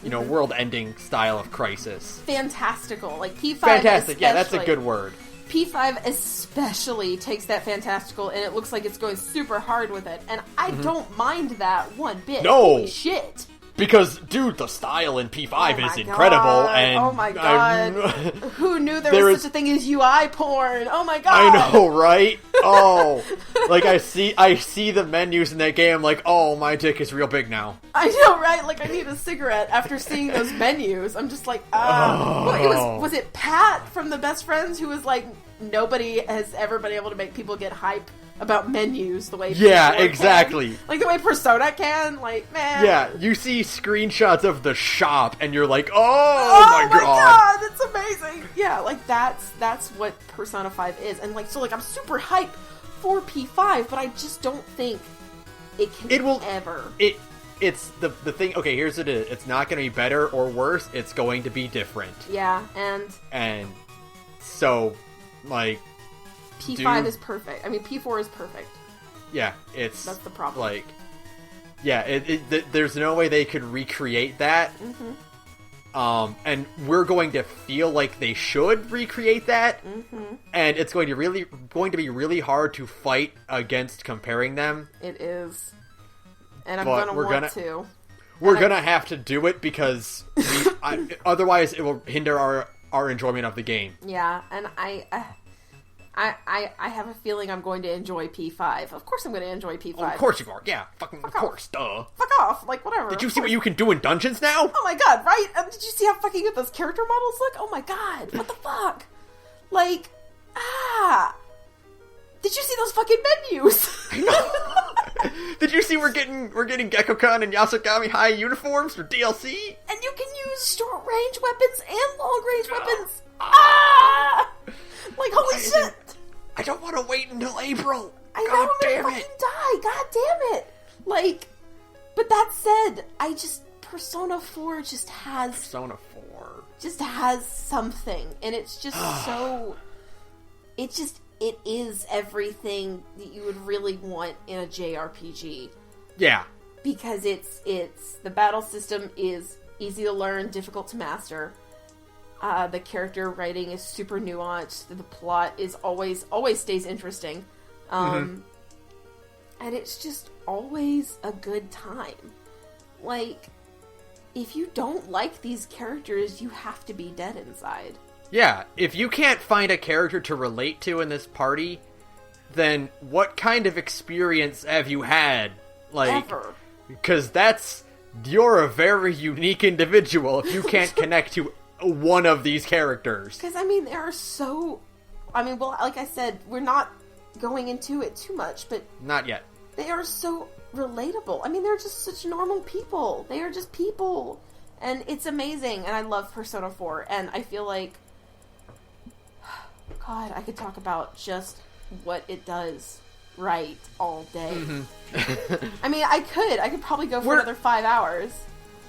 world-ending style of Crisis. Fantastical. Like, P5 Fantastic, yeah, that's a good word. P5 especially takes that fantastical, and it looks like it's going super hard with it. And I don't mind that one bit. No! Holy shit! Because, dude, the style in P5 is incredible, and... Oh my god. Who knew there was such a thing as UI porn? Oh my god! I know, right? Oh. Like, I see the menus in that game, I'm like, oh, my dick is real big now. I know, right? Like, I need a cigarette after seeing those menus. I'm just like, Well, was it Pat from the Best Friends who was like, nobody has ever been able to make people get hype about menus the way exactly can. Like the way Persona can, like, man. Yeah, you see screenshots of the shop and you're like, oh my god, it's amazing. Yeah, like that's what Persona 5 is. And like, so like, I'm super hyped for P5, but I just don't think it will ever. It's the thing. Okay, here's what it is. It's not going to be better or worse. It's going to be different. Yeah, and so like, P5 is perfect. I mean, P4 is perfect. Yeah, that's the problem. Like, yeah, there's no way they could recreate that. And we're going to feel like they should recreate that, and it's going to be really hard to fight against comparing them. It is, and I'm going to want to. We're gonna have to do it because otherwise it will hinder our enjoyment of the game. Yeah, and I have a feeling I'm going to enjoy P5. Of course I'm going to enjoy P5. Oh, of course you are. Yeah, of course, duh. Fuck off. Like, whatever. Did you see what you can do in dungeons now? Oh my god, right? Did you see how fucking good those character models look? Oh my god, what the fuck? Like, did you see those fucking menus? I know. Did you see we're getting Gekko-kun and Yasogami High uniforms for DLC? And you can use short range weapons and long range weapons. Like, holy shit! I don't want to wait until April. I know, I'm gonna fucking die. God damn it! Like, but that said, Persona 4 just has something, and it's just so. It is everything that you would really want in a JRPG. Yeah. Because it's the battle system is easy to learn, difficult to master. The character writing is super nuanced. The plot is always stays interesting. And it's just always a good time. Like, if you don't like these characters, you have to be dead inside. Yeah, if you can't find a character to relate to in this party, then what kind of experience have you had? Like, ever. Because you're a very unique individual if you can't connect to one of these characters. Because, I mean, well, like I said, we're not going into it too much, but... Not yet. They are so relatable. I mean, they're just such normal people. They are just people. And it's amazing, and I love Persona 4, and I feel like... God, I could talk about just what it does right all day. I mean, I could probably go for another 5 hours.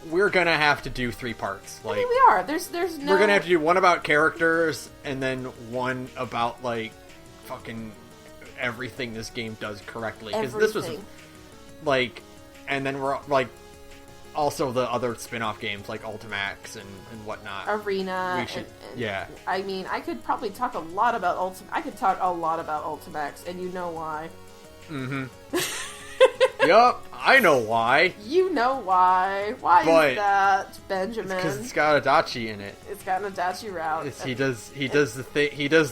We're gonna have to do 3 parts. Like, I mean, we are. There's no... We're gonna have to do one about characters, and then one about, like, fucking everything this game does correctly. Because this was, like... And then we're, like... Also the other spin-off games, like Ultimax and whatnot. Arena. Yeah. I mean, I could probably talk a lot about Ultimax, and you know why. Yup, I know why. You know why. Why is that, Benjamin? Because it's got a Adachi in it. It's got an Adachi route. He does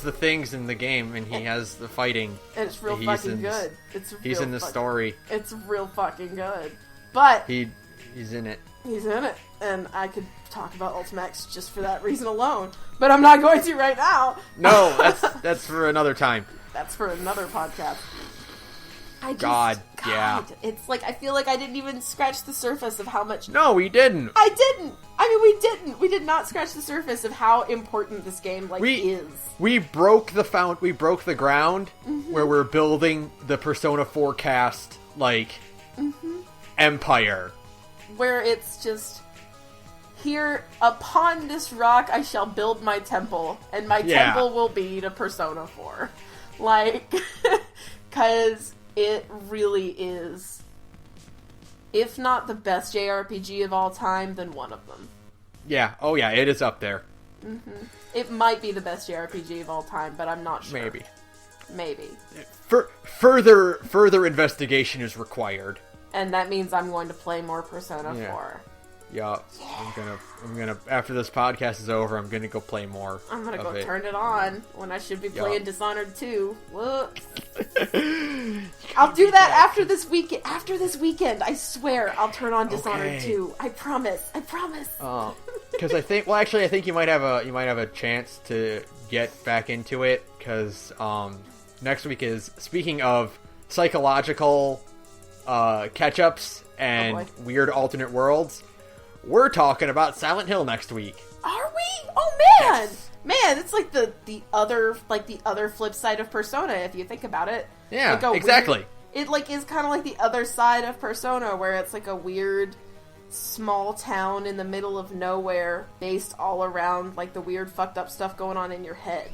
the things in the game, and he has the fighting. And it's real fucking good. He's in the story. It's real fucking good. But He's in it. He's in it. And I could talk about Ultimax just for that reason alone. But I'm not going to right now. No, that's for another time. That's for another podcast. God, yeah. It's like, I feel like I didn't even scratch the surface of how much... No, we didn't. I didn't. I mean, we didn't. We did not scratch the surface of how important this game, is. We broke the ground where we're building the Persona 4 cast, empire. Where it's just... Here, upon this rock, I shall build my temple, and my temple will be to Persona 4. Like, because it really is, if not the best JRPG of all time, then one of them. Yeah, oh yeah, it is up there. Mm-hmm. It might be the best JRPG of all time, but I'm not sure. Maybe. Further investigation is required. And that means I'm going to play more Persona 4. Yeah. I'm gonna after this podcast is over, I'm gonna go play more. I'm gonna go turn it on when I should be playing Dishonored 2. Whoops. I'll do that after this weekend. After this weekend, I swear I'll turn on Dishonored 2. I promise. Because I think you might have a chance to get back into it. Because next week is, speaking of psychological catch-ups and weird alternate worlds, we're talking about Silent Hill next week. Are we? Oh man, man, it's like the other flip side of Persona if you think about it. Yeah, like exactly. It like is kind of like the other side of Persona, where it's like a weird small town in the middle of nowhere, based all around like the weird fucked up stuff going on in your head.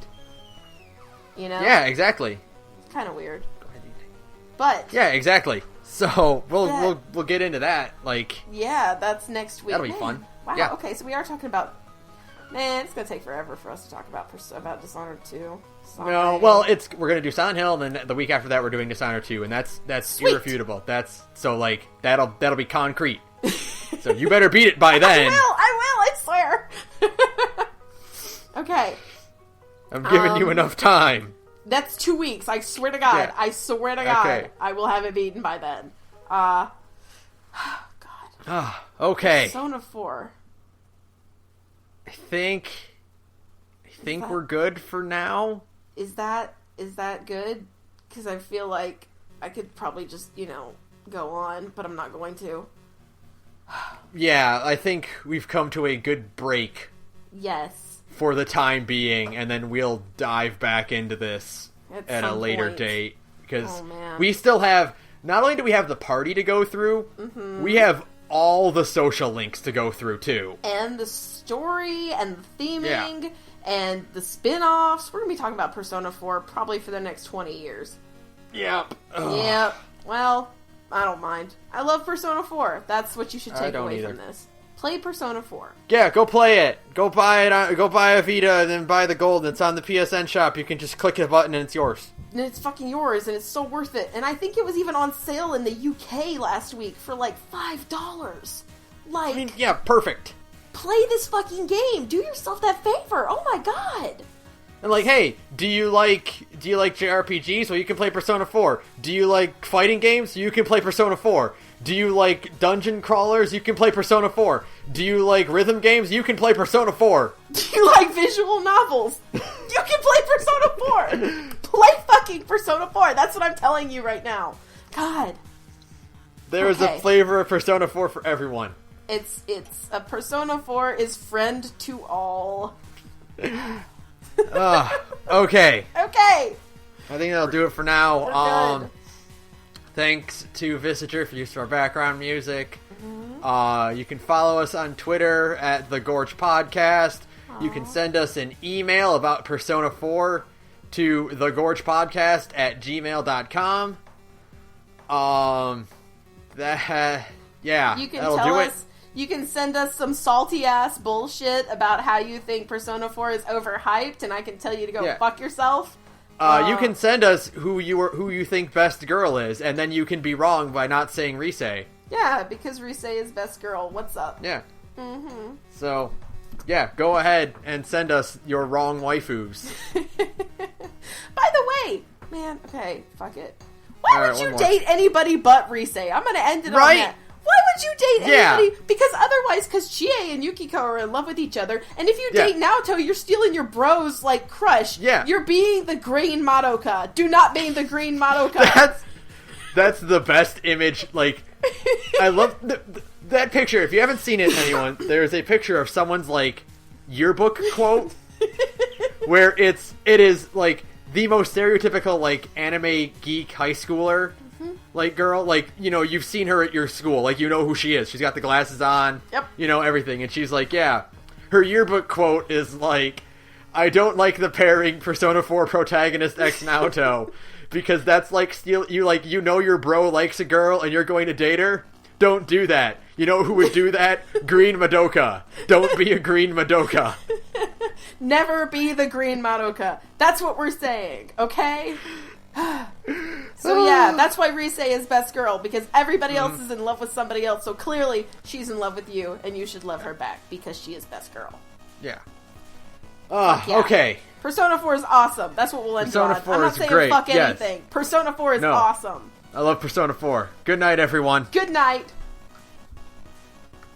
You know? Yeah, exactly. It's kind of weird. But yeah, exactly. So we'll get into that. Like, yeah, that's next week. That'll be fun. Wow. Yeah. Okay, so we are talking about. Man, it's gonna take forever for us to talk about Dishonored 2. Sorry. No, well, we're gonna do Silent Hill, and then the week after that we're doing Dishonored 2, and that's Sweet. irrefutable. That's so like that'll be concrete. So you better beat it by then. I swear. Okay. I'm giving you enough time. That's 2 weeks. I swear to God. Yeah. I swear to God. Okay. I will have it beaten by then. God. Okay. Persona 4. I think we're good for now. Is that good? Because I feel like I could probably just, go on, but I'm not going to. Yeah, I think we've come to a good break. Yes. For the time being, and then we'll dive back into this at a later date. Because we still have, not only do we have the party to go through, we have all the social links to go through too. And the story, and the theming, and the spin-offs. We're going to be talking about Persona 4 probably for the next 20 years. Yep. Yep. Well, I don't mind. I love Persona 4. That's what you should take away from this. Play Persona 4. Yeah, go play it. Go buy it. Go buy a Vita and then buy the gold. It's on the PSN shop. You can just click the button and it's yours. And it's fucking yours, and it's so worth it. And I think it was even on sale in the UK last week for like $5. Like, I mean, yeah, perfect. Play this fucking game. Do yourself that favor. Oh my god. And like, hey, do you like JRPGs? Well, you can play Persona 4. Do you like fighting games? You can play Persona 4. Do you like dungeon crawlers? You can play Persona 4. Do you like rhythm games? You can play Persona 4. Do you like visual novels? You can play Persona 4. Play fucking Persona 4. That's what I'm telling you right now. God. There is a flavor of Persona 4 for everyone. It's a Persona 4 is friend to all. Okay. Okay. I think that'll do it for now. Thanks to Visager for use of our background music. You can follow us on Twitter at thegorgepodcast. You can send us an email about Persona 4 to thegorgepodcast@gmail.com. You can tell us. You can send us some salty ass bullshit about how you think Persona 4 is overhyped, and I can tell you to go fuck yourself. You can send us who you think best girl is, and then you can be wrong by not saying Rise. Yeah, because Rise is best girl. What's up? Yeah. Mm-hmm. So, yeah, go ahead and send us your wrong waifus. By the way, man, okay, fuck it. Why would you date anybody but Rise? I'm gonna end it on that. Why would you date anybody? Because otherwise, because Chie and Yukiko are in love with each other, and if you date Naoto, you're stealing your bro's, like, crush. Yeah. You're being the green Madoka. Do not be the green Madoka. That's the best image, like, I love that picture. If you haven't seen it, anyone, there's a picture of someone's, like, yearbook quote, where it is, like, the most stereotypical, like, anime geek high schooler. like, girl. Like, you know, you've seen her at your school. Like, you know who she is. She's got the glasses on. Yep. You know, everything. And she's like, yeah. Her yearbook quote is like, I don't like the pairing Persona 4 protagonist X Naoto. Because that's like, you know your bro likes a girl and you're going to date her. Don't do that. You know who would do that? Green Madoka. Don't be a Green Madoka. Never be the Green Madoka. That's what we're saying, okay? So yeah, that's why Rise is best girl, because everybody else is in love with somebody else, so clearly she's in love with you, and you should love her back, because she is best girl. Yeah. Yeah. Okay. Persona 4 is awesome. That's what we'll end Persona on. 4 I'm not is saying great. fuck Yes. anything. Persona 4 is awesome. I love Persona 4. Good night, everyone. Good night.